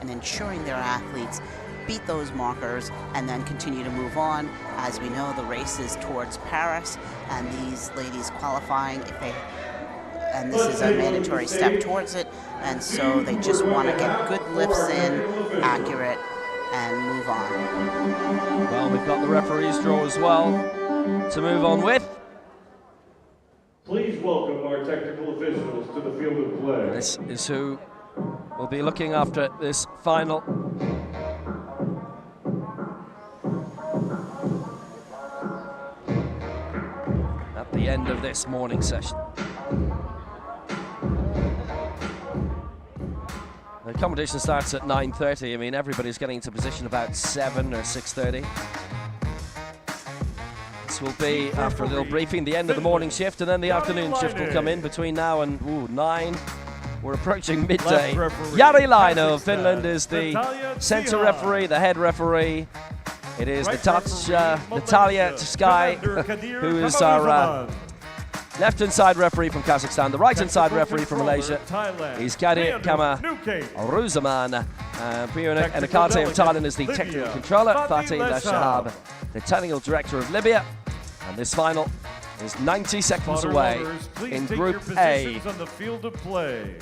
and ensuring their athletes beat those markers and then continue to move on. As we know, the race is towards Paris, and these ladies qualifying, and this is a mandatory step towards it, and so they just want to get good lifts in, accurate, and move on. Well, we've got the referee's draw as well to move on with. Please welcome our technical officials to the field of play. This is who will be looking after this final. At the end of this morning session. The competition starts at 9:30. I mean, everybody's getting into position about 7 or 6:30. This will be, after a little briefing, the end of the morning shift, and then the afternoon shift will come in between now and 9. We're approaching midday. Jari Laino of Finland is the center referee, the head referee. It is Natalia Tskai, who is our Left-hand side referee from Kazakhstan. The right-hand side referee from Malaysia is Kadir Kama Ruzaman. Pionik and Akate of Thailand is the technical controller. Fatih Shahab, the technical director of Libya. And this final is 90 seconds away in Group A. On the field of play.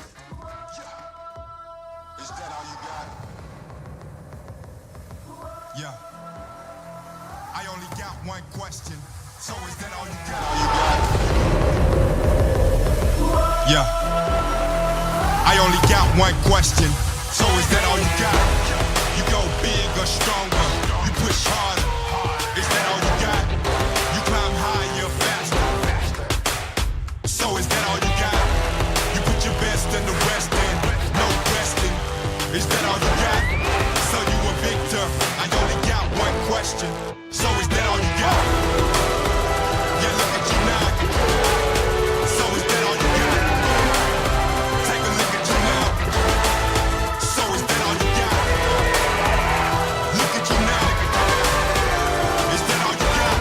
Is that all you got? Yeah. I only got one question. So is that all you got? Yeah. I only got one question. So is that all you got? You go big or stronger. You push harder. Is that all you got? You climb higher, faster. So is that all you got? You put your best in the West End. No question. Is that all you got? So you a victor. I only got one question. So is that all you got? Yeah, look at you now. So is that all you got? Take a look at you now. So is that all you got? Look at you now. Is that all you got?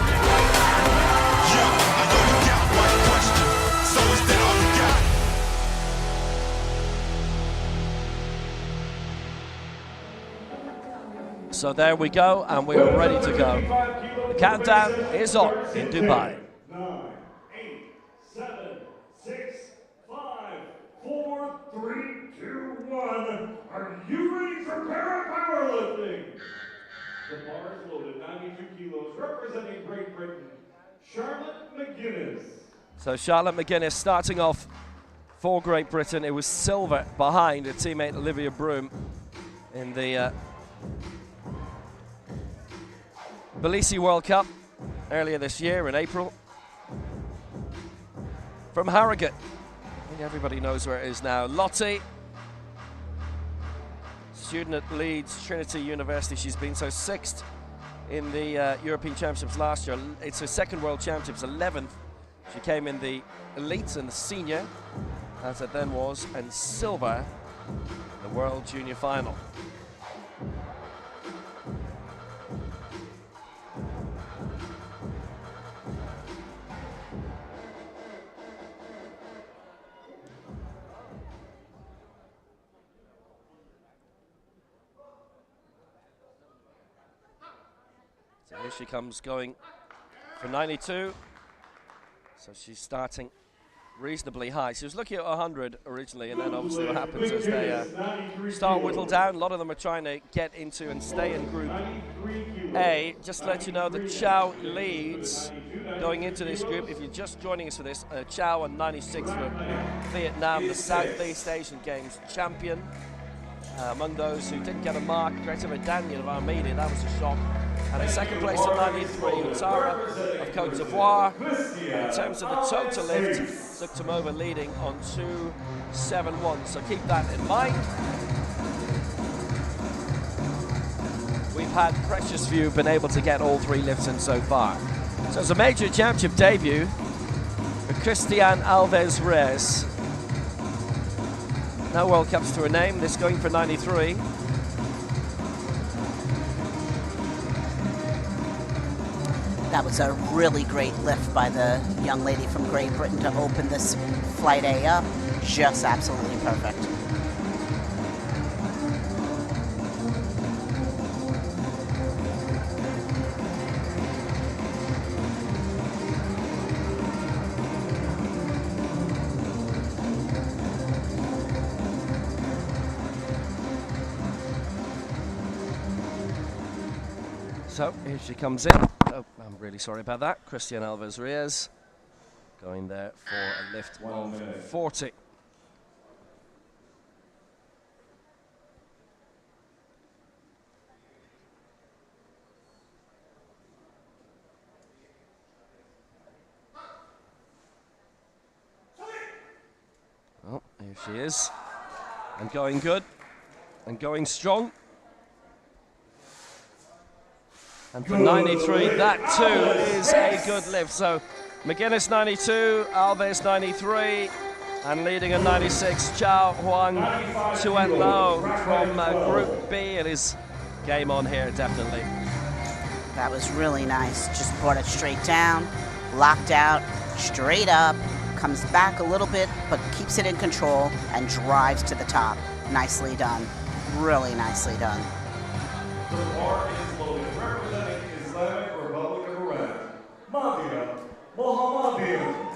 Yeah, I only got one question. So is that all you got? So there we go, and we are ready to go. The countdown is on in Dubai. 9, 8, 7, 6, 5, 4, 3, 2, 1. Are you ready for powerlifting? The bar is loaded, 92 kilos, representing Great Britain, Charlotte McGuinness. So Charlotte McGuinness starting off for Great Britain. It was silver behind her teammate Olivia Broom in the Tbilisi World Cup earlier this year in April. From Harrogate, I think everybody knows where it is now. Lottie, student at Leeds Trinity University. She's been so 6th in the European Championships last year. It's her second World Championships, 11th. She came in the elites and the senior, as it then was, and silver in the World Junior Final. So here she comes going for 92. So she's starting reasonably high. She was looking at 100 originally, and then obviously what happens is they start whittle down. A lot of them are trying to get into and stay in Group A. Just to let you know that Chow leads going into this group. If you're just joining us for this, Chow on 96 for Vietnam, the Southeast Asian Games champion. Among those who didn't get a mark, Greta Daniel of Armenia, that was a shock. And in second place at 93, Utara of Cote d'Ivoire. In terms of the total lift, Suktamova leading on 2.71. So keep that in mind. We've had precious few been able to get all 3 lifts in so far. So it's a major championship debut for Christian Alves Reyes. No World Cups to her name, this going for 93. That was a really great lift by the young lady from Great Britain to open this Flight A up. Just absolutely perfect. So here she comes in. Oh, I'm really sorry about that. Christian Alves Reyes going there for a lift of 40. Oh, here she is. And going good. And going strong. And for 93, that too is a good lift. So McGuinness 92, Alves 93, and leading at 96, Chow Huang Tuan Lo from Group B. It is game on here, definitely. That was really nice. Just brought it straight down, locked out, straight up, comes back a little bit, but keeps it in control and drives to the top. Nicely done. Really nicely done. The bar is loaded, representing Islamic Republic of Iran, Madia Mohammadian.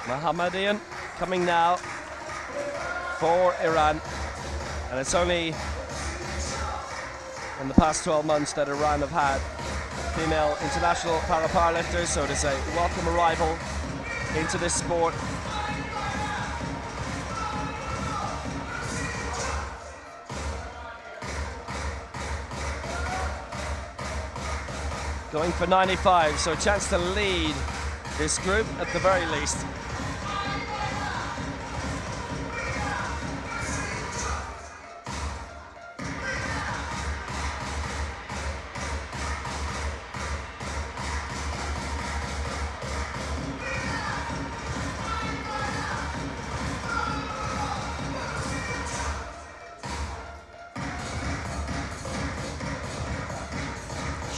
Mohammadian coming now for Iran. And it's only in the past 12 months that Iran have had female international para-powerlifters, so it is a welcome arrival into this sport. Going for 95, so a chance to lead this group at the very least.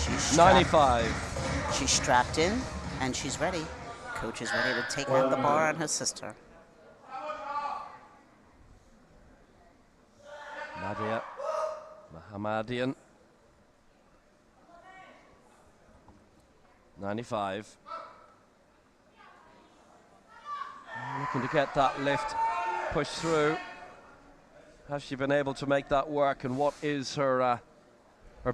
She's 95. She's strapped in and she's ready. Coach is ready to take out the bar on her sister. Nadia Mohammadian. 95. Looking to get that lift pushed through. Has she been able to make that work, and what is her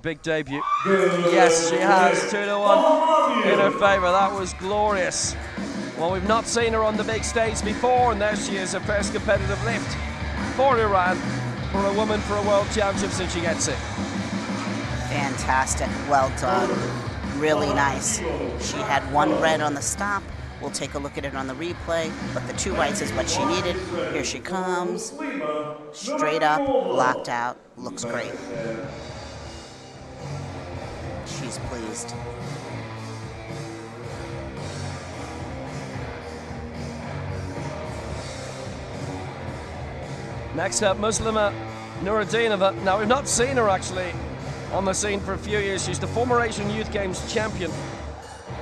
big debut? Yes, she has. 2-1 in her favor. That was glorious. Well, we've not seen her on the big stage before, and there she is, her first competitive lift for Iran, for a woman, for a world championships, and she gets it. Fantastic. Well done. Really nice. She had one red on the stop. We'll take a look at it on the replay, but the 2 whites is what she needed. Here she comes. Straight up, locked out. Looks great. She's pleased. Next up, Muslima Nuruddinova. Now, we've not seen her actually on the scene for a few years. She's the former Asian Youth Games champion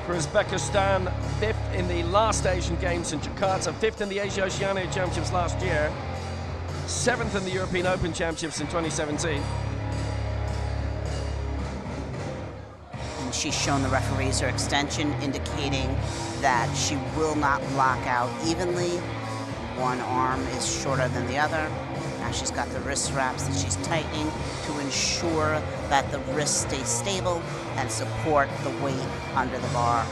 for Uzbekistan, 5th in the last Asian Games in Jakarta, 5th in the Asia-Oceania Championships last year, 7th in the European Open Championships in 2017. And she's shown the referees her extension, indicating that she will not lock out evenly. One arm is shorter than the other. Now she's got the wrist straps that she's tightening to ensure that the wrists stay stable and support the weight under the bar.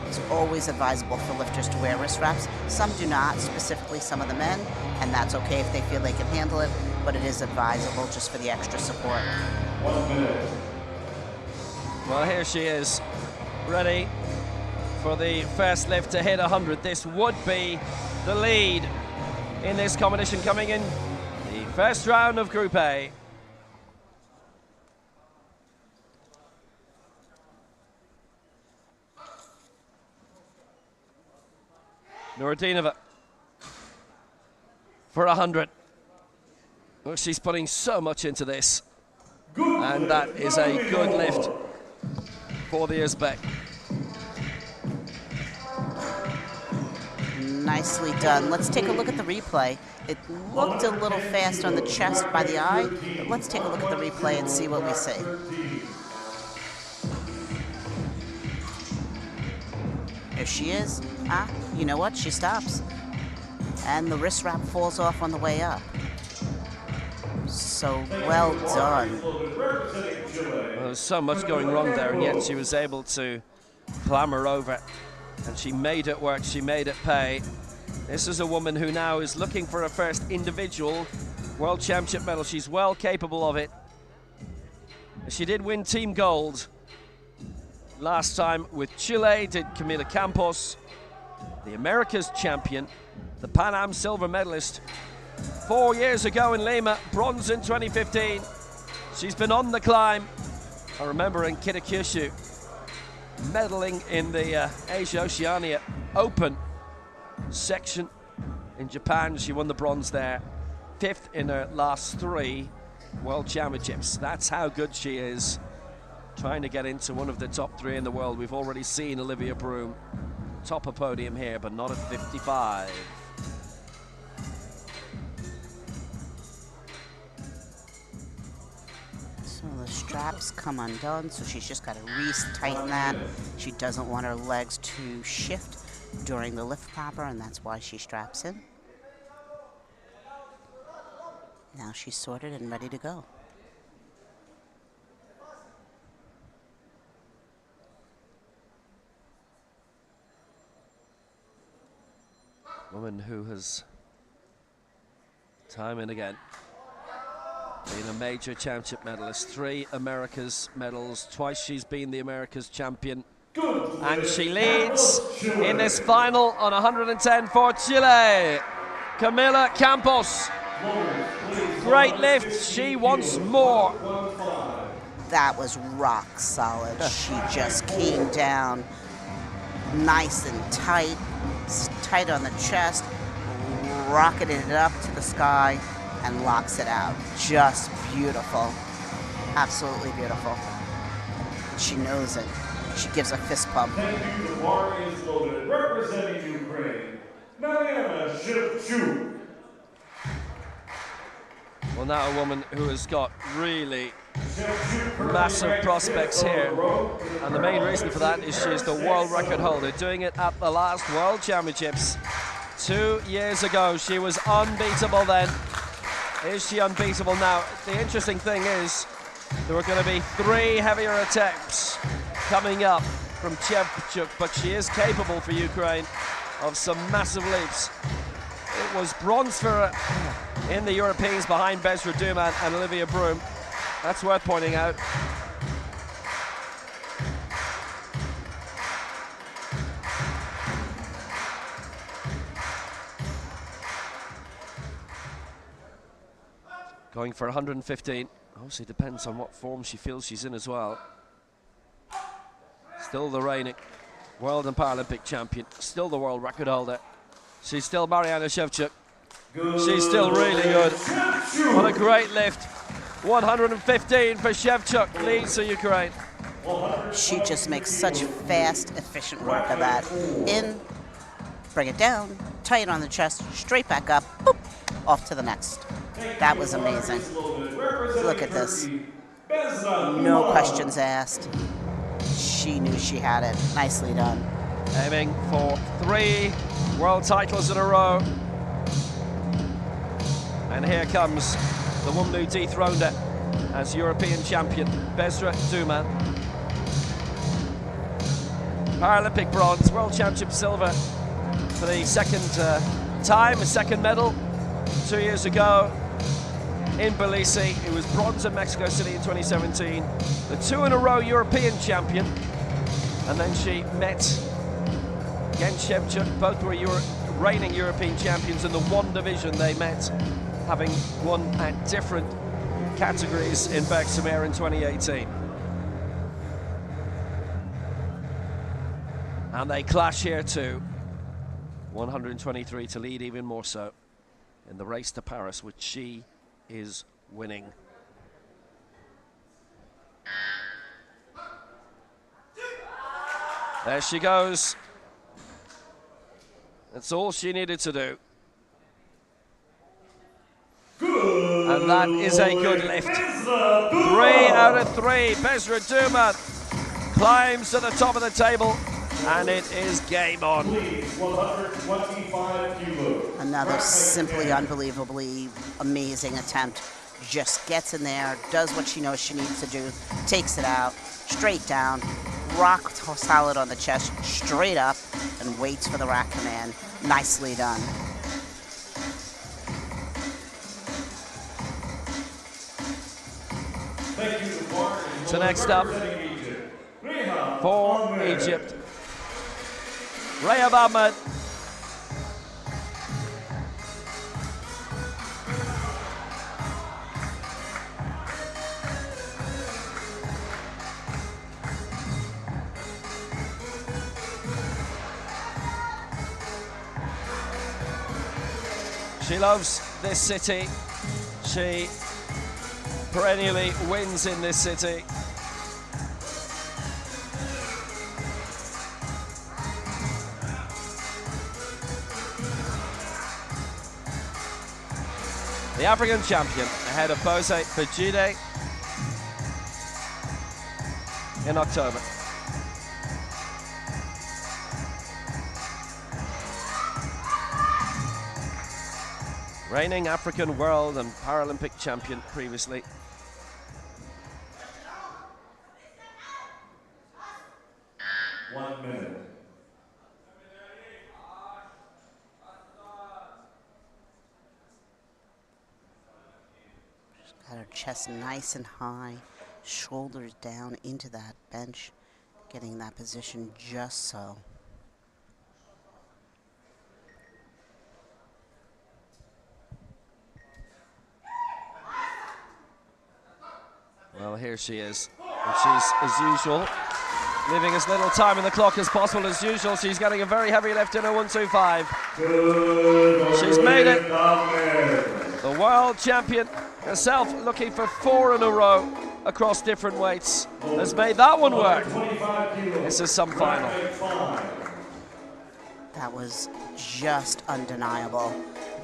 It's always advisable for lifters to wear wrist straps. Some do not, specifically some of the men, and that's okay if they feel they can handle it, but it is advisable just for the extra support. 1 minute. Well, here she is, ready for the first lift to hit 100. This would be the lead in this competition coming in the first round of Group A. Nuruddinova for 100. Well, she's putting so much into this, and that is a good lift for the Uzbek. Nicely done. Let's take a look at the replay. It looked a little fast on the chest by the eye, but let's take a look at the replay and see what we see. Here she is. Ah, you know what? She stops. And the wrist wrap falls off on the way up. So well done. Well, there's so much going wrong there, and yet she was able to clamber over, and she made it work, she made it pay. This is a woman who now is looking for her first individual World Championship medal. She's well capable of it. She did win team gold last time with Chile, did Camila Campos, the America's champion, the Pan Am silver medalist 4 years ago in Lima, bronze in 2015. She's been on the climb. I remember in Kitakyushu, medaling in the Asia-Oceania Open section in Japan. She won the bronze there, 5th in her last 3 World Championships. That's how good she is, trying to get into one of the top 3 in the world. We've already seen Olivia Broom top a podium here, but not at 55. So the straps come undone, so she's just got to re-tighten that. She doesn't want her legs to shift during the lift proper, and that's why she straps in. Now she's sorted and ready to go. Woman who has, time and again, been a major championship medalist. 3 America's medals. Twice she's been the America's champion. And she leads in this final on 110 for Chile. Camila Campos. Great lift. She wants more. That was rock solid. She just came down nice and tight on the chest, rocketed it up to the sky, and locks it out. Just beautiful. Absolutely beautiful. She knows it. She gives a fist pump. Thank you. The bar is loaded. Representing Ukraine, Mariana Shevchuk. Well, now a woman who has got really massive prospects here, and the main reason for that is she's the world record holder, doing it at the last World Championships 2 years ago. She was unbeatable then. Is she unbeatable now? The interesting thing is there are going to be 3 heavier attempts coming up from Shevchuk, but she is capable for Ukraine of some massive leaps. It was bronze for her in the Europeans behind Bezra Duman and Olivia Broom. That's worth pointing out. Going for 115. Obviously depends on what form she feels she's in as well. Still the reigning world and Paralympic champion. Still the world record holder. She's still Mariana Shevchuk. She's still really good. What a great lift. 115 for Shevchuk, leads to Ukraine. She just makes such fast, efficient work of that. In, bring it down, tight on the chest, straight back up, boop, off to the next. That was amazing. Look at this. No questions asked. She knew she had it. Nicely done. Aiming for 3 world titles in a row. And here comes the woman who dethroned her as European champion, Bezra Duman. Paralympic bronze, World Championship silver for the second time, a second medal 2 years ago in Belize. It was bronze in Mexico City in 2017. The 2 in a row European champion. And then she met against Shevchuk. Both were reigning European champions in the 1 division they met, having won at different categories in Bergsamir in 2018. And they clash here too. 123 to lead even more so in the race to Paris, which she is winning. There she goes. That's all she needed to do. And that is a good lift. 3 out of 3. Bezra Duman climbs to the top of the table, and it is game on. 125 kilos. Another simply unbelievably amazing attempt. Just gets in there, does what she knows she needs to do, takes it out, straight down, rock solid on the chest, straight up, and waits for the rack command. Nicely done. So next up, for Egypt, Rehab Ahmed. She loves this city. She perennially wins in this city. The African champion ahead of Bose Fajide in October. Reigning African world and Paralympic champion previously. One minute. Got her chest nice and high, shoulders down into that bench, getting that position just so. Well, here she is. And she's, as usual, leaving as little time in the clock as possible. As usual, she's getting a very heavy lift in her 125. She's made it. The world champion herself, looking for 4 in a row across different weights, has made that one work. This is some final. That was just undeniable.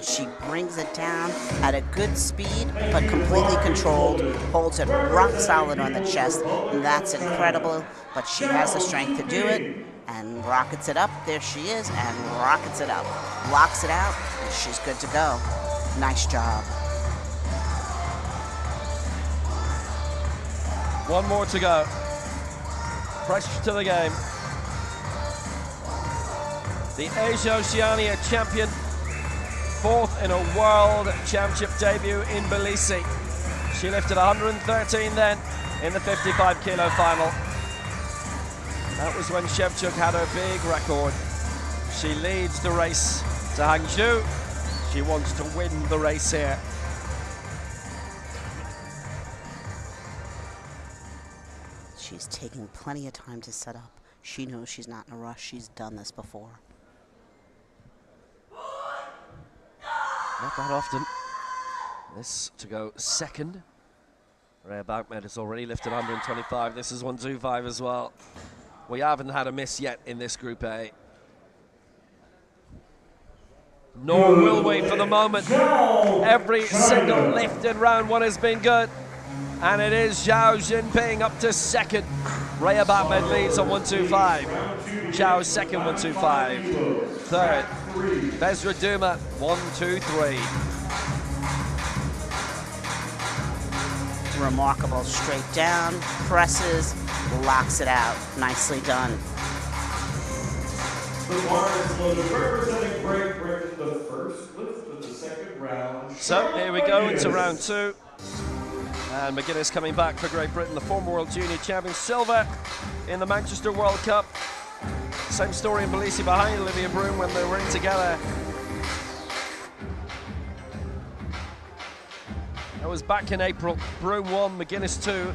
She brings it down at a good speed, but completely controlled, holds it rock solid on the chest, and that's incredible, but she has the strength to do it, and rockets it up, there she is, and rockets it up, locks it out, and she's good to go. Nice job. One more to go. Pressure to the game. The Asia Oceania champion, 4th in a world championship debut in Tbilisi. She lifted 113 then in the 55 kilo final. That was when Shevchuk had her big record. She leads the race to Hangzhou. She wants to win the race here. She's taking plenty of time to set up. She knows she's not in a rush. She's done this before. Not that often. This to go second. Rhea Bankman has already lifted 125. This is 125 as well. We haven't had a miss yet in this Group A. Nor will we for the moment. Every single lift in round 1 has been good. And it is Zhao Jinping up to second. Rhea Bankman leads on 125. Zhao second, 125. Third, Besra Duma, 123. Remarkable, straight down, presses, locks it out. Nicely done. The bar is loaded, representing Great Britain, the first lift of the second round. So here we go into round 2. And McGuinness coming back for Great Britain, the former World Junior Champion, silver in the Manchester World Cup. Same story in Tbilisi behind Olivia Broom when they were in together. That was back in April. Broom 1, McGuinness 2.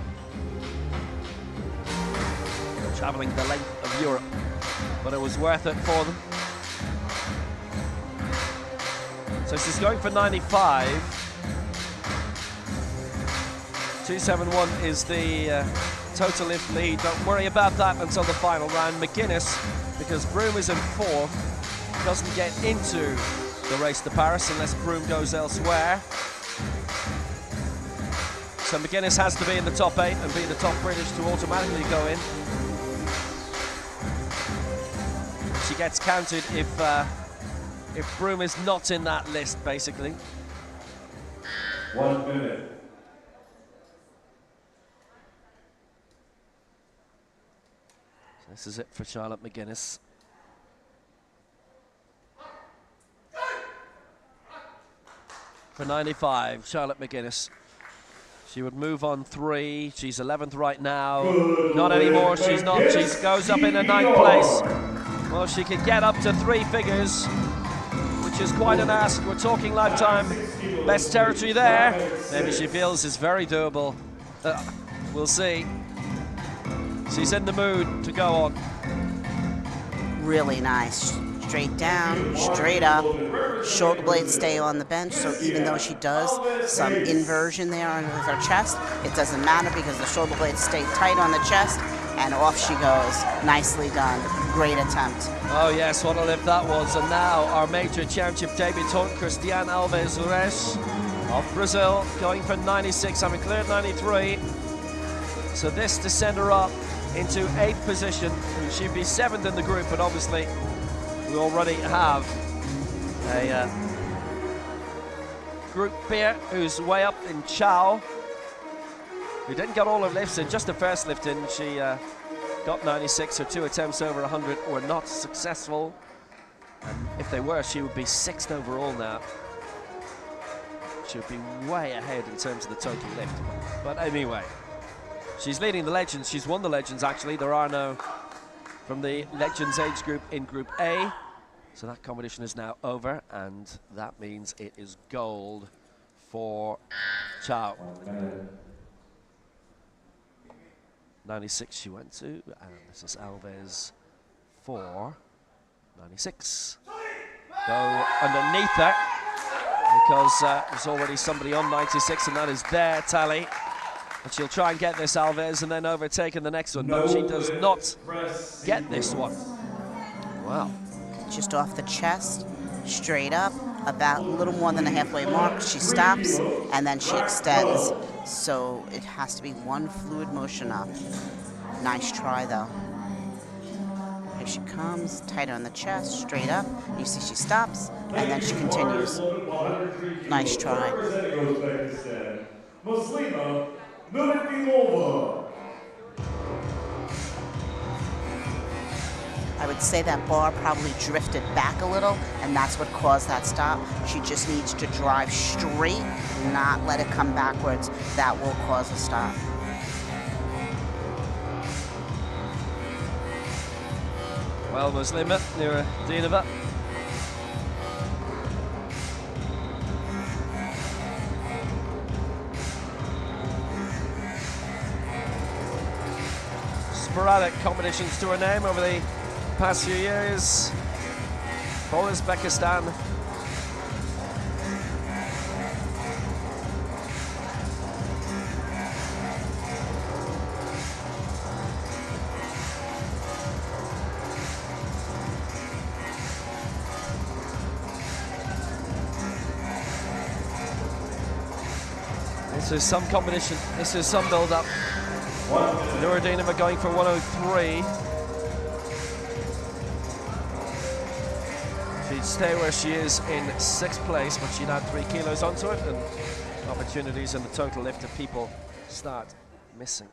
Travelling the length of Europe, but it was worth it for them. So she's going for 95. 271 is the total lift lead. Don't worry about that until the final round. McGuinness, because Broom is in 4th, doesn't get into the race to Paris unless Broom goes elsewhere. So McGuinness has to be in the top 8 and be the top British to automatically go in. She gets counted if Broom is not in that list, basically. 1 minute. This is it for Charlotte McGuinness. For 95, Charlotte McGuinness. She would move on 3. She's 11th right now. Not anymore, she's not. She goes up in a 9th place. Well, she could get up to 3 figures, which is quite an ask. We're talking lifetime best territory there. Maybe she feels it's very doable. We'll see. She's in the mood to go on. Really nice. Straight down, straight up. Shoulder blades stay on the bench, so even though she does some inversion there with her chest, it doesn't matter because the shoulder blades stay tight on the chest, and off she goes. Nicely done. Great attempt. Oh yes, what a lift that was. And now our major championship debutant, Christiane Alves-Reyes, of Brazil, going for 96, having cleared 93. So this to send her up into 8th position. She'd be 7th in the group, but obviously we already have a group here who's way up in Chow, who didn't get all her lifts in, just the first lift in. She got 96, her 2 attempts over 100 were not successful. And if they were, she would be 6th overall now. She would be way ahead in terms of the total lift. But anyway, she's leading the Legends. She's won the Legends, actually. There are no from the Legends age group in Group A. So that competition is now over, and that means it is gold for Chow. 96 she went to, and this is Alves for 96. Go underneath her, because there's already somebody on 96, and that is their tally. And she'll try and get this Alves and then overtake in the next one, but she does not get this one. Wow. Just off the chest, straight up, about a little more than the halfway mark. She stops, and then she extends. So it has to be one fluid motion up. Nice try, though. Here she comes, tighter on the chest, straight up. You see she stops, and then she continues. Nice try. I would say that bar probably drifted back a little, and that's what caused that stop. She just needs to drive straight, not let it come backwards. That will cause a stop. Well, Muslima, Nuruddinova. Sporadic competitions to her name over the past few years for Uzbekistan. This is some competition, this is some build-up. Nuruddinova going for 103. She'd stay where she is in 6th place, but she'd add 3 kilos onto it, and opportunities in the total lift of people start missing.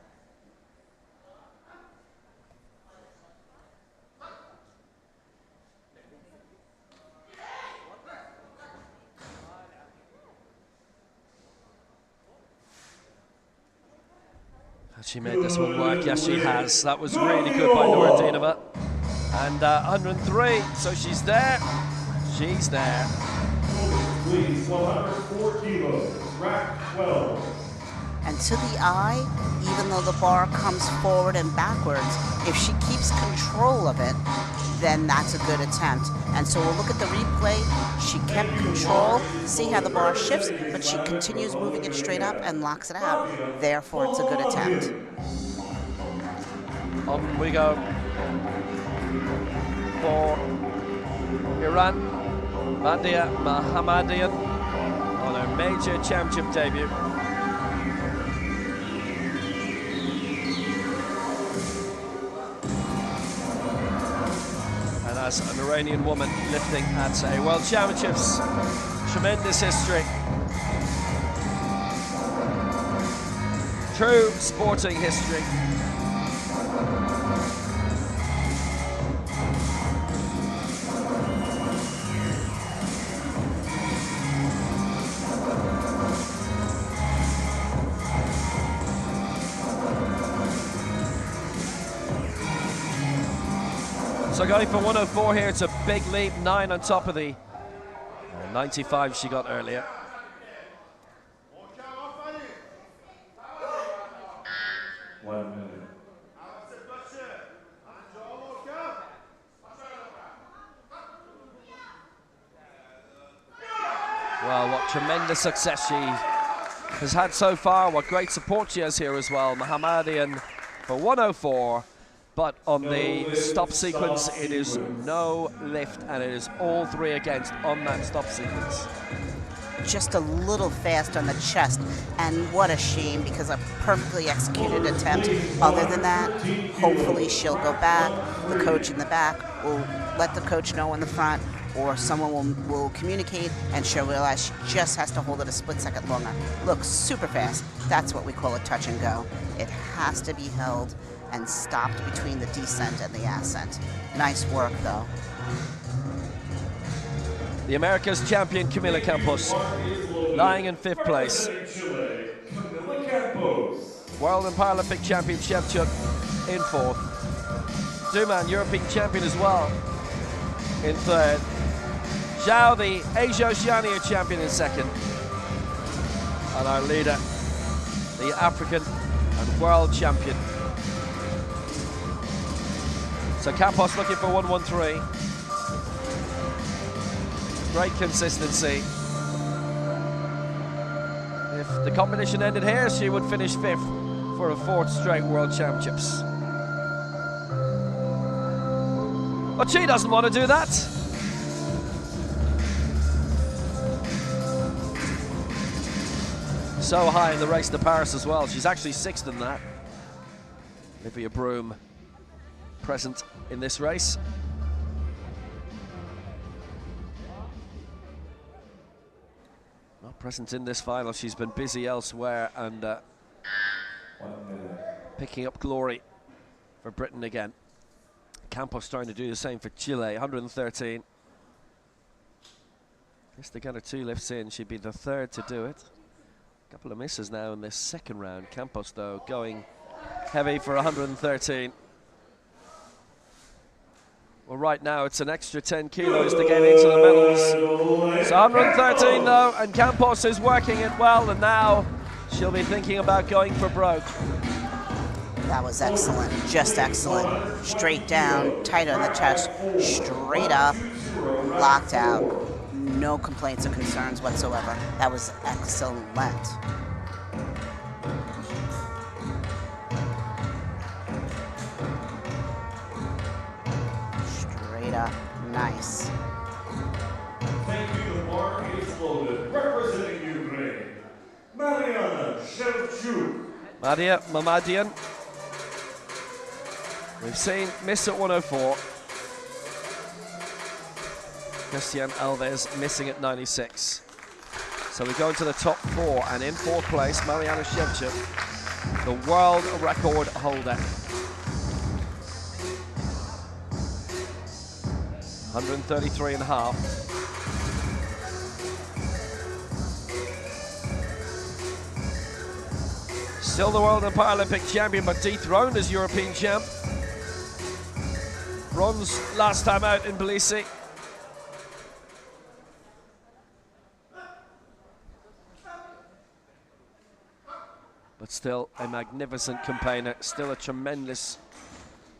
Has she made this one work? Yes, she has. That was really good by Nuruddinova. And 103, so she's there. She's there. Please, 104 kilos, rack 12. And to the eye, even though the bar comes forward and backwards, if she keeps control of it, then that's a good attempt. And so we'll look at the replay. She kept control. See how the bar shifts, but she continues moving it straight up and locks it out. Therefore, it's a good attempt. On we go for Iran. Mandia Mahamadian on her major championship debut. And as an Iranian woman lifting at a World Championships, tremendous history. True sporting history. So going for 104 here, it's a big leap, 9 on top of the 95 she got earlier. Well, what tremendous success she has had so far, what great support she has here as well. Mohammadian for 104. But on the stop sequence, it is no lift, and it is all 3 against on that stop sequence. just a little fast on the chest, and what a shame, because a perfectly executed attempt. Other than that, hopefully she'll go back. The coach in the back will let the coach know in the front, or someone will communicate, and she'll realize she just has to hold it a split second longer. Looks super fast. That's what we call a touch and go. It has to be held and stopped between the descent and the ascent. Nice work, though. The America's champion, Camila Campos, lying in 5th place. World and Paralympic champion, Shevchuk, in 4th. Duman, European champion as well, in 3rd. Zhao, the Asia-Oceania champion, in 2nd. And our leader, the African and world champion. So Campos looking for 1:13. Great consistency. If the competition ended here, she would finish 5th for a 4th straight World Championships. But she doesn't want to do that. So high in the race to Paris as well. She's actually 6th in that. Olivia Broom present in this race. Not present in this final. She's been busy elsewhere and picking up glory for Britain again. Campos trying to do the same for Chile, 113. Guess to get her 2 lifts in, she'd be the 3rd to do it. A couple of misses now in this 2nd round. Campos, though, going heavy for 113. Well, right now it's an extra 10 kilos to get into the medals. So 113 though, and Campos is working it well, and now she'll be thinking about going for broke. That was excellent, just excellent. Straight down, tight on the chest, straight up, locked out. No complaints or concerns whatsoever. That was excellent. Up. Nice. Thank you, the bar is loaded. Representing Ukraine, Mariana Shevchuk. Maria Mamadian. We've seen miss at 104. Christian Alves missing at 96. So we go into the top 4, and in 4th place, Mariana Shevchuk, the world record holder. 133.5. Still the world and Paralympic champion, but dethroned as European champ. Bronze last time out in Tbilisi. But still a magnificent campaigner, still a tremendous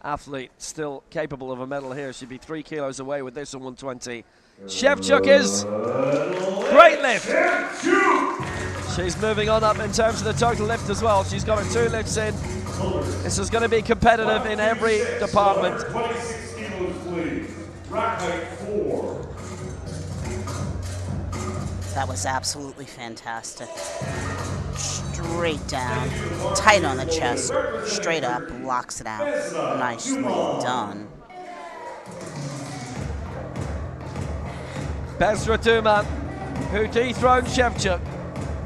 athlete, still capable of a medal here. She'd be 3 kilos away with this at 120. Shevchuk is great lift. She's moving on up in terms of the total lift as well. She's got her 2 lifts in. This is going to be competitive in every department. 26 kilos, please. Rack height 4. That was absolutely fantastic. Straight down, tight on the chest, straight up, locks it out. Nicely done. Bezra Duman, who dethroned Shevchuk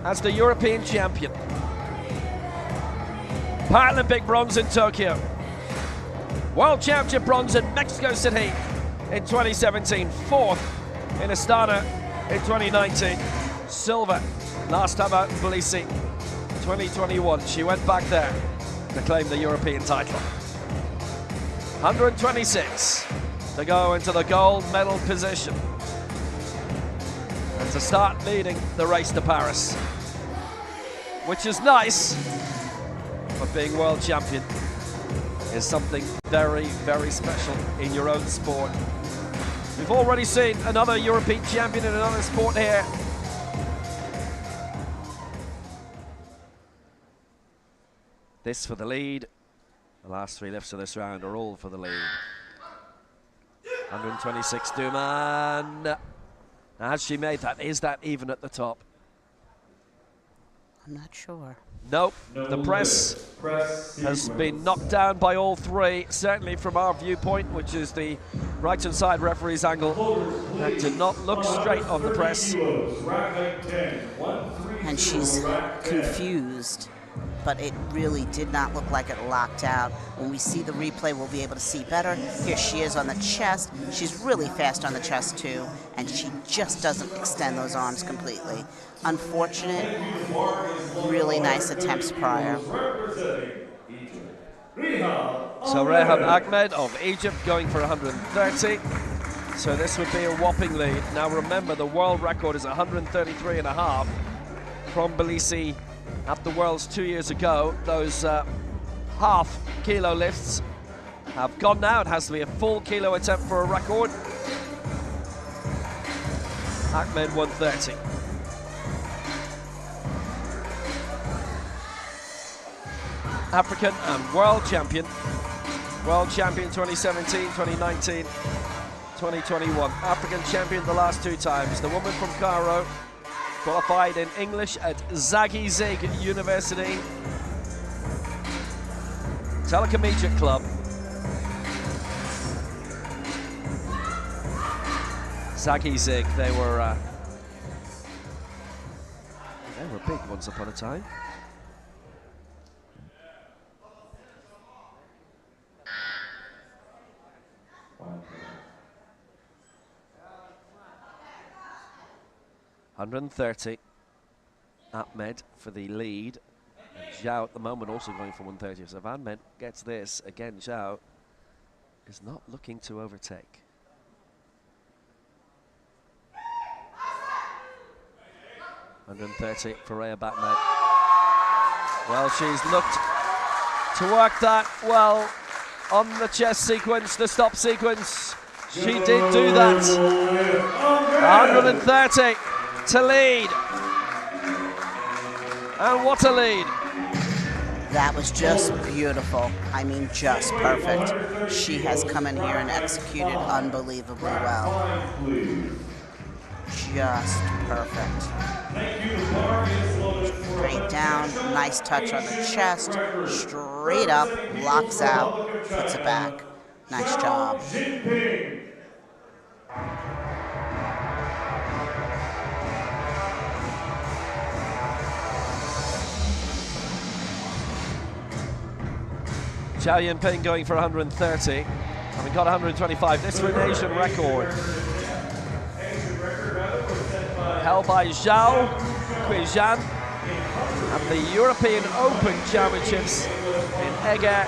as the European champion. Paralympic bronze in Tokyo. World Championship bronze in Mexico City in 2017. 4th in Astana in 2019. Silver last time out in Tbilisi 2021. She went back there to claim the European title. 126 to go into the gold medal position and to start leading the race to Paris, which is nice, but being world champion is something very, very special in your own sport. We've already seen another European champion in another sport here. This for the lead. The last 3 lifts of this round are all for the lead. 126 Duman. Has she made that? Is that even at the top? I'm not sure. Nope, the press has been knocked down by all three, certainly from our viewpoint, which is the right-hand side referee's angle. That did not look straight on the press. And she's confused, but it really did not look like it locked out. When we see the replay, we'll be able to see better. Here she is on the chest. She's really fast on the chest too, and she just doesn't extend those arms completely. Unfortunate, really nice attempts prior. So Rehab Ahmed of Egypt going for 130. So this would be a whopping lead. Now remember, the world record is 133.5 from Tbilisi at the Worlds 2 years ago. Those half kilo lifts have gone now. It has to be a full kilo attempt for a record. Ahmed 130. African and world champion. World champion 2017, 2019, 2021. African champion the last 2 times. The woman from Cairo, qualified in English at Zaghi Zig University Telecollegiate Club. Zaghi Zig, they were big once upon a time. $130. Ahmed for the lead. And Zhao at the moment also going for 130. So if Ahmed gets this, again, Zhao is not looking to overtake. $130 for Rhea Ahmed. Well, she's looked to work that well on the chest sequence, the stop sequence. She did do that. 130 to lead. And what a lead. That was just beautiful. I mean, just perfect. She has come in here and executed unbelievably well. Just perfect. Straight down, nice touch on the chest, straight up, locks out, puts it back. Nice job. Zhao Yinping going for 130. Having got 125. This is an Asian record. Held by Zhao Guizhan at the European Open Championships in Eger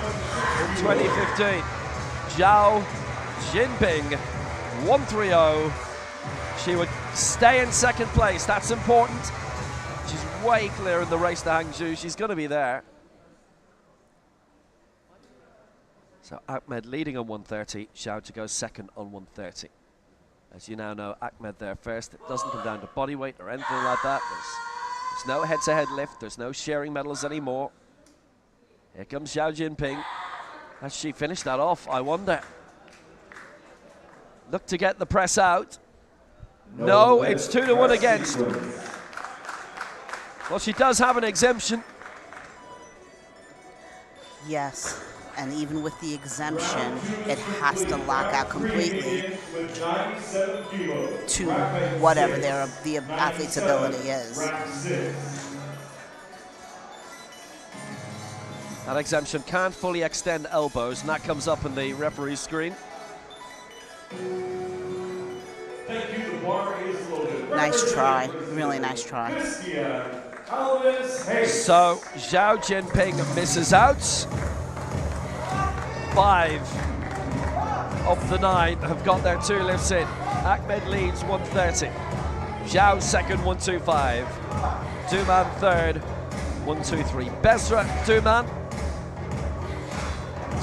in 2015. Zhao Yinping, 130. She would stay in second place. That's important. She's way clear in the race to Hangzhou. She's going to be there. So Ahmed leading on 130, Zhao to go second on 130. As you now know, Ahmed there first. It doesn't come down to body weight or anything like that. There's no head-to-head lift. There's no sharing medals anymore. Here comes Zhao Yinping. Has she finished that off? I wonder. Look to get the press out. No, it's 2-1 against. Well, she does have an exemption. Yes. And even with the exemption, it has to lock out completely to whatever the athlete's ability is. That exemption can't fully extend elbows, and that comes up on the referee's screen. Nice try, really nice try. So Zhao Yinping misses out. 5 of the 9 have got their 2 lifts in. Ahmed leads 130. Zhao second, 125. Duman third, 123. Besra Duman.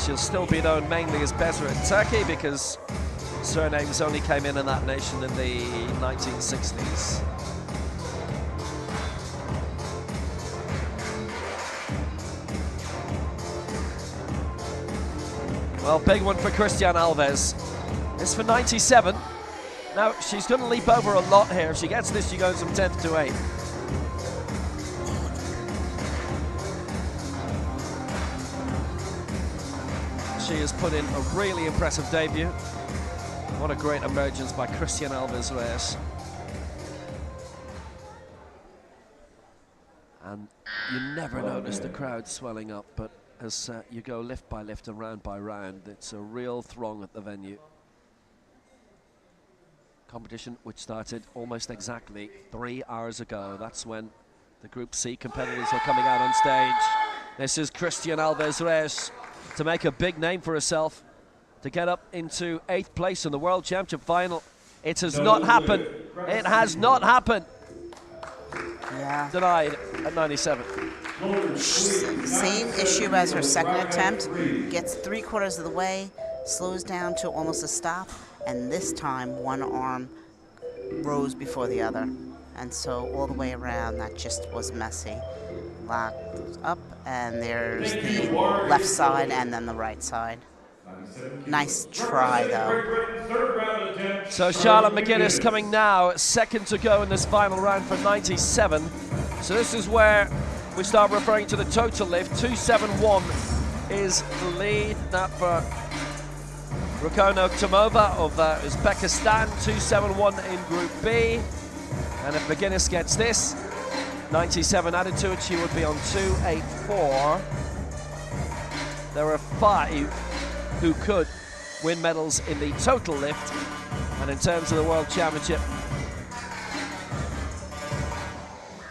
She'll still be known mainly as Besra in Turkey because surnames only came in that nation in the 1960s. Well, big one for Christian Alves. It's for 97. Now, she's going to leap over a lot here. If she gets this, she goes from 10th to 8th. She has put in a really impressive debut. What a great emergence by Christian Alves Reyes. And you never notice the crowd swelling up, but as you go lift by lift and round by round, it's a real throng at the venue. Competition which started almost exactly 3 hours ago. That's when the Group C competitors are coming out on stage. This is Christian Alves Reyes to make a big name for herself, to get up into 8th place in the World Championship final. It has not happened. It has not happened. Yeah. Denied at 97. Same issue as her second attempt. Gets 3/4 of the way, slows down to almost a stop, and this time one arm rose before the other. And so all the way around, that just was messy. Locked up, and there's the left side and then the right side. Nice try, though. So Charlotte McGuinness coming now, second to go in this final round for 97. So this is where we start referring to the total lift. 271 is the lead. That for Rakono Tomova of Uzbekistan. 271 in Group B. And if McGuinness gets this, 97 added to it, she would be on 284. There are 5 who could win medals in the total lift. And in terms of the World Championship,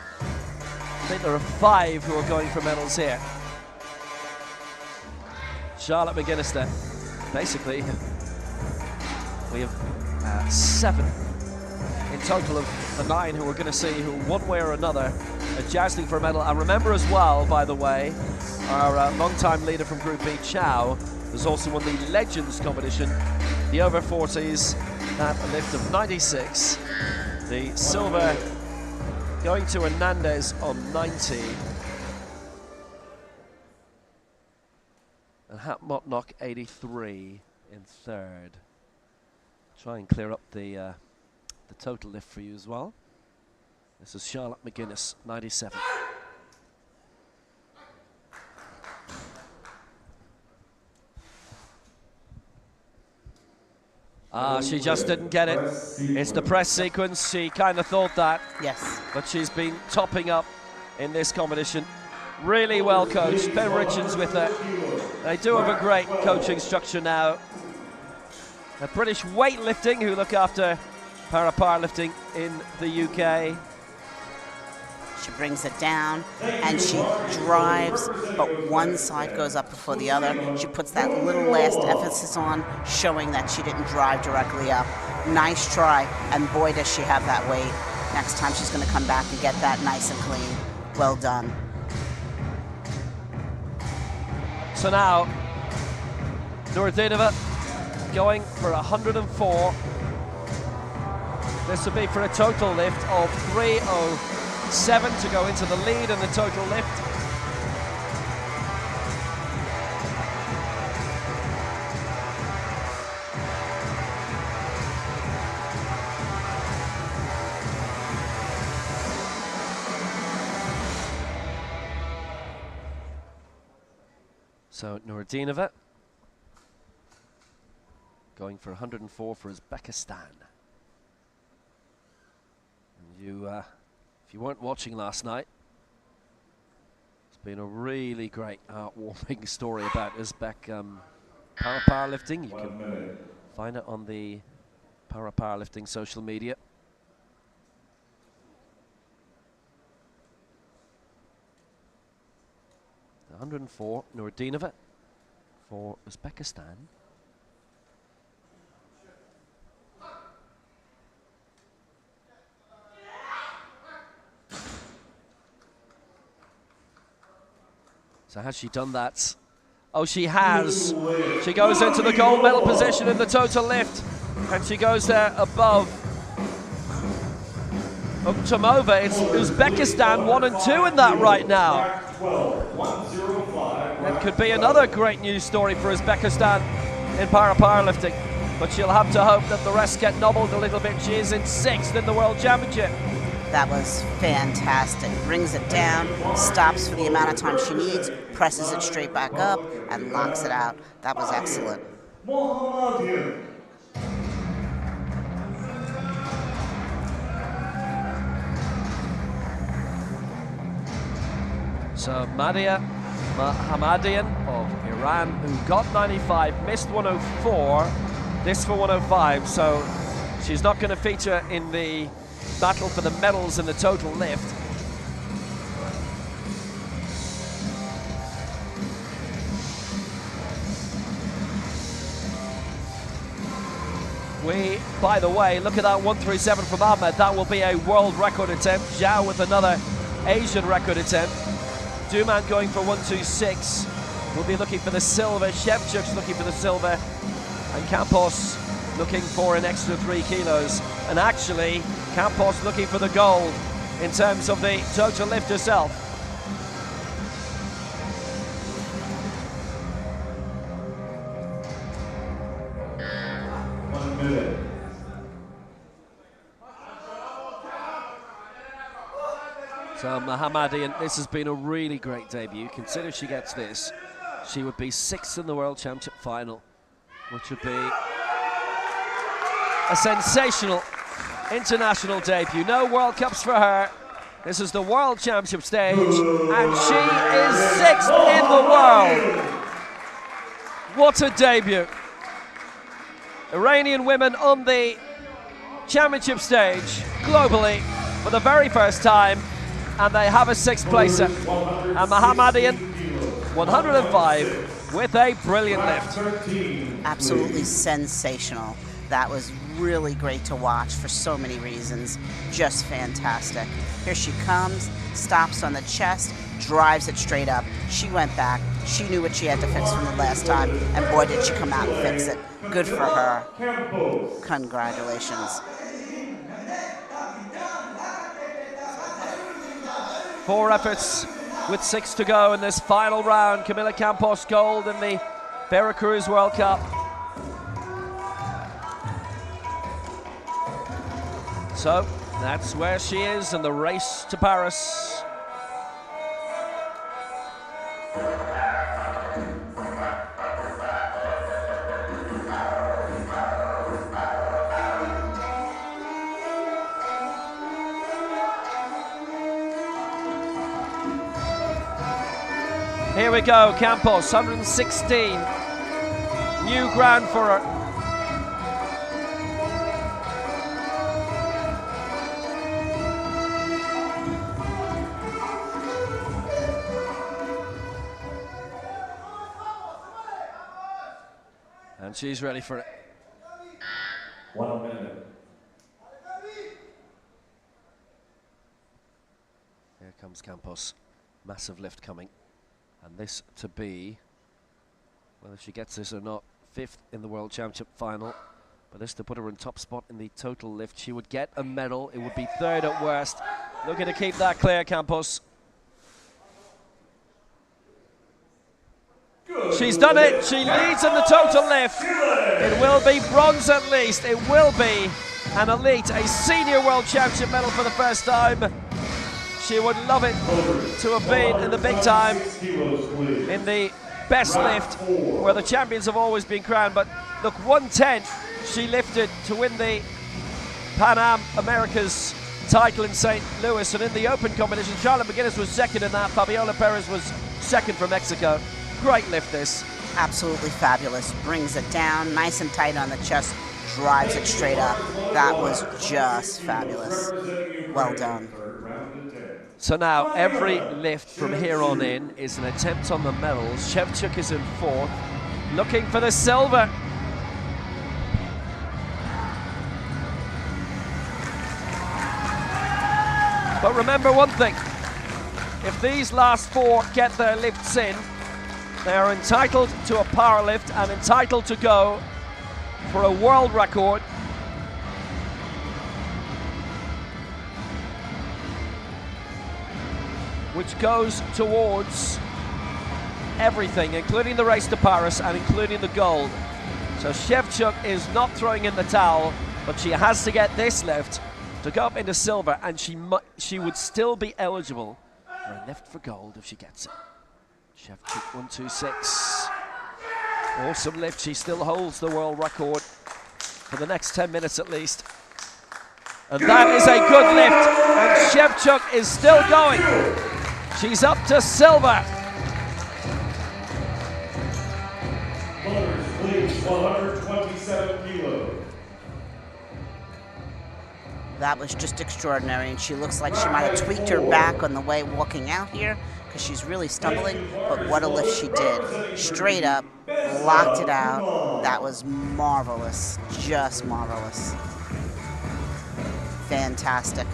I think there are 5 who are going for medals here. Charlotte McGuinness then. Basically, we have 7 in total of the 9 who are going to see who, one way or another, are jousting for a medal. And remember as well, by the way, our long-time leader from Group B, Chow, has also won the Legends competition, the over 40s, at a lift of 96. The silver going to Hernandez on 90. And Hatmotnock 83 in third. Try and clear up the total lift for you as well. This is Charlotte McGuinness, 97. She just didn't get it. It's the press sequence. She kind of thought that. Yes. But she's been topping up in this competition. Really well coached. Ben Richards with her. They do have a great coaching structure now. The British weightlifting, who look after powerlifting in the UK. She brings it down and she drives, but one side goes up before the other. She puts that little last emphasis on, showing that she didn't drive directly up. Nice try, and boy does she have that weight. Next time she's going to come back and get that nice and clean. Well done. So now, Nuradinova going for 104. This would be for a total lift of 307 to go into the lead in the total lift. So Nuradinova going for 104 for Uzbekistan. And you, if you weren't watching last night, it's been a really great heartwarming story about Uzbek powerlifting. You can find it on the powerlifting social media. The 104, Nuradinova for Uzbekistan. So has she done that? Oh, she has. She goes into the gold medal position in the total lift, and she goes there above Tomova. It's Uzbekistan 1 and 2 in that right now. That could be another great news story for Uzbekistan in powerlifting. but she'll have to hope that the rest get nobbled a little bit. She is in 6th in the World Championship. That was fantastic. Brings it down, stops for the amount of time she needs, presses it straight back up, and locks it out. That was excellent. So Madia Mohammadian of Iran, who got 95, missed 104, this for 105, so she's not going to feature in the battle for the medals in the total lift. By the way, look at that 137 from Ahmed. That will be a world record attempt. Zhao with another Asian record attempt. Duman going for 126. We'll be looking for the silver. Shevchuk's looking for the silver. And Campos looking for an extra 3 kilos. And actually, Campos looking for the gold in terms of the total lift herself. So Mohammadian, this has been a really great debut. Consider she gets this, she would be 6th in the World Championship final, which would be a sensational international debut. No World Cups for her. This is the World Championship stage, and she is 6th in the world. What a debut. Iranian women on the championship stage globally for the very first time, and they have a 6th placer. And Mohammadian, 105 with a brilliant lift. Absolutely sensational. That was really great to watch for so many reasons. Just fantastic. Here she comes, stops on the chest, drives it straight up. She went back. She knew what she had to fix from the last time, and boy, did she come out and fix it. Good for her. Congratulations. 4 efforts with 6 to go in this final round. Camila Campos gold in the Veracruz World Cup. So that's where she is in the race to Paris. Here we go, Campos, 116. New ground for her. And she's ready for it. 1 minute. Here comes Campos. Massive lift coming. And this to be, whether she gets this or not, 5th in the World Championship final. But this to put her in top spot in the total lift. She would get a medal. It would be 3rd at worst. Looking to keep that clear, Campos. She's done it. She leads in the total lift. It will be bronze at least. It will be an elite, a senior World Championship medal for the first time. She would love it to have been in the big time, in the best lift, where the champions have always been crowned. But look, 110 she lifted to win the Pan Am Americas title in St. Louis. And in the open competition, Charlotte McGuinness was 2nd in that. Fabiola Perez was 2nd from Mexico. Great lift this. Absolutely fabulous. Brings it down, nice and tight on the chest, drives it straight up. That was just fabulous. Well done. So now every lift from here on in is an attempt on the medals. Shevchuk is in 4th, looking for the silver. But remember one thing, if these last 4 get their lifts in, they are entitled to a power lift and entitled to go for a world record. Which goes towards everything, including the race to Paris and including the gold. So So Shevchuk is not throwing in the towel, but she has to get this lift to go up into silver, and she would still be eligible for a lift for gold if she gets it. Shevchuk 126. Awesome lift. She still holds the world record for the next 10 minutes at least. And that is a good lift, and Shevchuk is still going. She's up to silver. Motors, please, 127 kilos. That was just extraordinary, and she looks like she might have tweaked her back on the way walking out here because she's really stumbling, but what a lift she did. Straight up, locked it out. That was marvelous, just marvelous. Fantastic.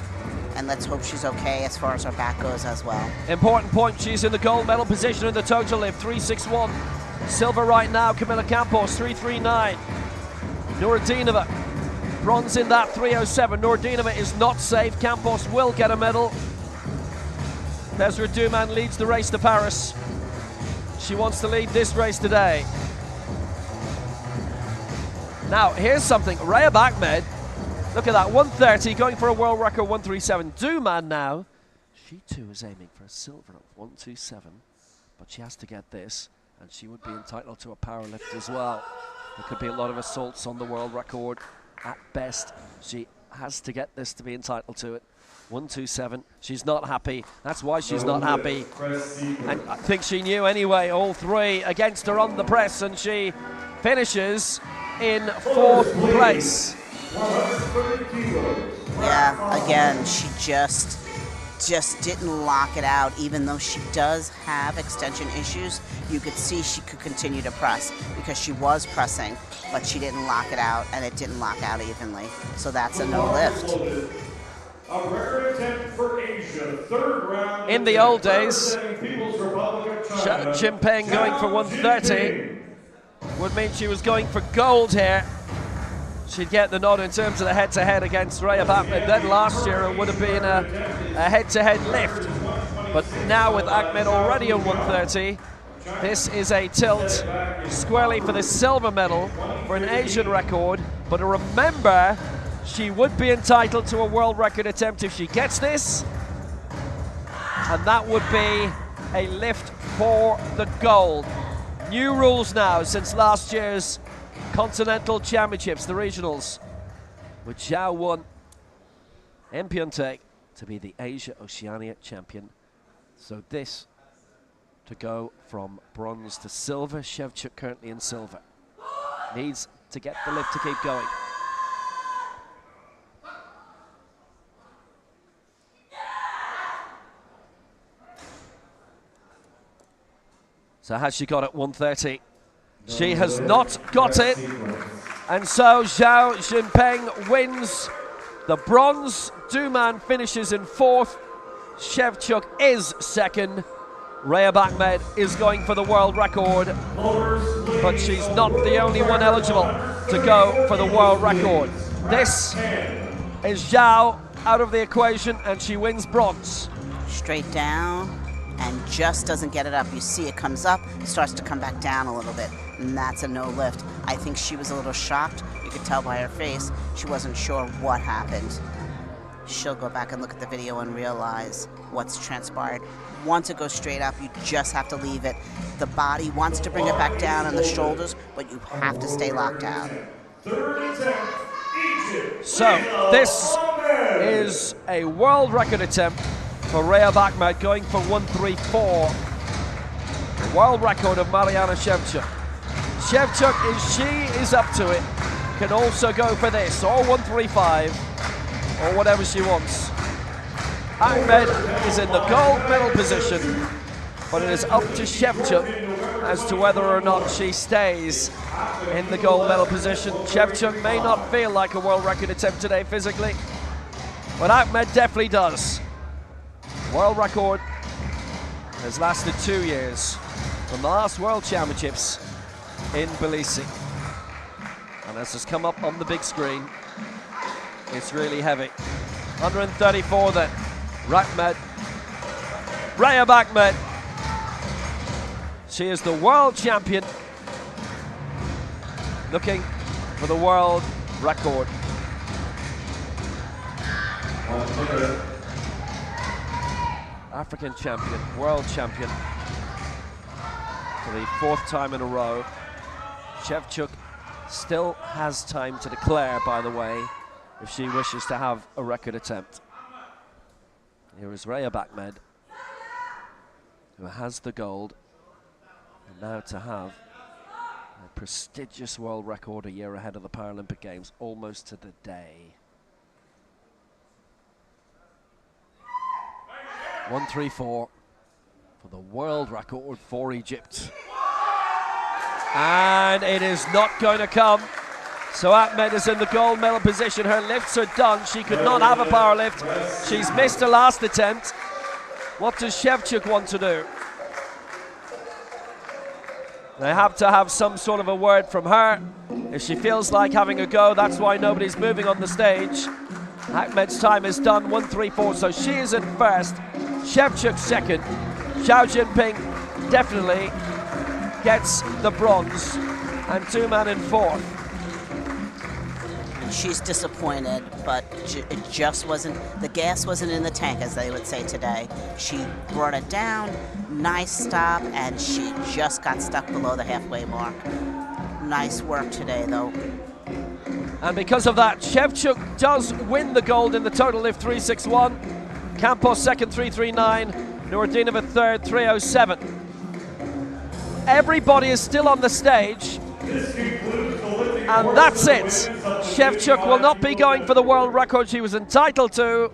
And let's hope she's okay as far as her back goes as well. Important point, she's in the gold medal position in the total lift, 361. Silver right now, Camila Campos, 339. Nuradinova, bronze in that, 307. Nuradinova is not safe. Campos will get a medal. Besra Duman leads the race to Paris. She wants to lead this race today. Now, here's something. Raya Ahmed, look at that, 130, going for a world record, 137. Duman now, she too is aiming for a silver of 127, but she has to get this, and she would be entitled to a power lift as well. There could be a lot of assaults on the world record. At best, she has to get this to be entitled to it. 127. She's not happy. That's why she's not happy. And I think she knew anyway. All three against her on the press, and she finishes in 4th place. Yeah, again, she just didn't lock it out. Even though she does have extension issues, you could see she could continue to press because she was pressing, but she didn't lock it out, and it didn't lock out evenly. So that's a no lift. A record attempt for Asia, 3rd round. In the old days, Jinping Jinping going for 130 would mean she was going for gold here. She'd get the nod in terms of the head-to-head against Raya Ahmed. Then last year it would have been a head-to-head lift. But now with Ahmed already on 130, this is a tilt squarely for the silver medal for an Asian record. But remember, she would be entitled to a world record attempt if she gets this. And that would be a lift for the gold. New rules now since last year's Continental Championships, the regionals, with Zhao won in Pyeongtaek to be the Asia Oceania champion. So this to go from bronze to silver. Shevchuk currently in silver. Needs to get the lift to keep going. So has she got it? 130? She has not got it. And so Zhao Jinping wins the bronze. Duman finishes in 4th. Shevchuk is 2nd. Raya Ahmed is going for the world record, but she's not the only one eligible to go for the world record. This is Zhao out of the equation, and she wins bronze. Straight down, and just doesn't get it up. You see it comes up, starts to come back down a little bit, and that's a no lift. I think she was a little shocked. You could tell by her face she wasn't sure what happened. She'll go back and look at the video and realize what's transpired. Once it goes straight up, you just have to leave it. The body wants to bring it back down on the shoulders, but you have to stay locked out. So this is a world record attempt for Raya Ahmed, going for 134. World record of Mariana Shevchuk. Shevchuk, if she is up to it, can also go for this, or 135, or whatever she wants. Ahmed is in the gold medal position, but it is up to Shevchuk as to whether or not she stays in the gold medal position. Shevchuk may not feel like a world record attempt today physically, but Ahmed definitely does. World record has lasted 2 years from the last World Championships in Tbilisi. And as has come up on the big screen, it's really heavy. 134 then. Raya Ahmed. She is the world champion. looking for the world record. African champion, world champion for the 4th time in a row. Shevchuk still has time to declare, by the way, if she wishes to have a record attempt. Here is Rhea Ahmed, who has the gold, and now to have a prestigious world record a year ahead of the Paralympic Games, almost to the day. 1:34 for the world record for Egypt. And it is not going to come. So Ahmed is in the gold medal position. Her lifts are done. She could not have a power lift. She's missed her last attempt. What does Shevchuk want to do? They have to have some sort of a word from her. If she feels like having a go, that's why nobody's moving on the stage. Ahmed's time is done, 1:34, so she is in first. Shevchuk second. Xiao Jinping definitely gets the bronze, and two-man in fourth. She's disappointed, but it just wasn't, the gas wasn't in the tank, as they would say today. She brought it down, nice stop, and she just got stuck below the halfway mark. Nice work today, though. And because of that, Shevchuk does win the gold in the total lift, 361. Campos second, 339. Nuradinova third, 307. Everybody is still on the stage. And that's it. Shevchuk will not be going for the world record she was entitled to.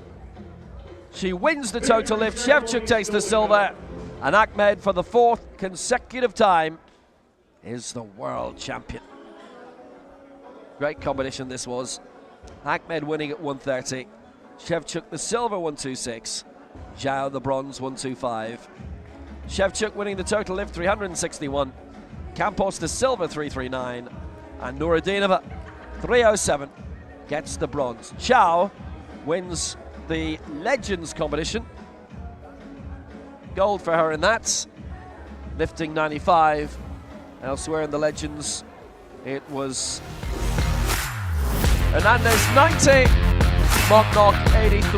She wins the total lift. Shevchuk takes the silver. And Ahmed, for the 4th consecutive time, is the world champion. Great competition this was. Ahmed winning at 130. Shevchuk the silver, 126. Zhao the bronze, 125. Shevchuk winning the total lift, 361. Campos the silver, 339. And Nuradinova, 307, gets the bronze. Zhao wins the Legends competition. Gold for her in that. Lifting 95. Elsewhere in the Legends, it was Hernandez 90, Mocknock 83.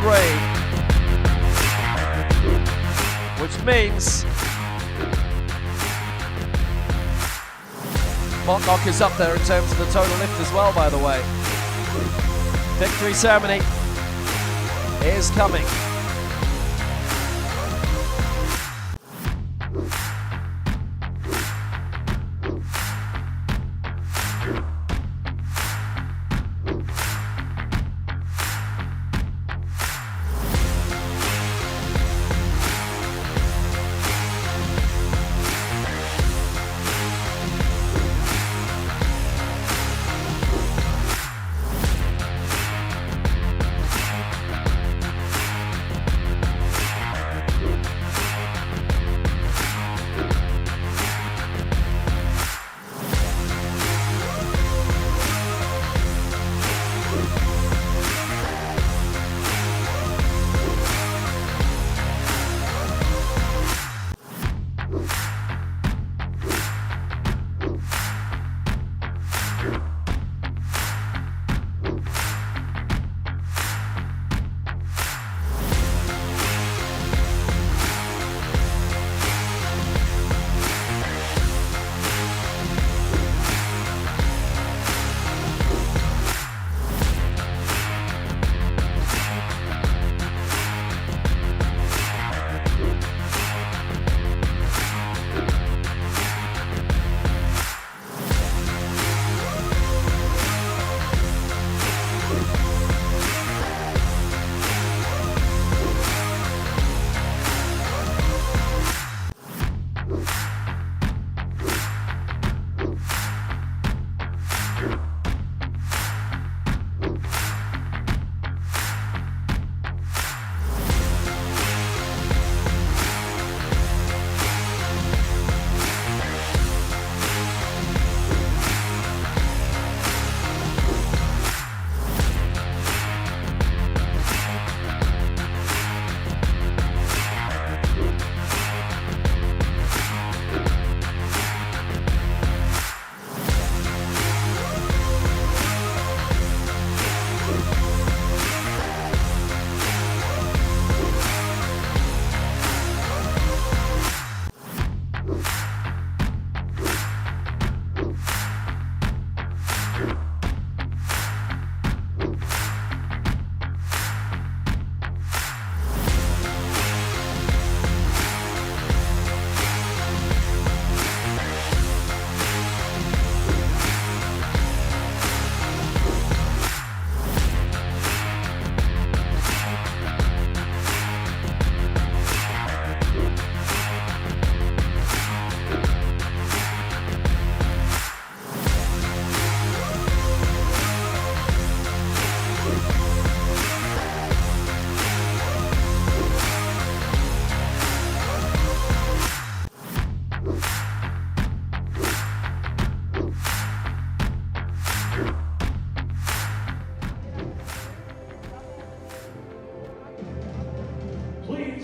Which means Mocknock is up there in terms of the total lift as well, by the way. Victory ceremony is coming.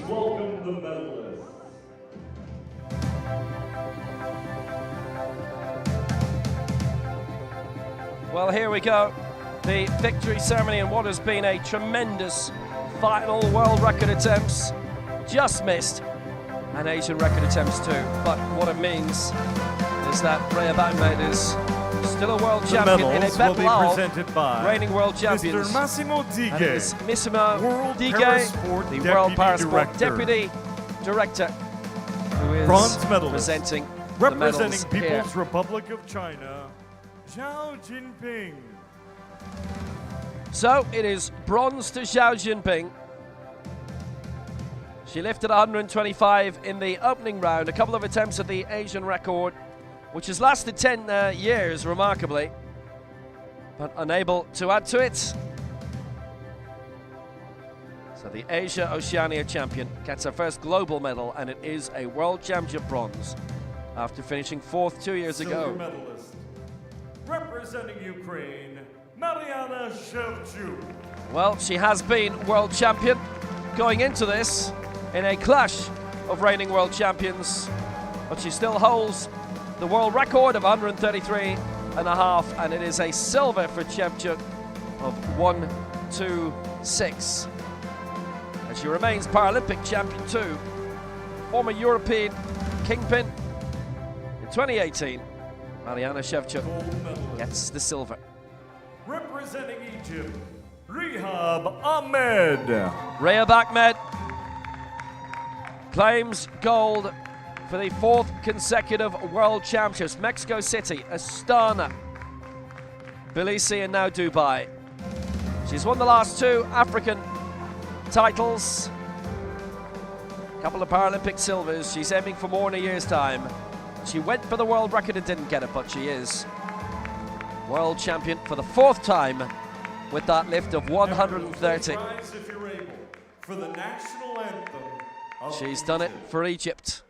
welcome the medalists. Well, here we go. The victory ceremony in what has been a tremendous final world record attempts. Just missed. And Asian record attempts too. But what it means is that Rhea Ahmed is still a world champion in a battle reigning world champions. Mr. Massimo Dighe, and it is Massimo World Dighe, Parasport the Deputy World Parasport Director. Deputy Director, who is Bronze medalist, presenting representing the medals People's here. Republic of China, Zhao Jinping. So it is bronze to Zhao Jinping. She lifted 125 in the opening round, a couple of attempts at the Asian record, which has lasted 10 years, remarkably, but unable to add to it. So the Asia Oceania champion gets her first global medal, and it is a world championship bronze after finishing 4th 2 years Silver ago. medalist, representing Ukraine, Mariana Shevchuk. Well, she has been world champion going into this in a clash of reigning world champions, but she still holds the world record of 133.5, and it is a silver for Shevchuk of 126. And she remains Paralympic champion too. Former European kingpin in 2018, Mariana Shevchuk gets the silver. Representing Egypt, Rehab Ahmed. Rhea Ahmed claims gold for the 4th consecutive World Championships. Mexico City, Astana, Tbilisi, and now Dubai. She's won the last 2 African titles, a couple of Paralympic silvers. She's aiming for more in a year's time. She went for the world record and didn't get it, but she is world champion for the 4th time with that lift of 130. Rise if you're able for the national anthem of She's done it for Egypt.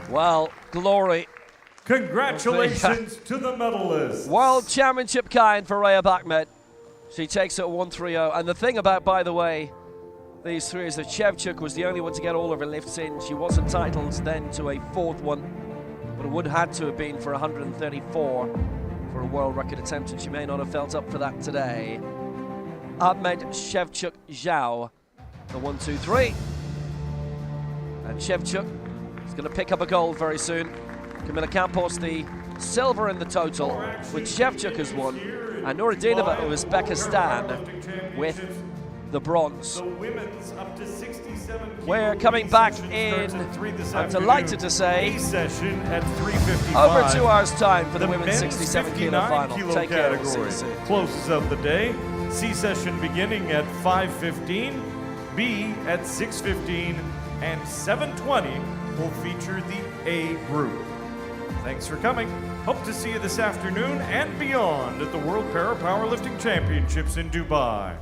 Well, glory. Congratulations to the medalists. World Championship kind for Rhea Ahmed. She takes it at 130. And the thing about, by the way, these 3 is that Shevchuk was the only one to get all of her lifts in. She was entitled then to a 4th one, but it would have had to have been for 134 for a world record attempt, and she may not have felt up for that today. Ahmed, Shevchuk, Zhao, the 1, 2, 3. And Shevchuk is going to pick up a gold very soon. Camilla Campos the silver in the total, which Shevchuk has won, and Nuruddinova of Uzbekistan with the bronze. We're coming back in, I'm delighted to say, session at 3:55. over 2 hours time for the women's 67 kilo 59 final. kilo Take care, we'll see category you soon. closes out the day. C session beginning at 5:15, B at 6:15, and 7:20 will feature the A group. Thanks for coming. Hope to see you this afternoon and beyond at the World Para Powerlifting Championships in Dubai.